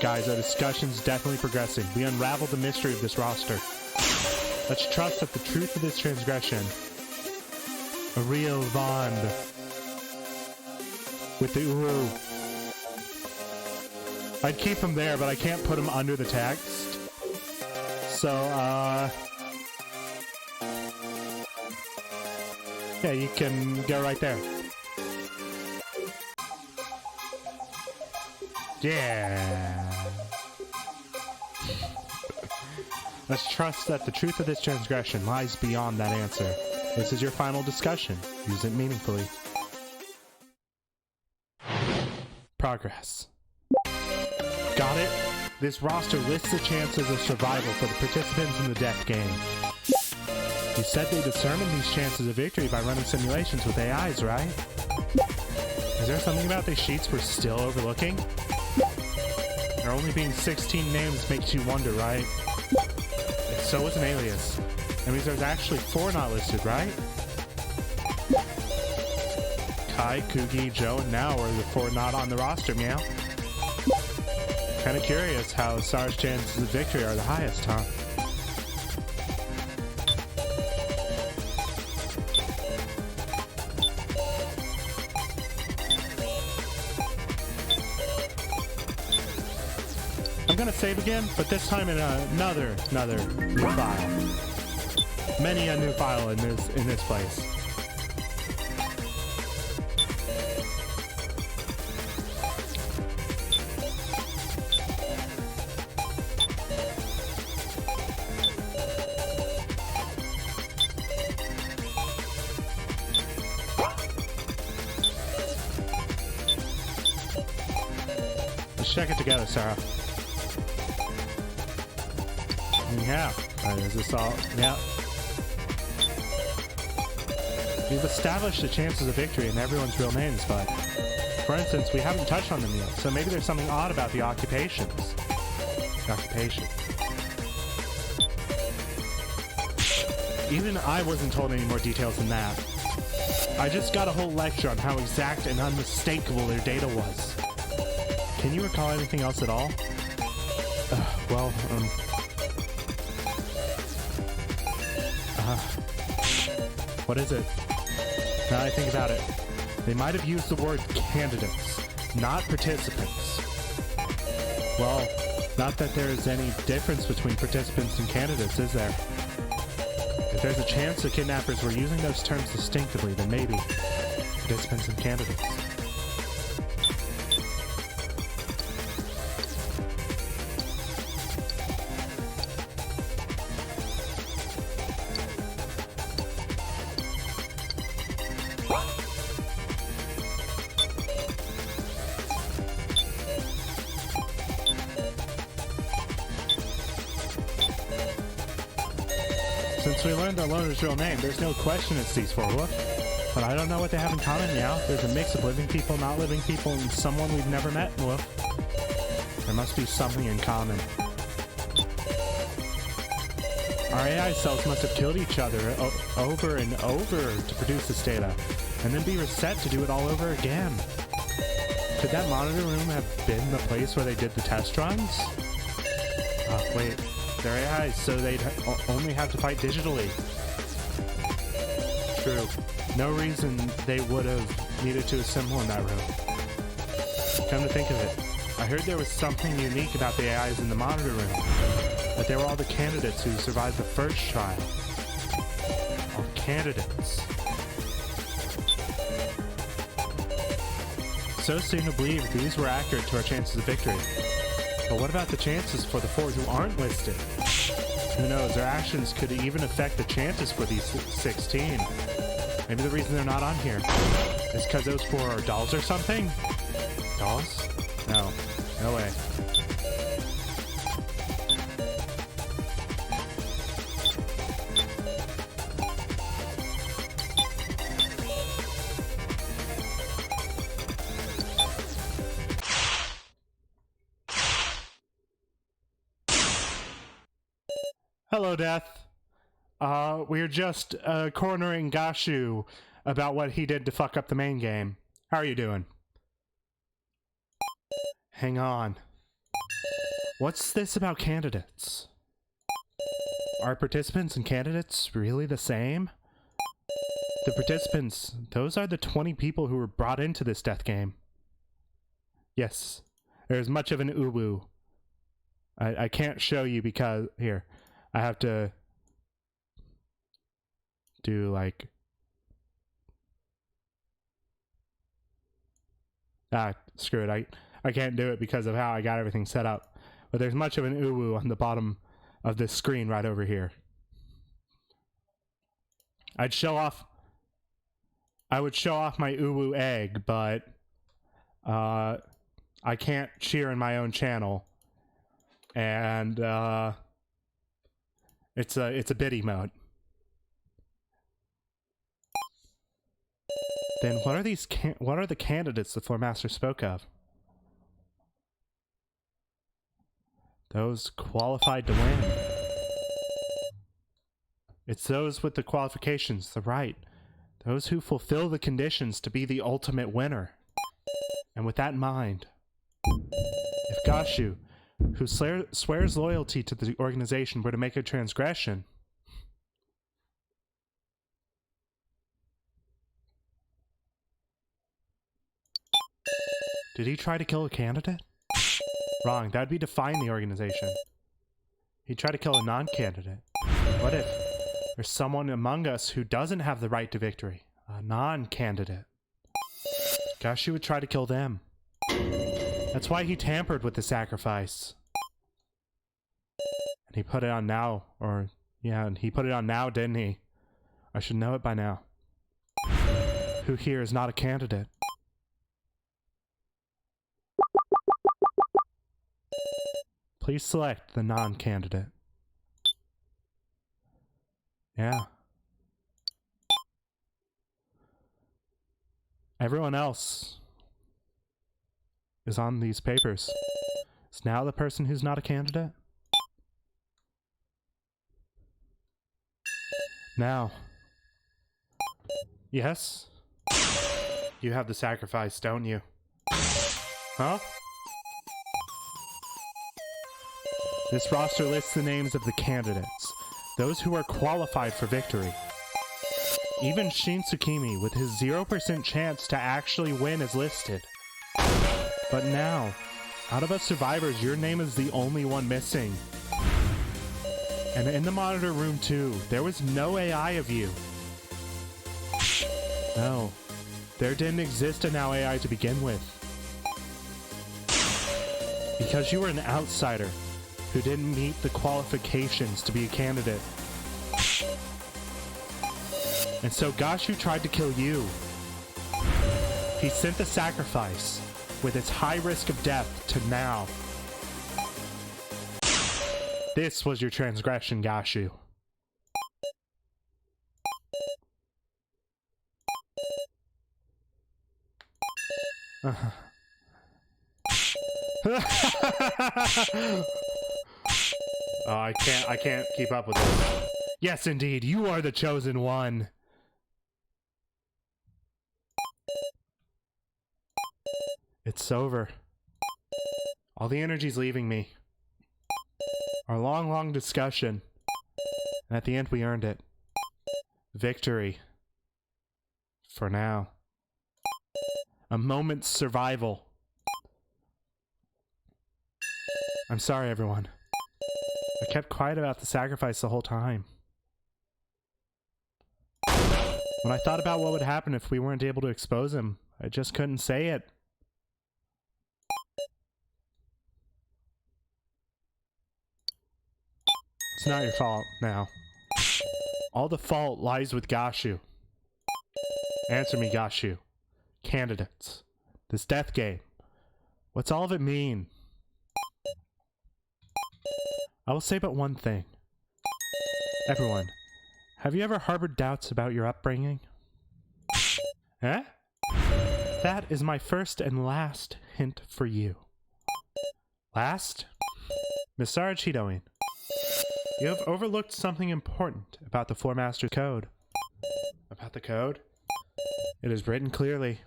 Guys, our discussion's definitely progressing. We unraveled the mystery of this roster. Let's trust that the truth of this transgression, a real bond with the Uru. I'd keep him there, but I can't put him under the text. So, yeah, you can go right there. Yeah. Let's trust that the truth of this transgression lies beyond that answer. This is your final discussion. Use it meaningfully. Progress. Got it? This roster lists the chances of survival for the participants in the death game. You said they determined these chances of victory by running simulations with AIs, right? Is there something about these sheets we're still overlooking? There only being 16 names makes you wonder, right? If So was an alias. That means there's actually 4 not listed, right? Kai, Kugi, Joe, and Now are the 4 not on the roster, meow. Kinda curious how Sar's chances of victory are the highest, huh? I'm gonna save again, but this time in another new file. Many a new file in this place. Let's check it together, Sarah. Yeah. Is this all? Yeah. We've established the chances of victory in everyone's real names, but for instance, we haven't touched on them yet, so maybe there's something odd about the occupations. Even I wasn't told any more details than that. I just got a whole lecture on how exact and unmistakable their data was. Can you recall anything else at all? What is it? Now that I think about it, they might have used the word candidates, not participants. Well, not that there is any difference between participants and candidates, is there? If there's a chance the kidnappers were using those terms distinctively, then maybe participants and candidates. Since we learned the loner's real name, there's no question it's these four. Woof. But I don't know what they have in common now. There's a mix of living people, not living people, and someone we've never met. Woof. There must be something in common. Our AI cells must have killed each other over and over to produce this data, and then be reset to do it all over again. Could that monitor room have been the place where they did the test runs? Oh, wait. They're AIs, so they'd only have to fight digitally. True. No reason they would have needed to assemble in that room. Come to think of it, I heard there was something unique about the AIs in the monitor room. That they were all the candidates who survived the first trial. All the candidates. So soon to believe these were accurate to our chances of victory. But what about the chances for the four who aren't listed? Who knows, their actions could even affect the chances for these 16. Maybe the reason they're not on here is because those four are dolls or something? Dolls? No. No way. Hello, Death. We're just cornering Gashu about what he did to fuck up the main game. How are you doing? Hang on. What's this about candidates? Are participants and candidates really the same? The participants, those are the 20 people who were brought into this death game. Yes, there's much of an uwu. I can't show you because... Here. I have to do like... Screw it. I can't do it because of how I got everything set up. But there's much of an uwu on the bottom of this screen right over here. I would show off my uwu egg, but I can't cheer in my own channel. And it's a biddy mode. Then what are the candidates the Floor Master spoke of? Those qualified to win. It's those with the qualifications, the right. Those who fulfill the conditions to be the ultimate winner. And with that in mind, if Gashu, who swears loyalty to the organization, were to make a transgression, did he try to kill a candidate? Wrong, that'd be defying the organization. He tried to kill a non-candidate. What if there's someone among us who doesn't have the right to victory? A non-candidate. Gashu would try to kill them. That's why he tampered with the sacrifice. And he put it on now, and he put it on now, didn't he? I should know it by now. Who here is not a candidate? Please select the non-candidate. Yeah. Everyone else is on these papers. Is now the person who's not a candidate? Now. Yes? You have the sacrifice, don't you? Huh? This roster lists the names of the candidates, those who are qualified for victory. Even Shin Tsukimi, with his 0% chance to actually win, is listed. But now, out of us survivors, your name is the only one missing. And in the monitor room too, there was no AI of you. No, there didn't exist an AI to begin with. Because you were an outsider who didn't meet the qualifications to be a candidate. And so Gashu tried to kill you. He sent the sacrifice with its high risk of death to now. This was your transgression, Gashu. Oh, I can't keep up with this. Yes, indeed, you are the chosen one. It's over. All the energy's leaving me. Our long discussion. And at the end, we earned it. Victory. For now. A moment's survival. I'm sorry, everyone. I kept quiet about the sacrifice the whole time. When I thought about what would happen if we weren't able to expose him, I just couldn't say it. It's not your fault now. All the fault lies with Gashu. Answer me, Gashu. Candidates. This death game. What's all of it mean? I will say but one thing. Everyone, have you ever harbored doubts about your upbringing? Eh? That is my first and last hint for you. Last? Miss Sarachidoin, you have overlooked something important about the Four Masters Code. About the code? It is written clearly.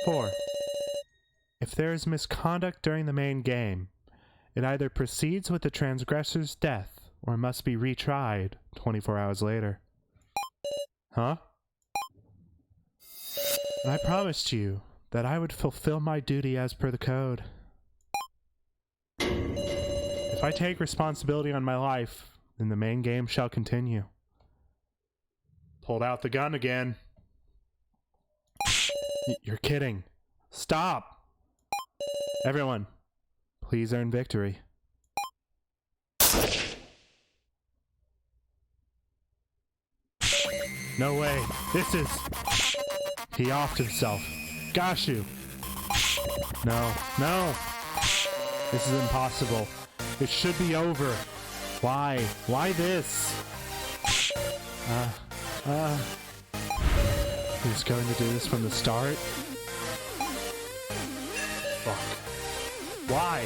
4. If there is misconduct during the main game, it either proceeds with the transgressor's death or must be retried 24 hours later. Huh? And I promised you that I would fulfill my duty as per the code. If I take responsibility on my life, then the main game shall continue. Pulled out the gun again. You're kidding. Stop! Everyone, please earn victory. No way. This is... He offed himself. Gashu! No. No! This is impossible. It should be over. Why? Why this? He's going to do this from the start? Fuck. Why?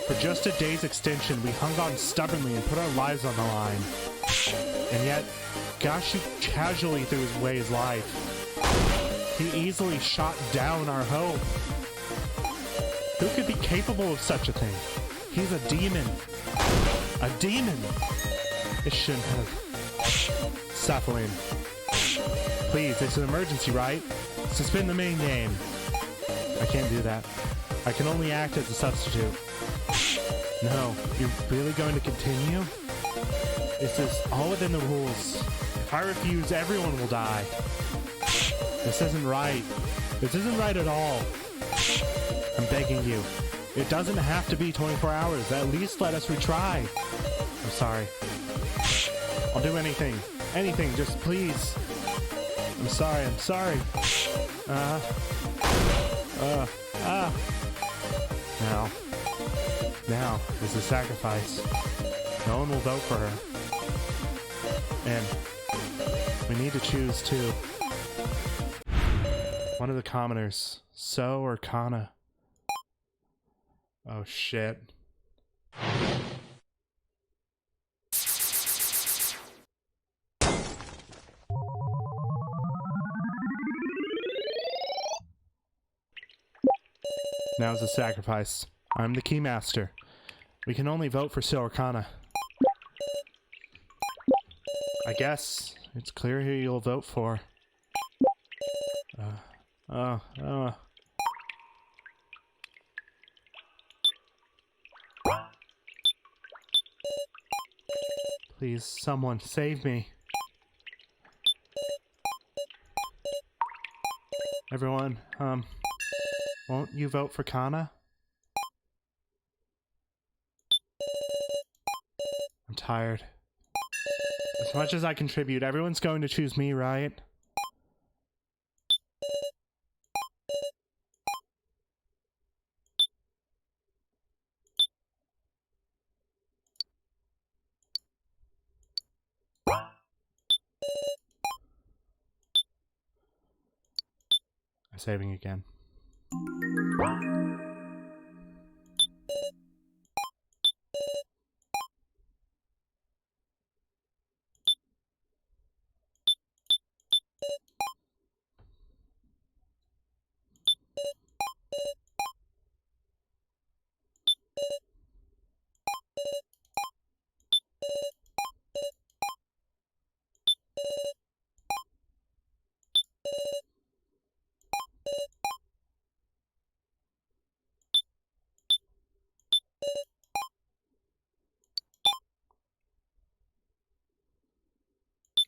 For just a day's extension, we hung on stubbornly and put our lives on the line. And yet, Gashu casually threw away his life. He easily shot down our hope. Who could be capable of such a thing? He's a demon. A demon! It shouldn't have. Cephalene. Please, it's an emergency, right? Suspend the main game. I can't do that. I can only act as a substitute. No, you're really going to continue? This is all within the rules. If I refuse, everyone will die. This isn't right. This isn't right at all. I'm begging you. It doesn't have to be 24 hours. At least let us retry. I'm sorry. I'll do anything. Anything, just please. I'm sorry, I'm sorry. Now is the sacrifice. No one will vote for her. And we need to choose too. One of the commoners. So or Kana. Oh shit. Now's the sacrifice. I'm the keymaster. We can only vote for So or Kana. I guess it's clear who you'll vote for. Please, someone, save me. Everyone, won't you vote for Kana? I'm tired. As much as I contribute, everyone's going to choose me, right? I'm saving again.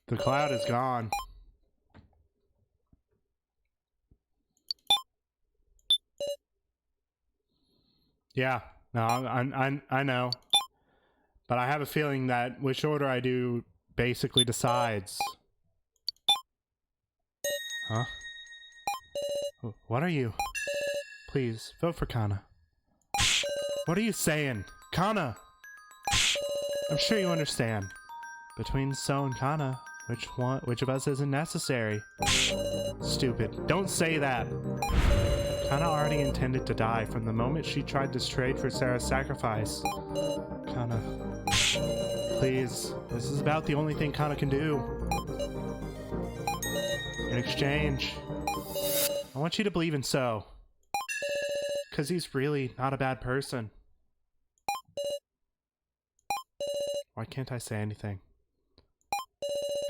The cloud is gone. Yeah, no, I know. But I have a feeling that which order I do basically decides. Huh? What are you? Please, vote for Kana. What are you saying? Kana! I'm sure you understand. Between So and Kana, which of us isn't necessary? Stupid. Don't say that! Kana already intended to die from the moment she tried this trade for Sarah's sacrifice. Kana. Please. This is about the only thing Kana can do. In exchange, I want you to believe in So. Because he's really not a bad person. Why can't I say anything?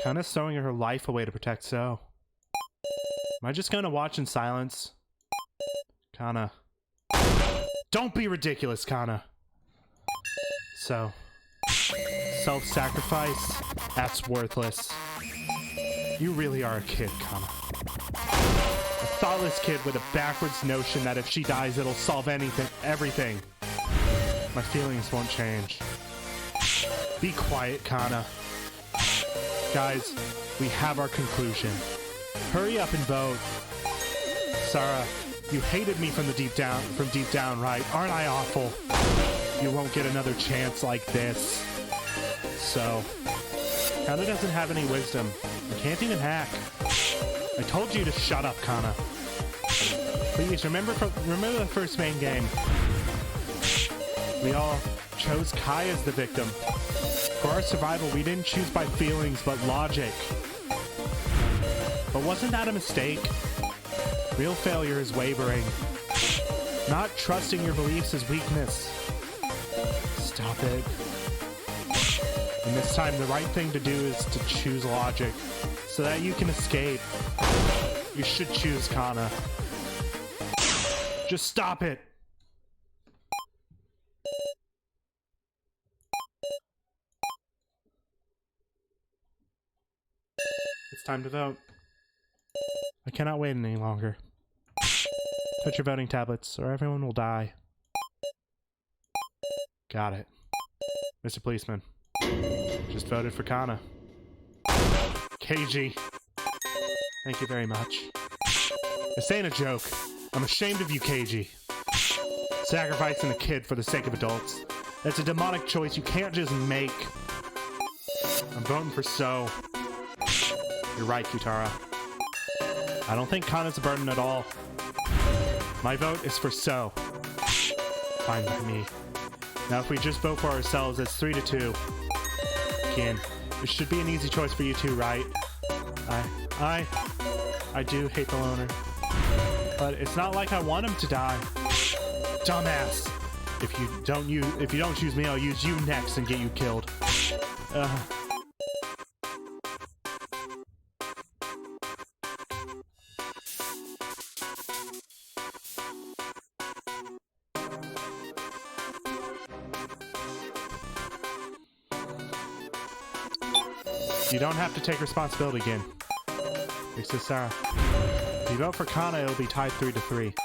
Kana's throwing her life away to protect So. Am I just gonna watch in silence? Kana. Don't be ridiculous, Kana. So. Self-sacrifice? That's worthless. You really are a kid, Kana. A thoughtless kid with a backwards notion that if she dies it'll solve everything. My feelings won't change. Be quiet, Kana. Guys, we have our conclusion. Hurry up and vote. Sarah, you hated me from deep down, right? Aren't I awful? You won't get another chance like this. So, Kana doesn't have any wisdom. He can't even hack. I told you to shut up, Kana. Please, remember the first main game. We all chose Kai as the victim. For our survival, we didn't choose by feelings, but logic. But wasn't that a mistake? Real failure is wavering. Not trusting your beliefs is weakness. Stop it. And this time, the right thing to do is to choose logic, so that you can escape. You should choose Kana. Just stop it! It's time to vote. I cannot wait any longer. Touch your voting tablets, or everyone will die. Got it. Mr. Policeman. Just voted for Kana. KG. Thank you very much. This ain't a joke. I'm ashamed of you, KG. Sacrificing a kid for the sake of adults. That's a demonic choice you can't just make. I'm voting for So. You're right, Kitara. I don't think Kana's a burden at all. My vote is for So. Fine by me. Now if we just vote for ourselves, it's 3-2. Kian, it should be an easy choice for you too, right? I do hate the loner. But it's not like I want him to die. Dumbass! If you don't choose me, I'll use you next and get you killed. You don't have to take responsibility again. Except Sarah. If you vote for Kana, it'll be tied 3-3.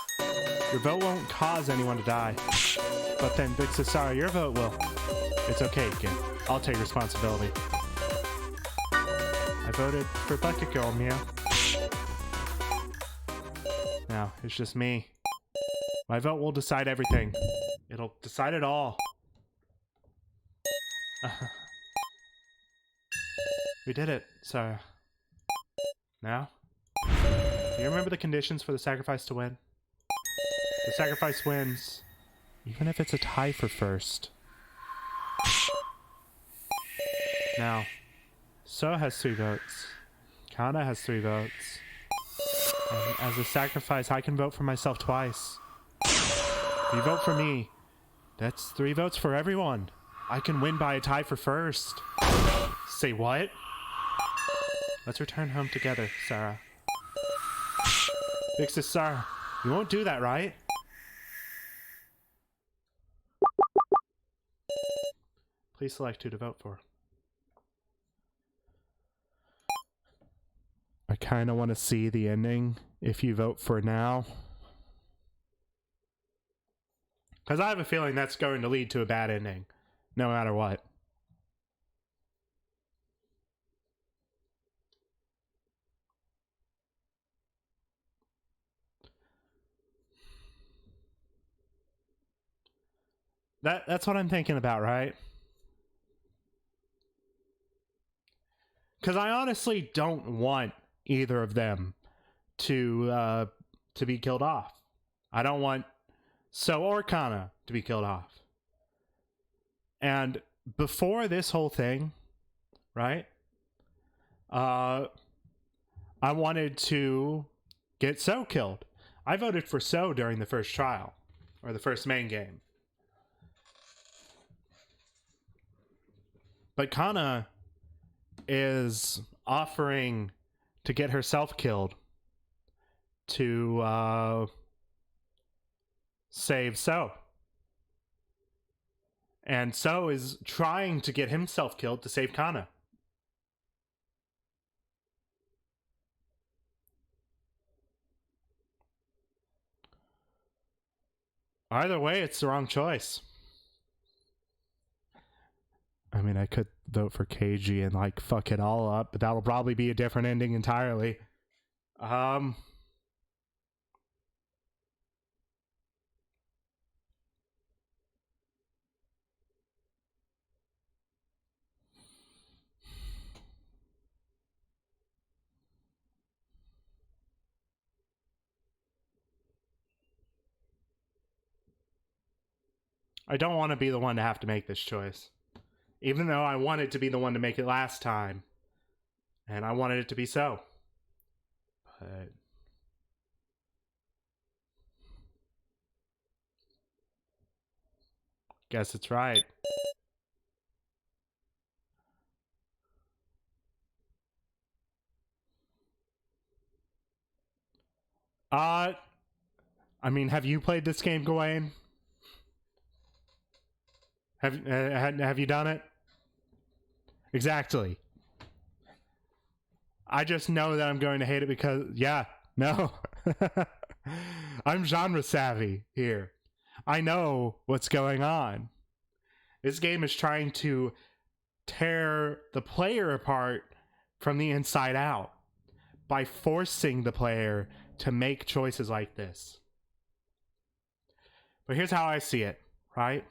Your vote won't cause anyone to die. But then, Big Sarah, your vote will. It's okay, again. I'll take responsibility. I voted for Bucket Girl, Mia. Now, it's just me. My vote will decide everything. It'll decide it all. We did it, Sarah. Now? Do you remember the conditions for the sacrifice to win? The sacrifice wins, even if it's a tie for first. Now, So has 3 votes. Kana has 3 votes. And as a sacrifice, I can vote for myself twice. If you vote for me, that's 3 votes for everyone. I can win by a tie for first. Say what? Let's return home together, Sarah. Big Sis Sarah, you won't do that, right? Please select who to vote for. I kind of want to see the ending if you vote for now. Because I have a feeling that's going to lead to a bad ending, no matter what. That's what I'm thinking about, right? Because I honestly don't want either of them to be killed off. I don't want So or Kana to be killed off. And before this whole thing, right? I wanted to get So killed. I voted for So during the first trial, or the first main game. But Kana is offering to get herself killed to save So. And So is trying to get himself killed to save Kana. Either way, it's the wrong choice. I mean, I could vote for KG and, like, fuck it all up, but that'll probably be a different ending entirely. I don't want to be the one to have to make this choice. Even though I wanted to be the one to make it last time. And I wanted it to be So. But guess it's right. I mean, have you played this game, Gawain? Have you done it? Exactly. I just know that I'm going to hate it because, yeah, no. I'm genre savvy here. I know what's going on. This game is trying to tear the player apart from the inside out by forcing the player to make choices like this. But here's how I see it, right?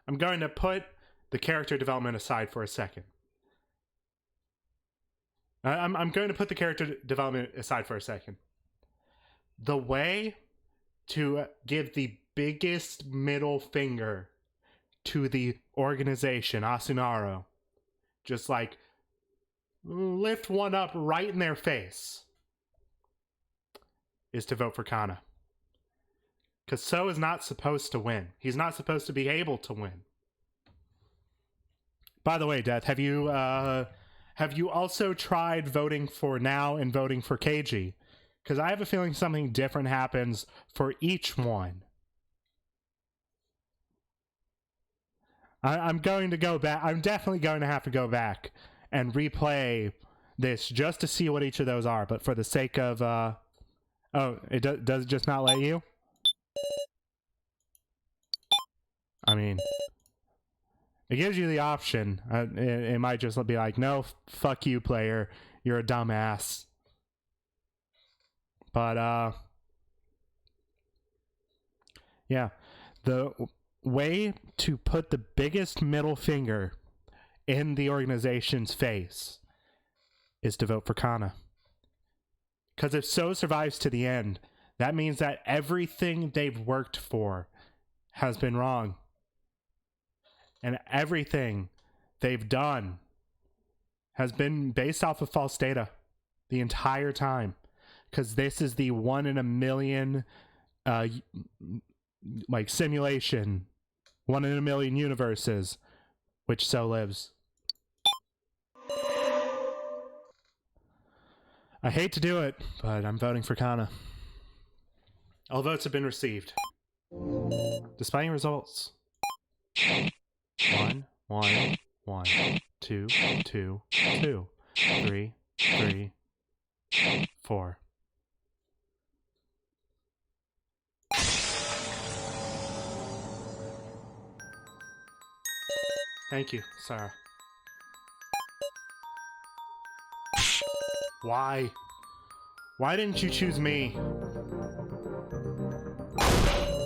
I'm going to put the character development aside for a second. I'm going to put the character development aside for a second. The way to give the biggest middle finger to the organization, Asunaro, just like lift one up right in their face, is to vote for Kana. Because So is not supposed to win. He's not supposed to be able to win. By the way, Death, have you also tried voting for Now and voting for KG? Because I have a feeling something different happens for each one. I'm going to go back. I'm definitely going to have to go back and replay this just to see what each of those are. But for the sake of, oh, it does it just not let you? I mean, it gives you the option. It might just be like, no, fuck you, player. You're a dumbass. But, yeah. The way to put the biggest middle finger in the organization's face is to vote for Kana. Because if So survives to the end, that means that everything they've worked for has been wrong. And everything they've done has been based off of false data the entire time. Because this is the 1 in a million like simulation, 1 in a million universes which So lives. I hate to do it, but I'm voting for Kana. All votes have been received. Displaying results. 1, 1, 1, 2, 2, 2, 3, 3, 4. Thank you, Sarah. Why? Why didn't you choose me?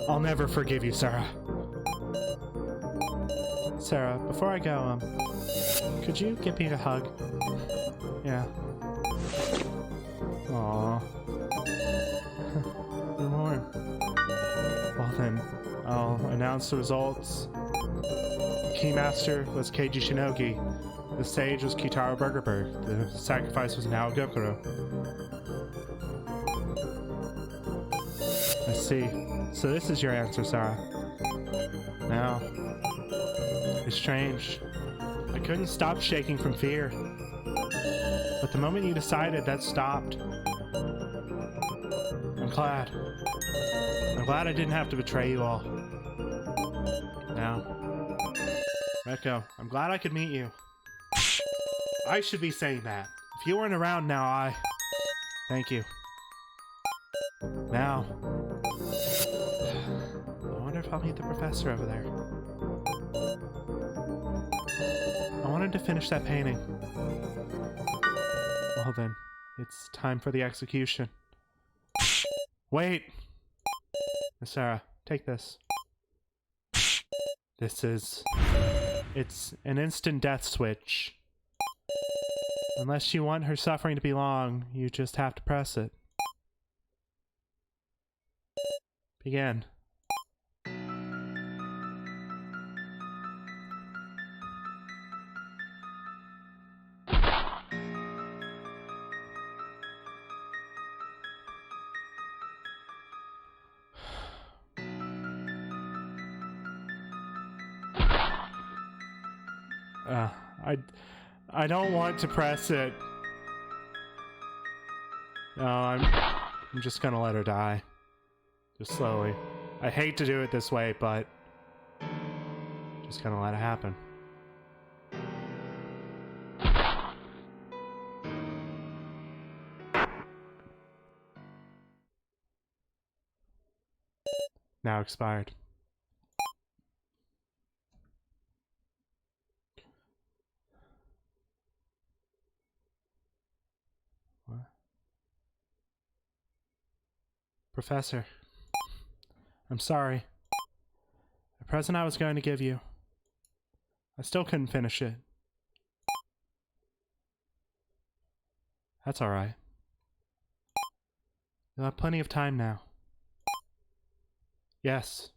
I'll never forgive you, Sarah. Sarah, before I go, could you give me a hug? Yeah. Aww. You're warm. Well then, I'll announce the results. Keymaster was Keiji Shinogi. The sage was Kitaro Burgerberg. The sacrifice was Nao Gokuro. I see. So this is your answer, Sarah. Now, it's strange. I couldn't stop shaking from fear. But the moment you decided, that stopped. I'm glad. I'm glad I didn't have to betray you all. Now, Reko, I'm glad I could meet you. I should be saying that. If you weren't around now, Thank you. Now, I wonder if I'll meet the professor over there. I wanted to finish that painting. Well then, it's time for the execution. Wait! Miss Sarah, take this. It's an instant death switch. Unless you want her suffering to be long, you just have to press it. Begin. I don't want to press it. No, I'm just gonna let her die. Just slowly. I hate to do it this way, but just gonna let it happen. Now expired. Professor, I'm sorry. The present I was going to give you, I still couldn't finish it. That's alright. You'll have plenty of time now. Yes.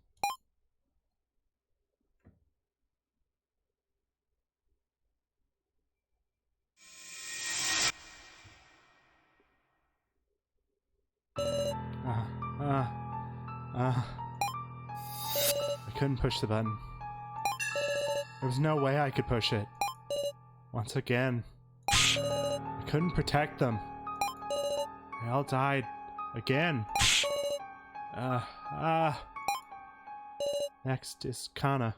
I couldn't push the button. There was no way I could push it. Once again. I couldn't protect them. They all died. Again. Next is Kana.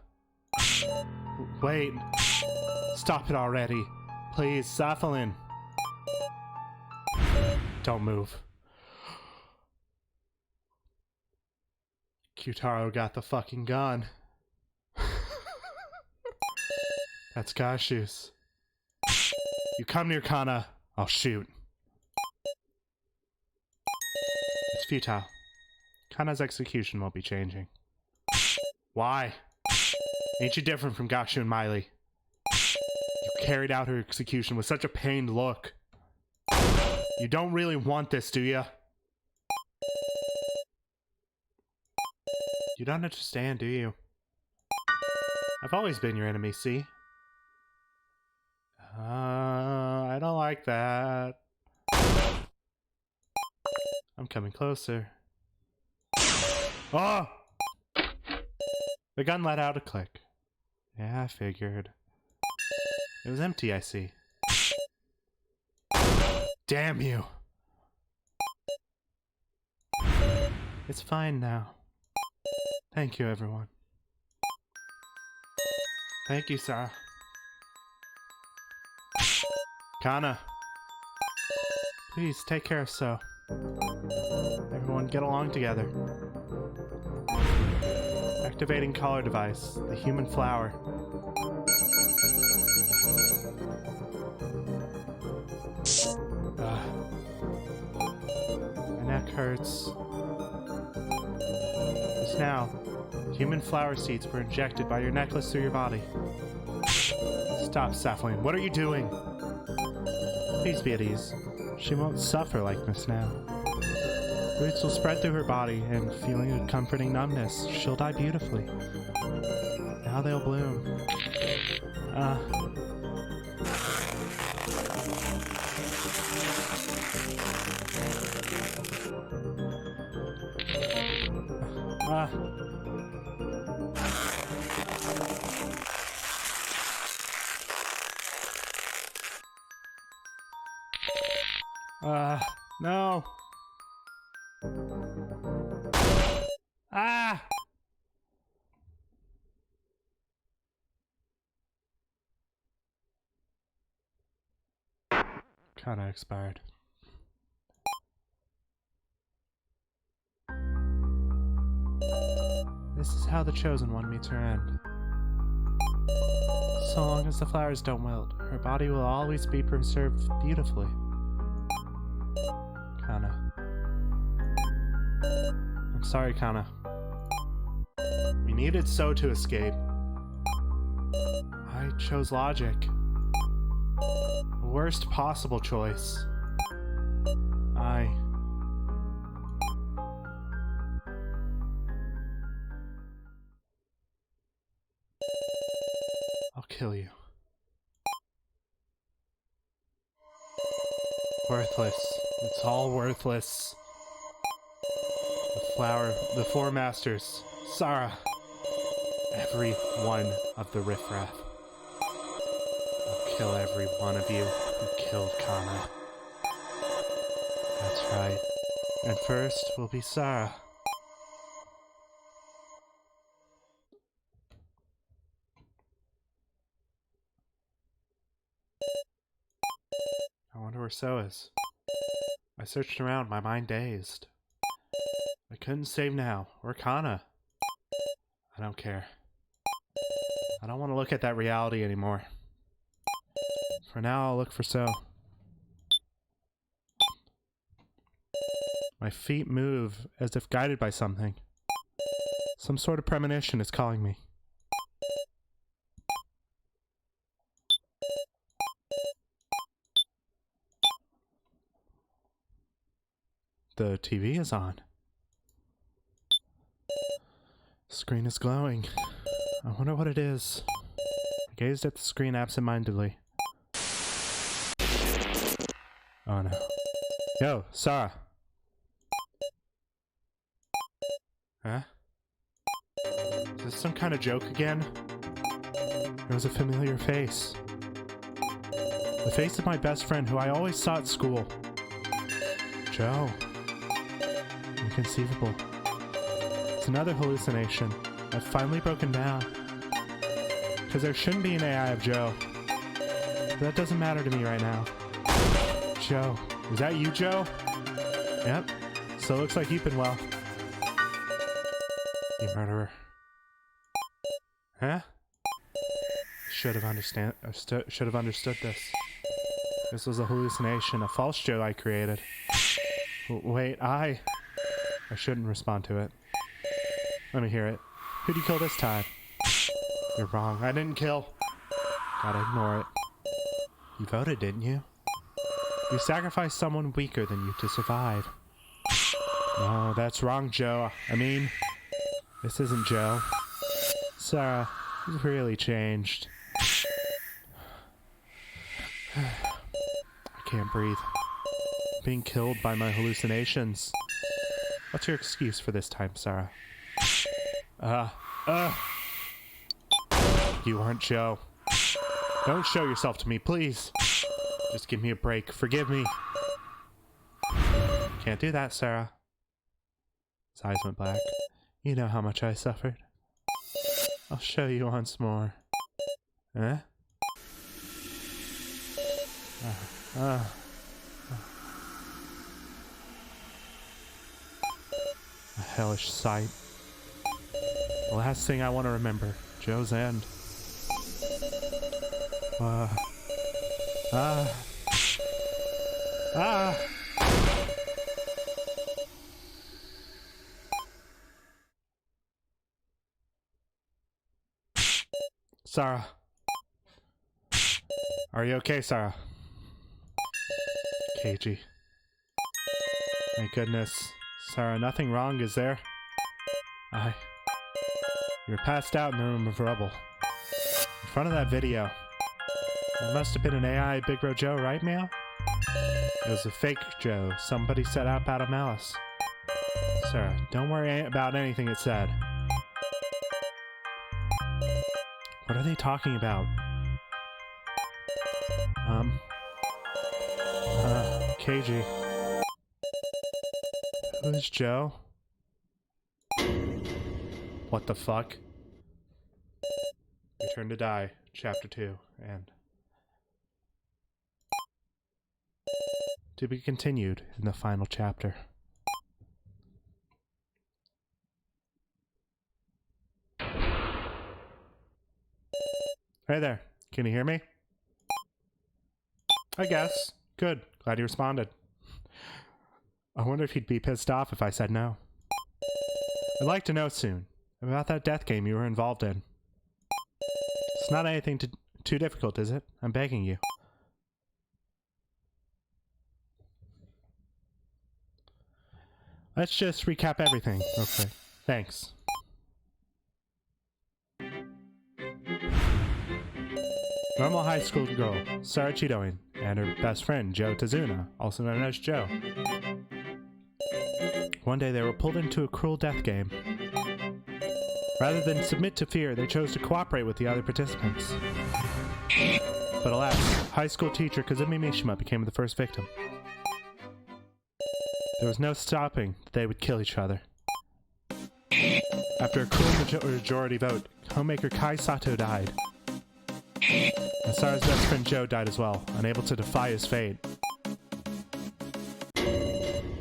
Wait. Stop it already. Please, Safalin. Don't move. Kyutaro got the fucking gun. That's Gashu's. You come near Kana, I'll shoot. It's futile. Kana's execution won't be changing. Why? Ain't you different from Gashu and Miley? You carried out her execution with such a pained look. You don't really want this, do you? You don't understand, do you? I've always been your enemy, see? I don't like that. I'm coming closer. Oh! The gun let out a click. Yeah, I figured. It was empty, I see. Damn you! It's fine now. Thank you, everyone. Thank you, Sarah. Kana. Please, take care of So. Everyone get along together. Activating collar device. The human flower. My neck hurts. Just now, human flower seeds were injected by your necklace through your body. Stop, Saflin. What are you doing? Please be at ease. She won't suffer like this now. Roots will spread through her body, and feeling a comforting numbness, she'll die beautifully. Now they'll bloom. No. Ah! Kinda expired. This is how the Chosen One meets her end. So long as the flowers don't wilt, her body will always be preserved beautifully. Kana. I'm sorry, Kana. We needed So to escape. I chose logic. The worst possible choice. I'll kill you. Worthless. It's all worthless. The four masters. Sarah. Every one of the riffraff. I'll kill every one of you who killed Kana. That's right. And first will be Sarah. I wonder where So is. I searched around, my mind dazed. I couldn't save now, or Kana. I don't care. I don't want to look at that reality anymore. For now, I'll look for So. My feet move as if guided by something. Some sort of premonition is calling me. The TV is on. The screen is glowing. I wonder what it is. I gazed at the screen absentmindedly. Oh no. Yo, Sarah. Huh? Is this some kind of joke again? There was a familiar face. The face of my best friend who I always saw at school. Joe. Inconceivable. It's another hallucination. I've finally broken down. Because there shouldn't be an AI of Joe. that doesn't matter to me right now. Joe. Is that you, Joe? Yep. So looks like you've been well. You murderer. Huh? Should have understood this. This was a hallucination, a false Joe I created. Wait, I shouldn't respond to it. Let me hear it. Who'd you kill this time? You're wrong. I didn't kill. Gotta ignore it. You voted, didn't you? You sacrificed someone weaker than you to survive. No, that's wrong, Joe. I mean, this isn't Joe. Sarah, he's really changed. I can't breathe. I'm being killed by my hallucinations. What's your excuse for this time, Sarah? You aren't Joe. Don't show yourself to me, please. Just give me a break. Forgive me. Can't do that, Sarah. His eyes went black. You know how much I suffered. I'll show you once more. Eh? A hellish sight. The last thing I want to remember. Joe's end. Sarah. Are you okay, Sarah? Keiji. Thank goodness. Sarah, nothing wrong, is there? You were passed out in the room of rubble. In front of that video. It must have been an AI Big Bro Joe, right, Meow? It was a fake Joe. Somebody set up out of malice. Sarah, don't worry about anything it said. What are they talking about? Keiji. Who's Joe? What the fuck? Return to Die, Chapter 2, and... to be continued in the final chapter. Hey there, can you hear me? I guess. Good, glad you responded. I wonder if he'd be pissed off if I said no. I'd like to know soon about that death game you were involved in. It's not anything too difficult, is it? I'm begging you. Let's just recap everything. Okay, thanks. Normal high school girl, Sarah Chidoin, and her best friend, Joe Tazuna, also known as Joe. One day they were pulled into a cruel death game. Rather than submit to fear, they chose to cooperate with the other participants. But alas, high school teacher Kazumi Mishima became the first victim. There was no stopping that they would kill each other. After a cruel majority vote, homemaker Kai Sato died. And Sarah's best friend Joe died as well, unable to defy his fate.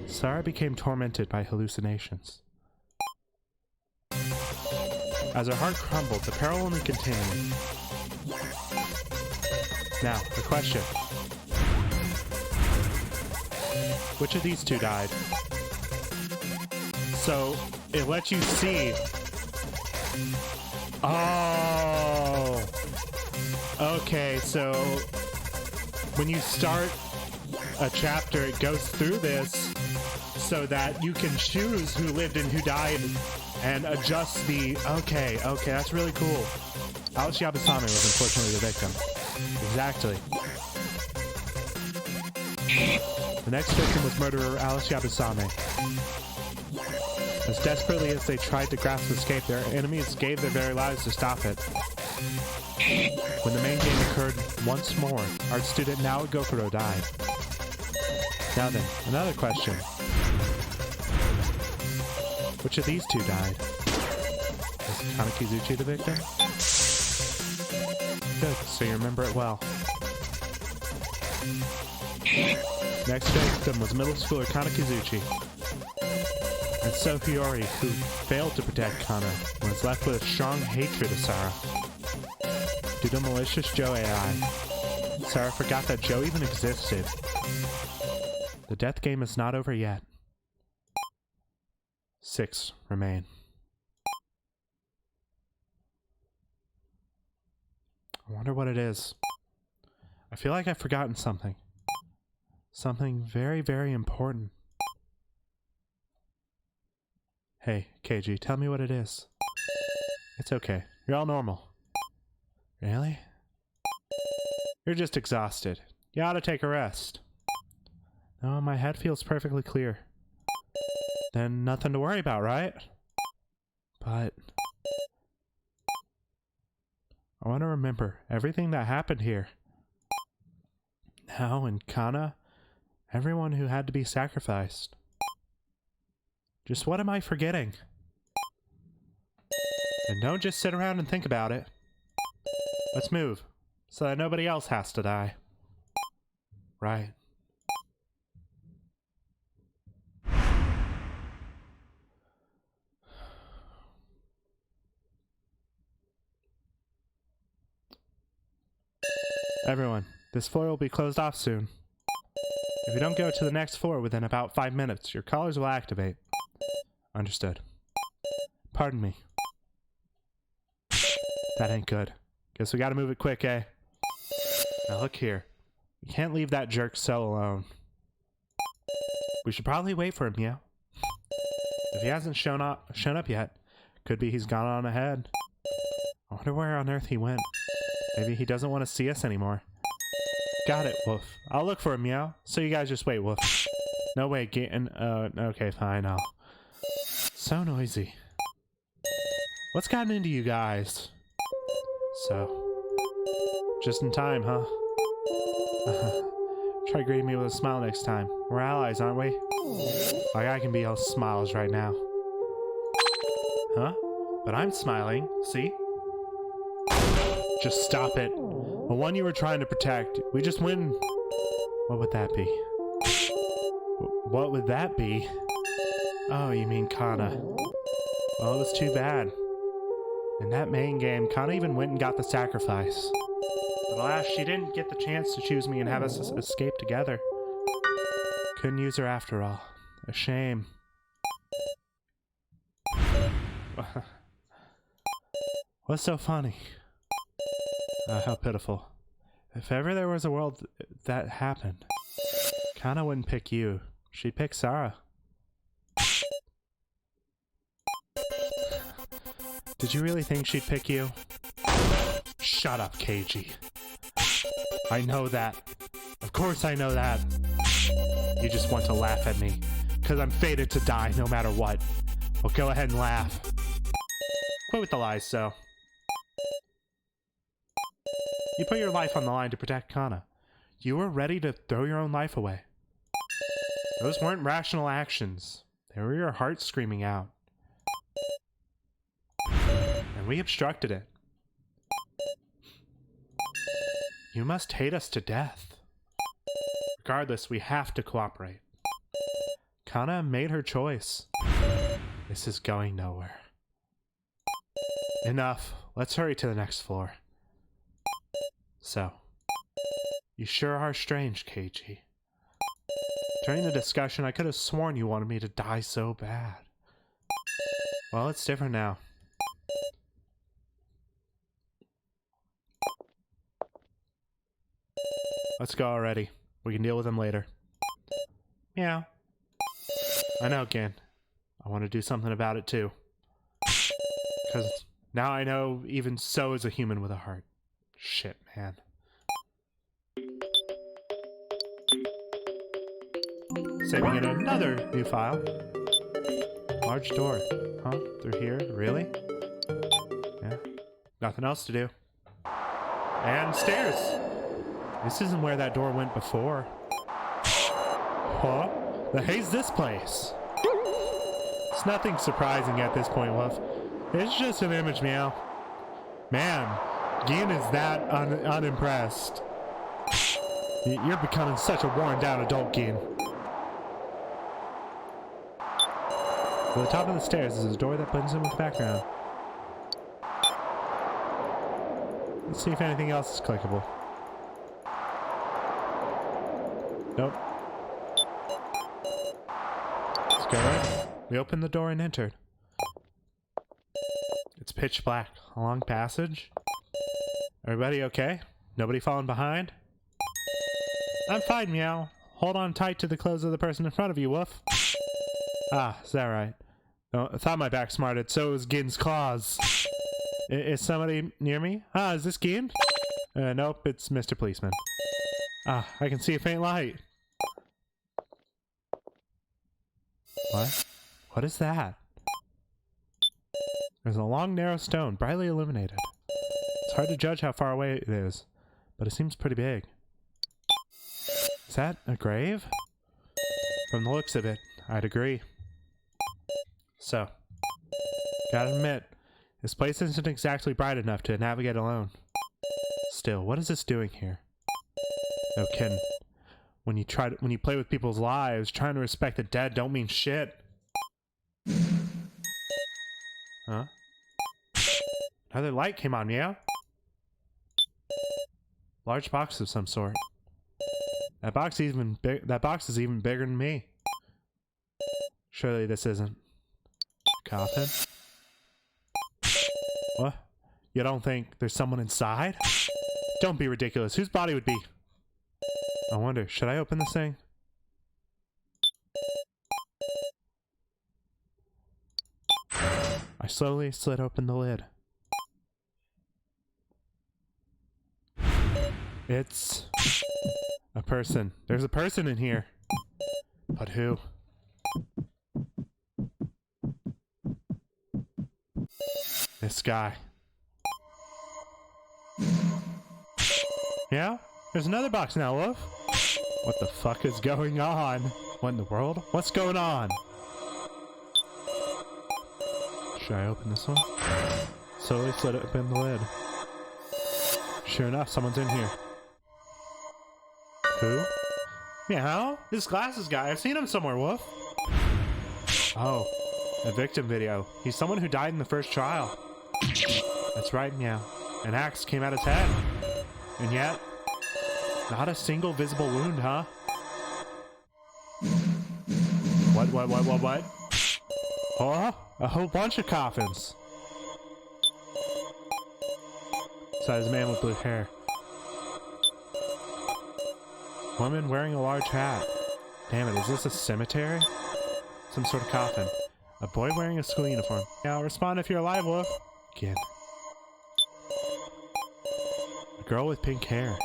Sarah became tormented by hallucinations. As her heart crumbled, the peril only continued. Now, the question. Which of these two died? So, it lets you see... Oh! Okay, so... when you start a chapter, it goes through this so that you can choose who lived and who died and adjust the... Okay, that's really cool. Alice Yabusame was unfortunately the victim. Exactly. The next victim was murderer Alice Yabusame. As desperately as they tried to grasp escape, their enemies gave their very lives to stop it. When the main game occurred once more, art student Nao Gokuro died. Now then, another question. Which of these two died? Was Kanekizuchi the victim? Good, so you remember it well. Next victim was middle schooler Kana Kizuchi. And so Hiyori, who failed to protect Kana, was left with a strong hatred of Sarah. Due to malicious Joe AI, Sarah forgot that Joe even existed. The death game is not over yet. 6 remain. I wonder what it is. I feel like I've forgotten something. Something very, very important. Hey, KG, tell me what it is. It's okay. You're all normal. Really? You're just exhausted. You ought to take a rest. No, my head feels perfectly clear. Then nothing to worry about, right? But I want to remember everything that happened here. Now, and Kana, everyone who had to be sacrificed. Just what am I forgetting? And don't just sit around and think about it. Let's move, so that nobody else has to die. Right. Everyone, this floor will be closed off soon. If you don't go to the next floor within about 5 minutes, your collars will activate. Understood. Pardon me. That ain't good. Guess we gotta move it quick, eh? Now look here. You can't leave that jerk so alone. We should probably wait for him, yeah? If he hasn't shown up yet, could be he's gone on ahead. I wonder where on earth he went. Maybe he doesn't want to see us anymore. Got it, Wolf. I'll look for him, meow. So you guys just wait, Wolf. No, wait, okay, fine, I'll... So noisy. What's gotten into you guys? So... Just in time, huh? Try greeting me with a smile next time. We're allies, aren't we? Like I can be all smiles right now. Huh? But I'm smiling, see? Just stop it. The one you were trying to protect, we just win. What would that be? What would that be? Oh, you mean Kana. Well, it was too bad. In that main game, Kana even went and got the sacrifice. But alas, she didn't get the chance to choose me and have us escape together. Couldn't use her after all. A shame. What's so funny? How pitiful. If ever there was a world that happened, Kana wouldn't pick you. She'd pick Sarah. Did you really think she'd pick you? Shut up, KG. I know that. Of course I know that. You just want to laugh at me, because I'm fated to die no matter what. Well, go ahead and laugh. Quit with the lies, so. You put your life on the line to protect Kana. You were ready to throw your own life away. Those weren't rational actions. They were your heart screaming out. And we obstructed it. You must hate us to death. Regardless, we have to cooperate. Kana made her choice. This is going nowhere. Enough. Let's hurry to the next floor. So, you sure are strange, KG. During the discussion, I could have sworn you wanted me to die so bad. Well, it's different now. Let's go already. We can deal with him later. Meow. I know, Gen. I want to do something about it too. Because now I know even so is a human with a heart. Shit, man. Saving in another new file. Large door. Huh? Through here? Really? Yeah. Nothing else to do. And stairs. This isn't where that door went before. Huh? The hell's this place? It's nothing surprising at this point, Wolf. It's just an image, meow. Man, Gin is that unimpressed. You're becoming such a worn-down adult, Gin. At the top of the stairs is a door that blends in with the background. Let's see if anything else is clickable. Nope. Let's go in. We opened the door and entered. It's pitch black. A long passage. Everybody okay? Nobody falling behind? I'm fine, Meow. Hold on tight to the clothes of the person in front of you, Woof. Ah, is that right? Oh, I thought my back smarted, so was Gin's claws. Is somebody near me? Ah, is this Gin? Nope, it's Mr. Policeman. Ah, I can see a faint light. What? What is that? There's a long, narrow stone, brightly illuminated. It's hard to judge how far away it is, but it seems pretty big. Is that a grave? From the looks of it, I'd agree. So, gotta admit, this place isn't exactly bright enough to navigate alone. Still, what is this doing here? No kidding. When you play with people's lives, trying to respect the dead don't mean shit. Huh? Another light came on, Meow. Large box of some sort. That box is even bigger than me. Surely this isn't coffin. What? You don't think there's someone inside? Don't be ridiculous. Whose body would be? I wonder, should I open this thing? I slowly slid open the lid. It's a person. There's a person in here. But who? This guy. Yeah? There's another box now, Wolf. What the fuck is going on? What in the world? What's going on? Should I open this one? Slowly slid open the lid. Sure enough, someone's in here. Who? Meow? This glasses guy. I've seen him somewhere, Wolf. Oh, a victim video. He's someone who died in the first trial. That's right, Meow. An axe came out his head. And yet, not a single visible wound, huh? What? Oh, a whole bunch of coffins. Besides a man with blue hair. Woman wearing a large hat. Damn it, is this a cemetery? Some sort of coffin. A boy wearing a school uniform. Now respond if you're alive, Wolf. Again. A girl with pink hair.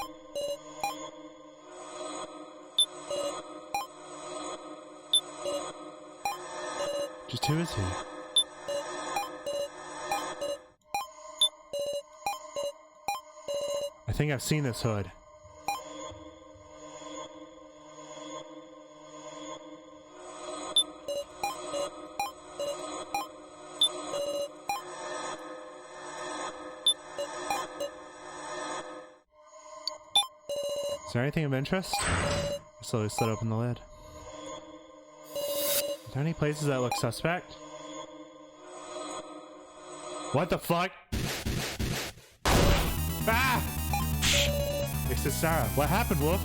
Just who is he? I think I've seen this hood. Is there anything of interest? I slowly slid open the lid. Are there any places that look suspect? What the fuck? Ah! This is Sarah. What happened, Wolf?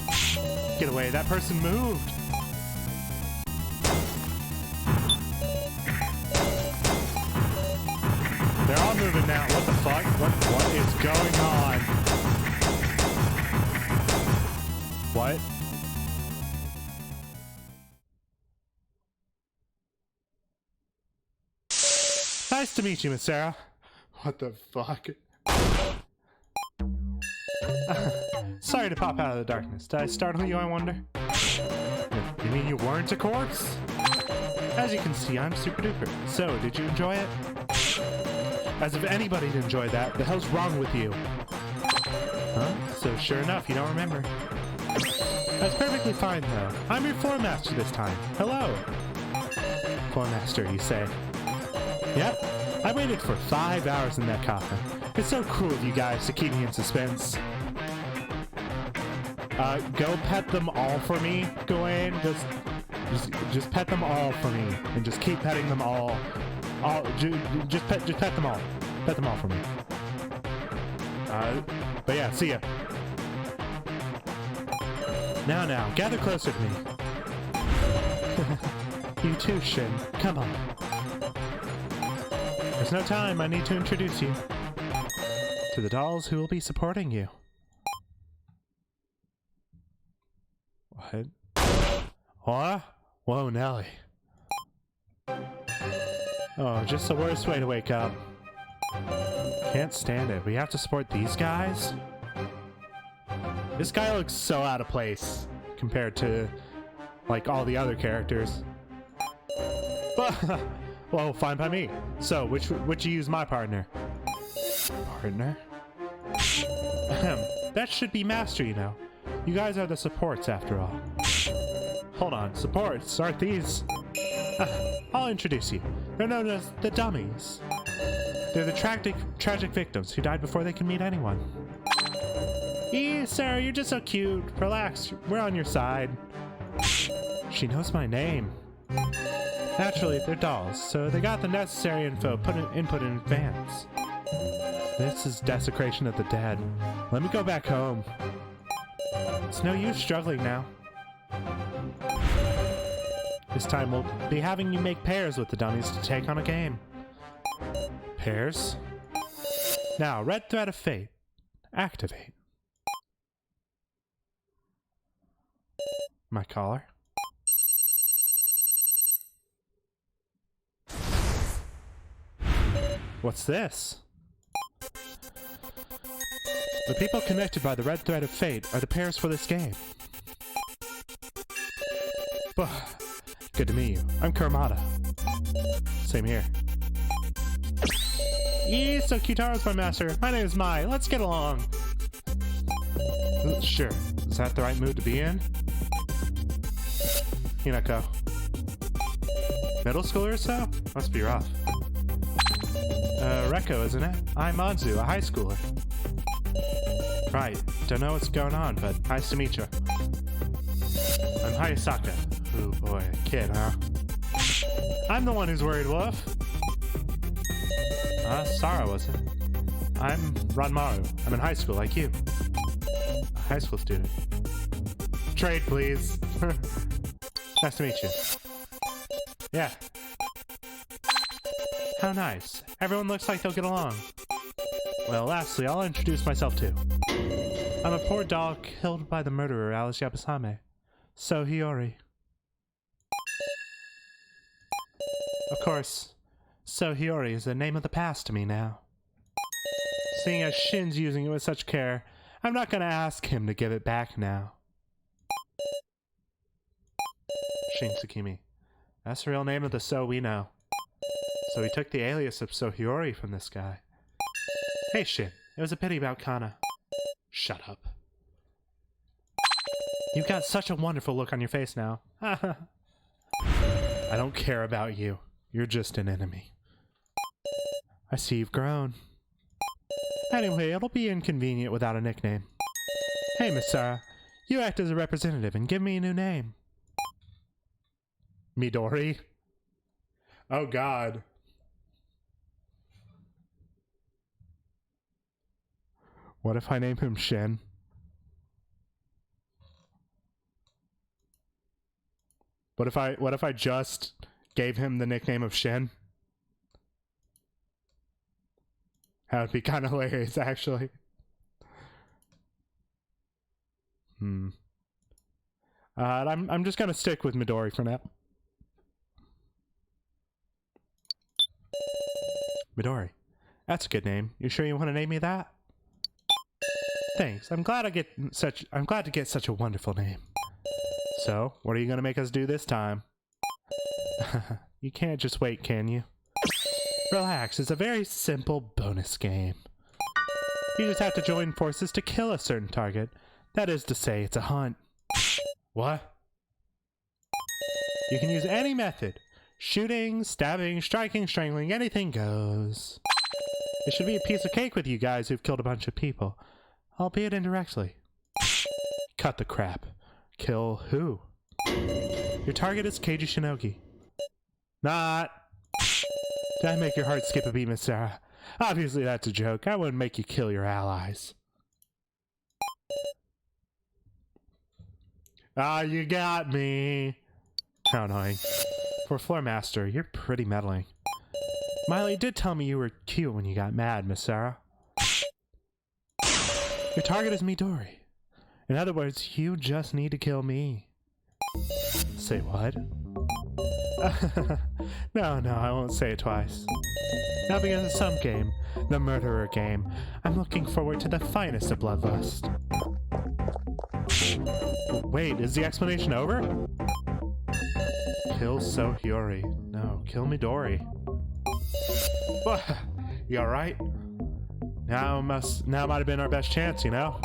Get away, that person moved! They're all moving now. What the fuck? What is going on? What? Nice to meet you, Miss Sarah. What the fuck? Sorry to pop out of the darkness. Did I startle you, I wonder? You mean you weren't a corpse? As you can see, I'm super duper. So, did you enjoy it? As if anybody'd enjoy that, the hell's wrong with you? Huh? So sure enough, you don't remember. That's perfectly fine, though. I'm your floor master this time. Hello. Floor master, you say? Yep. I waited for 5 hours in that coffin. It's so cruel of you guys to keep me in suspense. Go pet them all for me, Gawain. Just pet them all for me, and just keep petting them all. Just pet them all. Pet them all for me. But yeah, see ya. Now, gather closer to me. You too, Shin. Come on. There's no time. I need to introduce you to the dolls who will be supporting you. What? What? Whoa, Nelly. Oh, just the worst way to wake up. Can't stand it. We have to support these guys? This guy looks so out of place compared to, like, all the other characters. Well, fine by me. So, which you use my partner? Partner? That should be Master, you know. You guys are the supports, after all. Hold on, supports? Aren't these? I'll introduce you. They're known as the Dummies. They're the tragic victims who died before they can meet anyone. Sarah, you're just so cute. Relax, we're on your side. She knows my name. Naturally, they're dolls, so they got the necessary input in advance. This is desecration of the dead. Let me go back home. It's no use struggling now. This time we'll be having you make pairs with the dummies to take on a game. Pairs? Now, red thread of fate. Activate. My collar. What's this? The people connected by the red thread of fate are the pairs for this game. Good to meet you. I'm Kurumada. Same here. So Kitaro's my master. My name is Mai. Let's get along. Sure. Is that the right mood to be in? Hinako. Middle schooler or so? Must be rough. Reko, isn't it? I'm Anzu, a high schooler. Right. Don't know what's going on, but nice to meet you. I'm Hayasaka. Ooh boy, a kid, huh? I'm the one who's worried, Wolf. Sarah, was it? I'm Ranmaru. I'm in high school, like you. A high school student. Trade, please. Nice to meet you. Yeah. How nice. Everyone looks like they'll get along. Well, lastly, I'll introduce myself too. I'm a poor doll killed by the murderer Alice Yabusame. So Hiyori. Of course, So Hiyori is the name of the past to me now. Seeing as Shin's using it with such care, I'm not gonna ask him to give it back now. Shin Tsukimi. That's the real name of the So we know. So he took the alias of So Hiyori from this guy. Hey Shin, it was a pity about Kana. Shut up. You've got such a wonderful look on your face now. I don't care about you. You're just an enemy. I see you've grown. Anyway, it'll be inconvenient without a nickname. Hey, Miss Sarah, you act as a representative and give me a new name. Midori? Oh god. What if I name him Shin? What if I just gave him the nickname of Shin? That would be kind of hilarious, actually. I'm just gonna stick with Midori for now. Midori. That's a good name. You sure you want to name me that? Thanks. I'm glad to get such a wonderful name. So, what are you gonna make us do this time? You can't just wait, can you? Relax, it's a very simple bonus game. You just have to join forces to kill a certain target. That is to say, it's a hunt. What? You can use any method. Shooting, stabbing, striking, strangling, anything goes. It should be a piece of cake with you guys who've killed a bunch of people, albeit indirectly. Cut the crap. Kill who? Your target is Keiji Shinogi. Not. Did I make your heart skip a beat, Miss Sarah? Obviously that's a joke. I wouldn't make you kill your allies. Ah, you got me. How annoying. For Floor Master, you're pretty meddling. Miley did tell me you were cute when you got mad, Miss Sarah. Your target is Midori. In other words, you just need to kill me. Say what? No, I won't say it twice. Now begins some game, the murderer game. I'm looking forward to the finest of bloodlust. Wait, is the explanation over? Kill Sohyori. No, kill Midori. You alright? Now might have been our best chance, you know?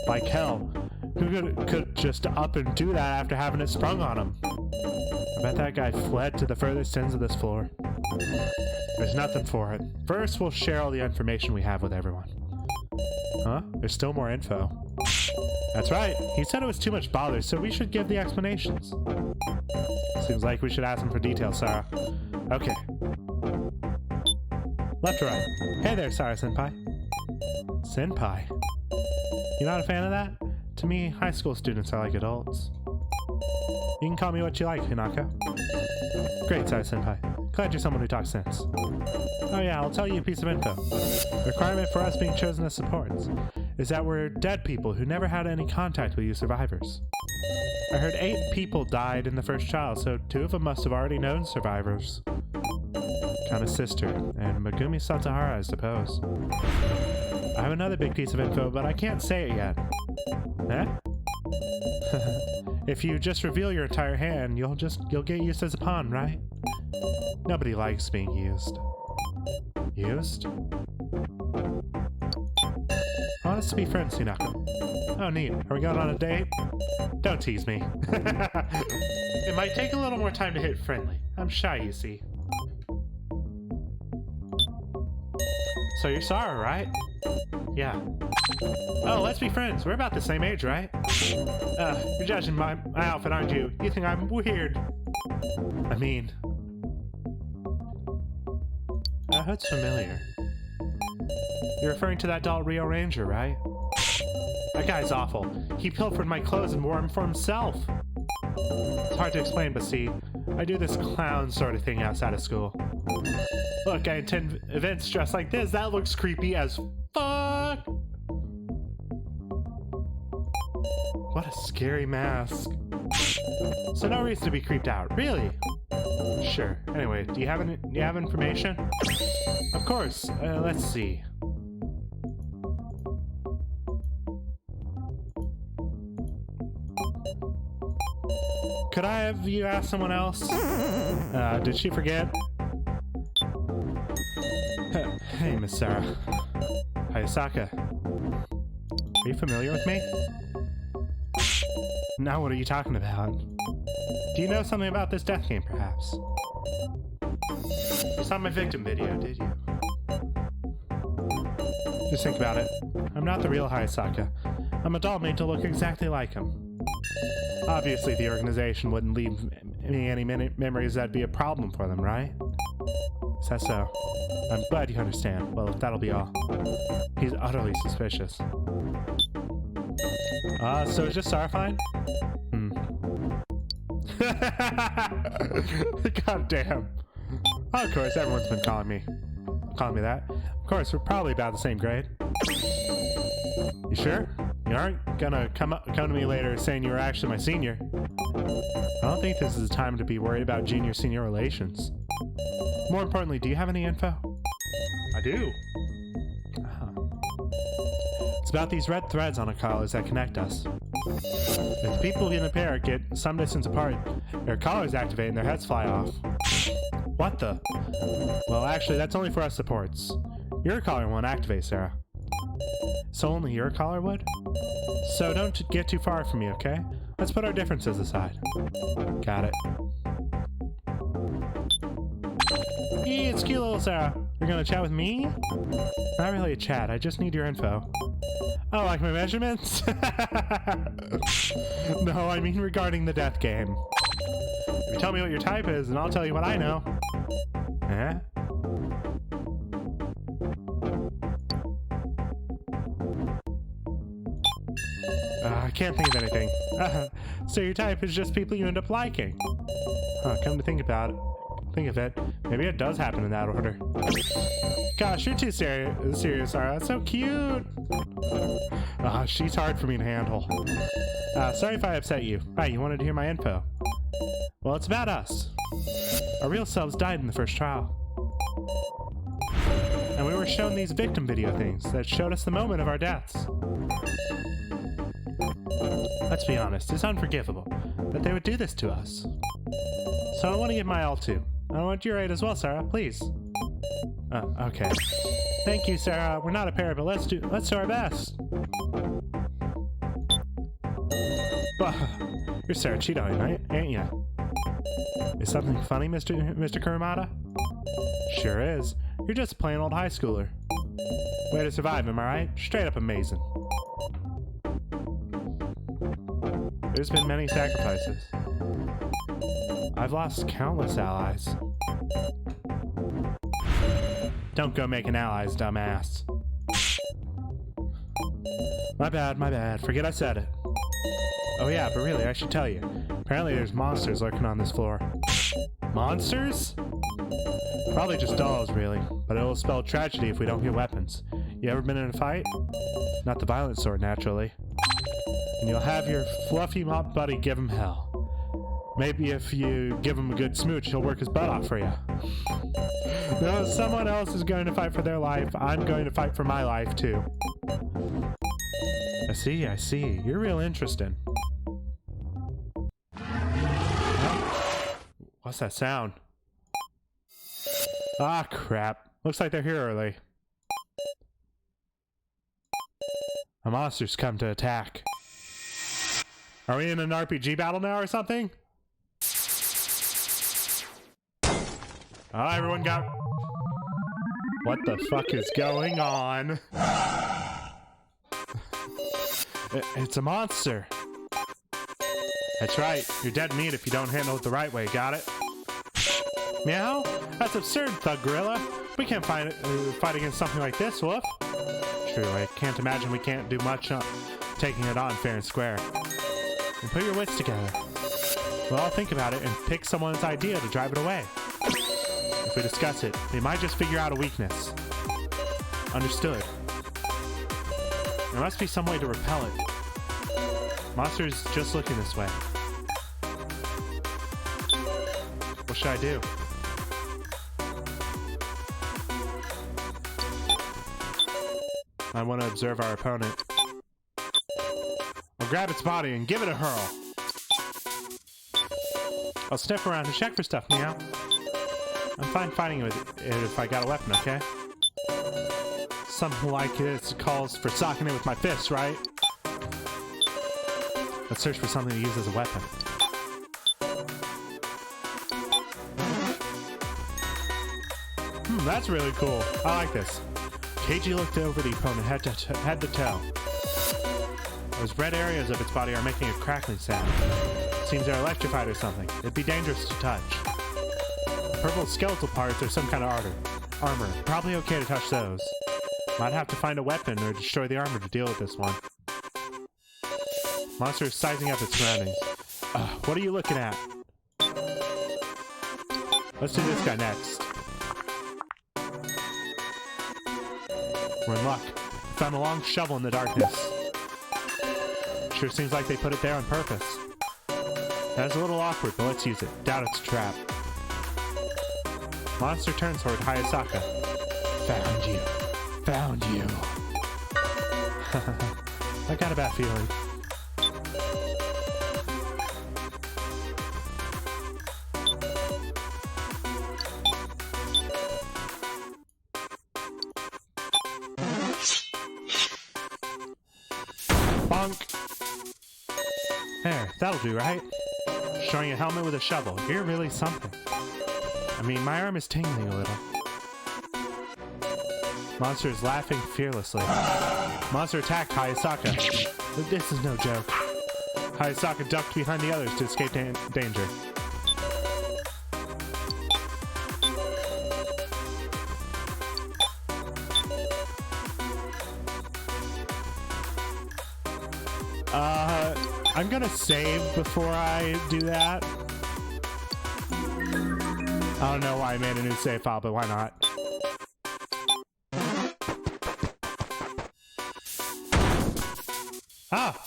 Like hell. Who could just up and do that after having it sprung on him? I bet that guy fled to the furthest ends of this floor. There's nothing for it. First, we'll share all the information we have with everyone. Huh? There's still more info. That's right. He said it was too much bother, so we should give the explanations. Seems like we should ask him for details, Sarah. Okay. Left or right? Hey there, Sarah Senpai. Senpai? You not a fan of that? To me, high school students are like adults. You can call me what you like, Hinako. Great, Sarah Senpai. Glad you're someone who talks sense. Oh yeah, I'll tell you a piece of info. The requirement for us being chosen as supports is that we're dead people who never had any contact with you survivors. I heard 8 people died in the first trial, so 2 of them must have already known survivors. Kana's sister, and Megumi Satahara, I suppose. I have another big piece of info, but I can't say it yet. Eh? If you just reveal your entire hand, you'll get used as a pawn, right? Nobody likes being used. Used? I want us to be friends, Hinako. Oh, neat. Are we going on a date? Don't tease me. It might take a little more time to hit friendly. I'm shy, you see. So you're Sarah, right? Yeah. Oh, let's be friends. We're about the same age, right? You're judging my outfit, aren't you? You think I'm weird. I mean... that's familiar. You're referring to that doll Rio Ranger, right? That guy's awful. He pilfered my clothes and wore them for himself. It's hard to explain, but see, I do this clown sort of thing outside of school. Look, I attend events dressed like this. That looks creepy as fuck. What a scary mask. So no reason to be creeped out, really? Sure. Anyway, do you have information? Of course. Let's see. Could I have you ask someone else? Did she forget? Hey, Miss Sarah. Hayasaka. Are you familiar with me? Now what are you talking about? Do you know something about this death game, perhaps? You saw my victim video, did you? Just think about it. I'm not the real Hayasaka. I'm a doll made to look exactly like him. Obviously, the organization wouldn't leave me any memories that'd be a problem for them, right? Is that so? I'm glad you understand. Well, if that'll be all. He's utterly suspicious. So it's just Starfine? God damn. Oh, of course, everyone's been calling me that. Of course, we're probably about the same grade. You sure? You aren't gonna come to me later saying you were actually my senior. I don't think this is the time to be worried about junior-senior relations. More importantly, do you have any info? I do. It's about these red threads on our collars that connect us. If the people in the pair get some distance apart, their collars activate and their heads fly off. What the? Well, actually, that's only for us supports. Your collar won't activate, Sarah. So only your collar would? So don't get too far from me, okay? Let's put our differences aside. Got it. It's cute little Sarah. You're gonna chat with me? Not really a chat, I just need your info. Oh, like my measurements? No, I mean regarding the death game. If you tell me what your type is, then I'll tell you what I know. Eh? I can't think of anything. So your type is just people you end up liking. Huh, come to think of it, maybe it does happen in that order. Gosh, you're too serious, Sarah. That's so cute. She's hard for me to handle. Sorry if I upset you. Right, you wanted to hear my info. Well, it's about us. Our real selves died in the first trial. And we were shown these victim video things that showed us the moment of our deaths. Let's be honest, it's unforgivable that they would do this to us. So I want to give my all too. I want your aid as well, Sarah, please. Okay. Thank you, Sarah. We're not a pair, but let's do our best. You're Sarah Cheeto, ain't ya? Is something funny, Mr. Kurumada? Sure is. You're just a plain old high schooler. Way to survive, am I right? Straight up amazing. There's been many sacrifices. I've lost countless allies. Don't go making allies, dumbass. My bad. Forget I said it. Oh yeah, but really, I should tell you. Apparently there's monsters lurking on this floor. Monsters? Probably just dolls, really. But it'll spell tragedy if we don't get weapons. You ever been in a fight? Not the violent sort, naturally. And you'll have your fluffy mop buddy give him hell. Maybe if you give him a good smooch, he'll work his butt off for you. No, someone else is going to fight for their life. I'm going to fight for my life, too. I see. You're real interesting. What's that sound? Ah, crap. Looks like they're here early. A monster's come to attack. Are we in an RPG battle now or something? Everyone got... What the fuck is going on? It's a monster. That's right. You're dead meat if you don't handle it the right way, got it? Meow? That's absurd, Thug Gorilla. We can't fight against something like this, Woof. True, I can't imagine we can't do much taking it on fair and square. And put your wits together. Well, I'll think about it and pick someone's idea to drive it away. If we discuss it, we might just figure out a weakness. Understood. There must be some way to repel it. Monster's just looking this way. What should I do? I want to observe our opponent. I'll grab its body and give it a hurl. I'll sniff around and check for stuff, Meow. I'm fine fighting with it if I got a weapon, okay? Something like this calls for socking it with my fists, right? Let's search for something to use as a weapon. That's really cool. I like this. Keiji looked over the opponent head to toe. Those red areas of its body are making a crackling sound. Seems they're electrified or something. It'd be dangerous to touch. The purple skeletal parts are some kind of armor. Probably okay to touch those. Might have to find a weapon or destroy the armor to deal with this one. Monster is sizing up its surroundings. What are you looking at? Let's do this guy next. We're in luck. Found a long shovel in the darkness. Sure seems like they put it there on purpose. That's a little awkward, but let's use it. Doubt it's a trap. Monster turns toward Hayasaka. Found you. Found you. I got a bad feeling. Bonk. There, that'll do, right? Showing a helmet with a shovel. You're really something. I mean, my arm is tingling a little. Monster is laughing fearlessly. Monster attacked Hayasaka. This is no joke. Hayasaka ducked behind the others to escape danger. I'm gonna save before I do that. I don't know why I made a new save file, but why not? Ah!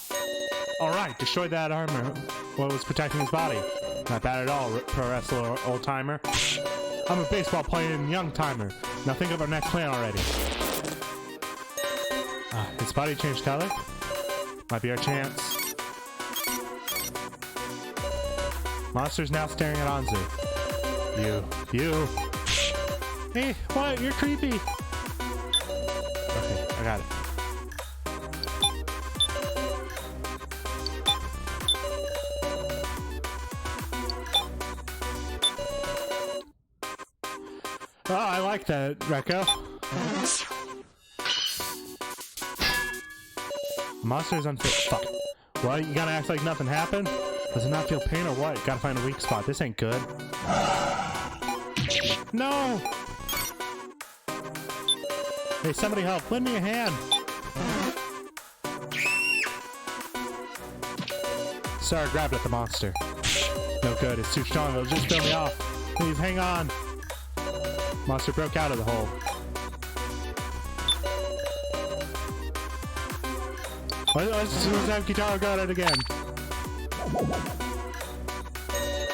Alright, destroyed that armor. What was protecting his body? Not bad at all, pro wrestler old timer. I'm a baseball playing young timer. Now think of our next plan already. His body changed color? Might be our chance. Monster's now staring at Anzu. You. Hey, what? You're creepy. Okay, I got it. Oh, I like that, Rekko. Monster's unfit. Fuck. What? You gotta act like nothing happened? Does it not feel pain or what? Gotta find a weak spot. This ain't good. No! Hey, somebody help. Lend me a hand. Sarah grabbed at the monster. No good. It's too strong. It'll just throw me off. Please, hang on. Monster broke out of the hole. Let's have Kitaro go at it again.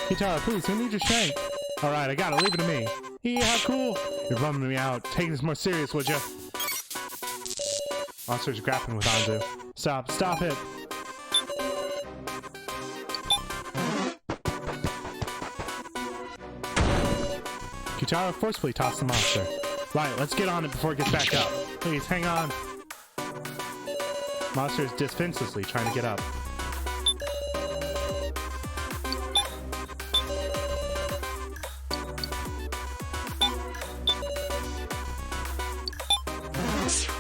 Kitaro, please, we need your strength. Alright, I got it. Leave it to me. How cool. You're bumming me out. Take this more serious, would you? Monster's grappling with Anzu. Stop it. Kitaro forcefully tossed the monster. Right, let's get on it before it gets back up. Please, hang on. Monster is defenselessly trying to get up.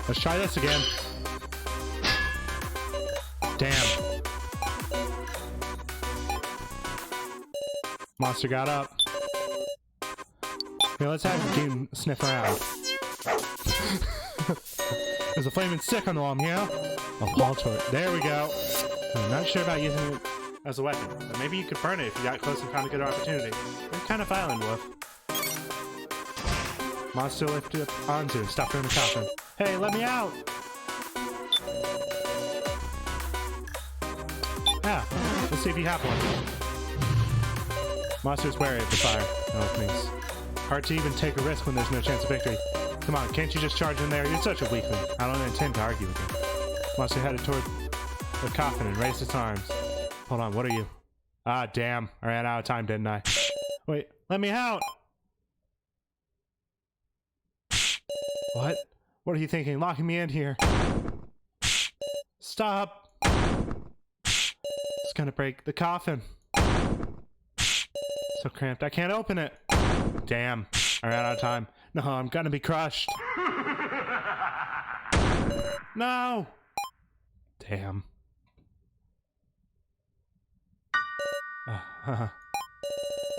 Let's try this again. Damn. Monster got up. Here, let's have the game sniff around. There's a flaming stick on the wall, yeah? I'll haul to it. There we go. I'm not sure about using it as a weapon, but maybe you could burn it if you got close and found a good opportunity. You're kind of violent, Wolf. Monster lifted up Anzu and stopped her in the coffin. Hey, let me out! Yeah, let's see if you have one. Monster's wary of the fire and openings. Hard to even take a risk when there's no chance of victory. Come on, can't you just charge in there? You're such a weakling. I don't intend to argue with you. Monster headed toward the coffin and raised its arms. Hold on, what are you? Ah, damn. I ran out of time, didn't I? Wait, let me out! What? What are you thinking? Locking me in here. Stop! It's gonna break the coffin. So cramped, I can't open it. Damn, I ran out of time. No, I'm gonna be crushed. No! Damn.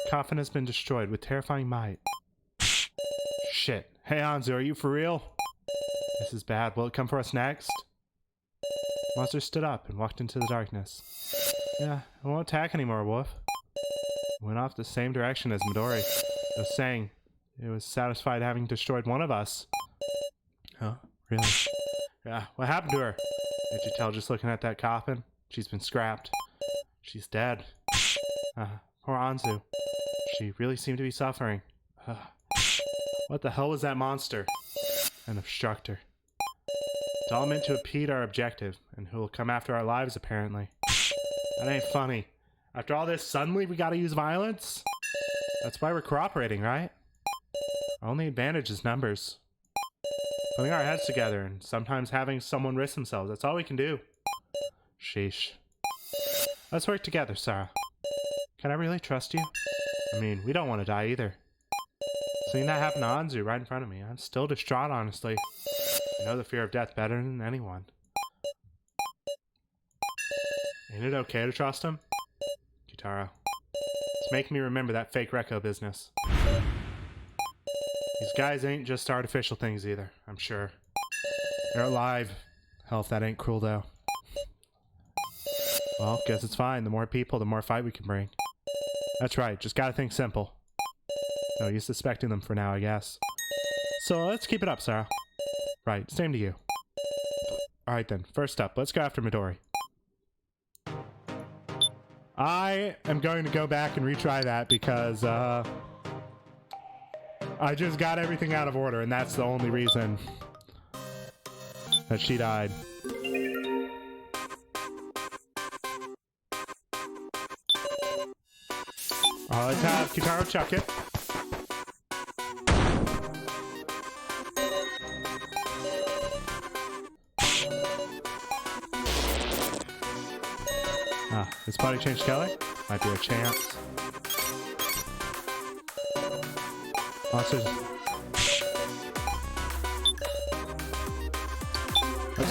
Coffin has been destroyed with terrifying might. Shit. Hey Anzu, are you for real? This is bad. Will it come for us next? Monster stood up and walked into the darkness. Yeah, I won't attack anymore, Wolf. Went off the same direction as Midori. It was saying it was satisfied having destroyed one of us. Huh? Really? Yeah, what happened to her? Can't you tell just looking at that coffin? She's been scrapped. She's dead. Poor Anzu. She really seemed to be suffering. What the hell was that monster? An obstructor. It's all meant to impede our objective, and who will come after our lives, apparently. That ain't funny. After all this, suddenly we gotta use violence? That's why we're cooperating, right? Our only advantage is numbers. Putting our heads together, and sometimes having someone risk themselves, that's all we can do. Sheesh. Let's work together, Sarah. Can I really trust you? I mean, we don't want to die either. Seeing that happen to Anzu right in front of me, I'm still distraught, honestly. I know the fear of death better than anyone. Ain't it okay to trust him? Kitaro. It's making me remember that fake reco business. These guys ain't just artificial things either, I'm sure. They're alive. Hell, if that ain't cruel, though. Well, guess it's fine. The more people, the more fight we can bring. That's right, just gotta think simple. No use suspecting them for now, I guess. So let's keep it up, Sarah. Right, same to you. Alright then, first up, let's go after Midori. I am going to go back and retry that because, I just got everything out of order, and that's the only reason that she died. Let's have Kitaro chuck it. His body changed color? Might be a chance. Let's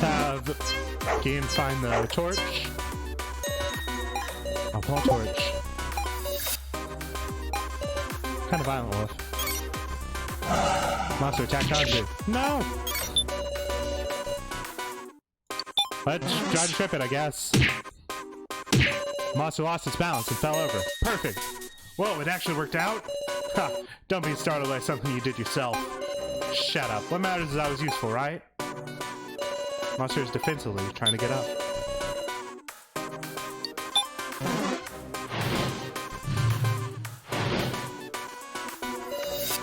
have Gian find the torch. A wall torch. Kind of violent, Wolf. Monster attack Anzu. No! Let's try to trip it, I guess. Monster lost its balance and fell over. Perfect! Whoa, it actually worked out? Ha! Don't be startled by something you did yourself. Shut up. What matters is I was useful, right? Monster is defensively trying to get up.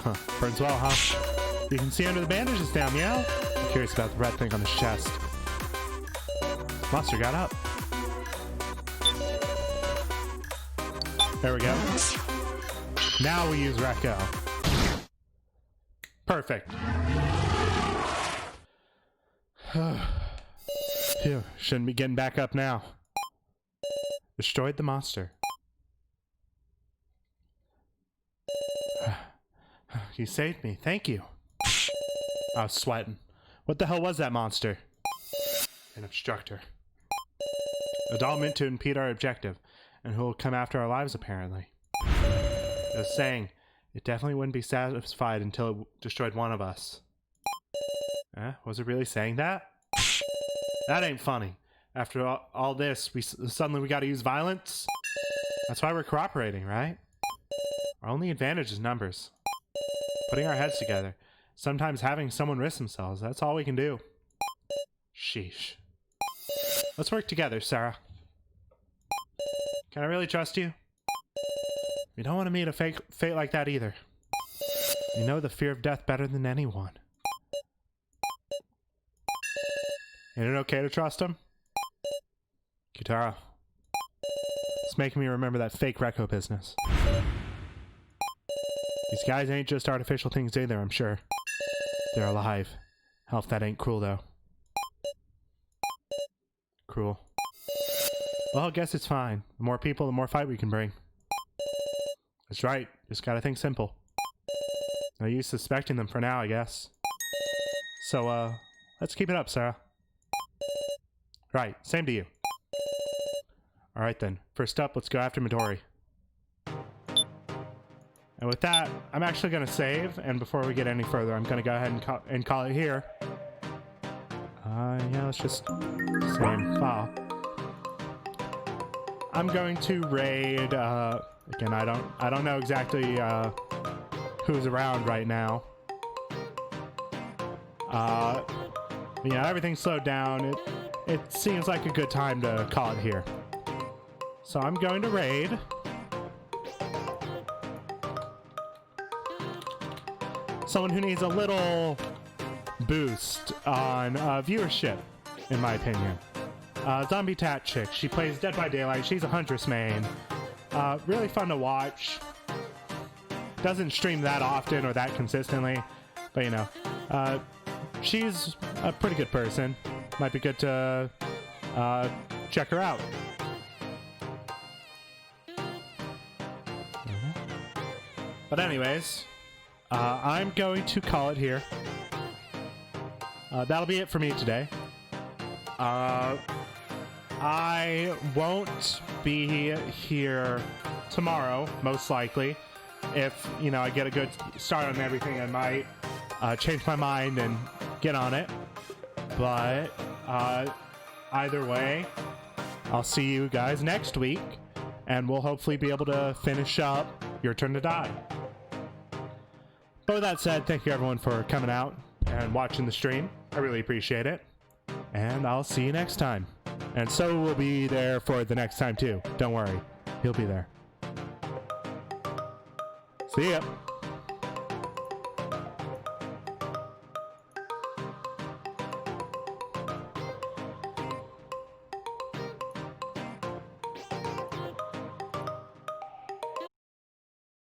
Huh. Burns well, huh? You can see under the bandages now, meow? I'm curious about the red thing on his chest. Monster got up. There we go. Now we use Recco. Perfect. Phew, shouldn't be getting back up now. Destroyed the monster. You saved me, thank you. I was sweating. What the hell was that monster? An obstructor. A doll meant to impede our objective, and who will come after our lives, apparently. It was saying, it definitely wouldn't be satisfied until it destroyed one of us. Was it really saying that? That ain't funny. After all this, suddenly we gotta use violence? That's why we're cooperating, right? Our only advantage is numbers. Putting our heads together. Sometimes having someone risk themselves. That's all we can do. Sheesh. Let's work together, Sarah. Can I really trust you? We don't want to meet a fate like that either. You know the fear of death better than anyone. Ain't it okay to trust him? Kitaro. It's making me remember that fake reco business. These guys ain't just artificial things either, I'm sure. They're alive. Hell, if that ain't cruel, though. Cruel. Well, I guess it's fine. The more people, the more fight we can bring. That's right. Just gotta think simple. No use suspecting them for now, I guess. So, let's keep it up, Sarah. Right. Same to you. Alright then. First up, let's go after Midori. And with that, I'm actually going to save, and before we get any further, I'm going to go ahead and call it here. Yeah, let's just... same file. I'm going to raid, again, I don't know exactly, who's around right now. Yeah, everything's slowed down. It seems like a good time to call it here. So I'm going to raid. Someone who needs a little boost on viewership, in my opinion. Zombie Tat Chick. She plays Dead by Daylight. She's a Huntress main. Really fun to watch. Doesn't stream that often or that consistently, but you know, she's a pretty good person. Might be good to check her out. But anyways, I'm going to call it here. That'll be it for me today. I won't be here tomorrow, most likely. If, I get a good start on everything, I might change my mind and get on it. But either way, I'll see you guys next week, and we'll hopefully be able to finish up Your Turn to Die. But with that said, thank you everyone for coming out and watching the stream. I really appreciate it. And I'll see you next time. And so will be there for the next time too. Don't worry. He'll be there. See ya.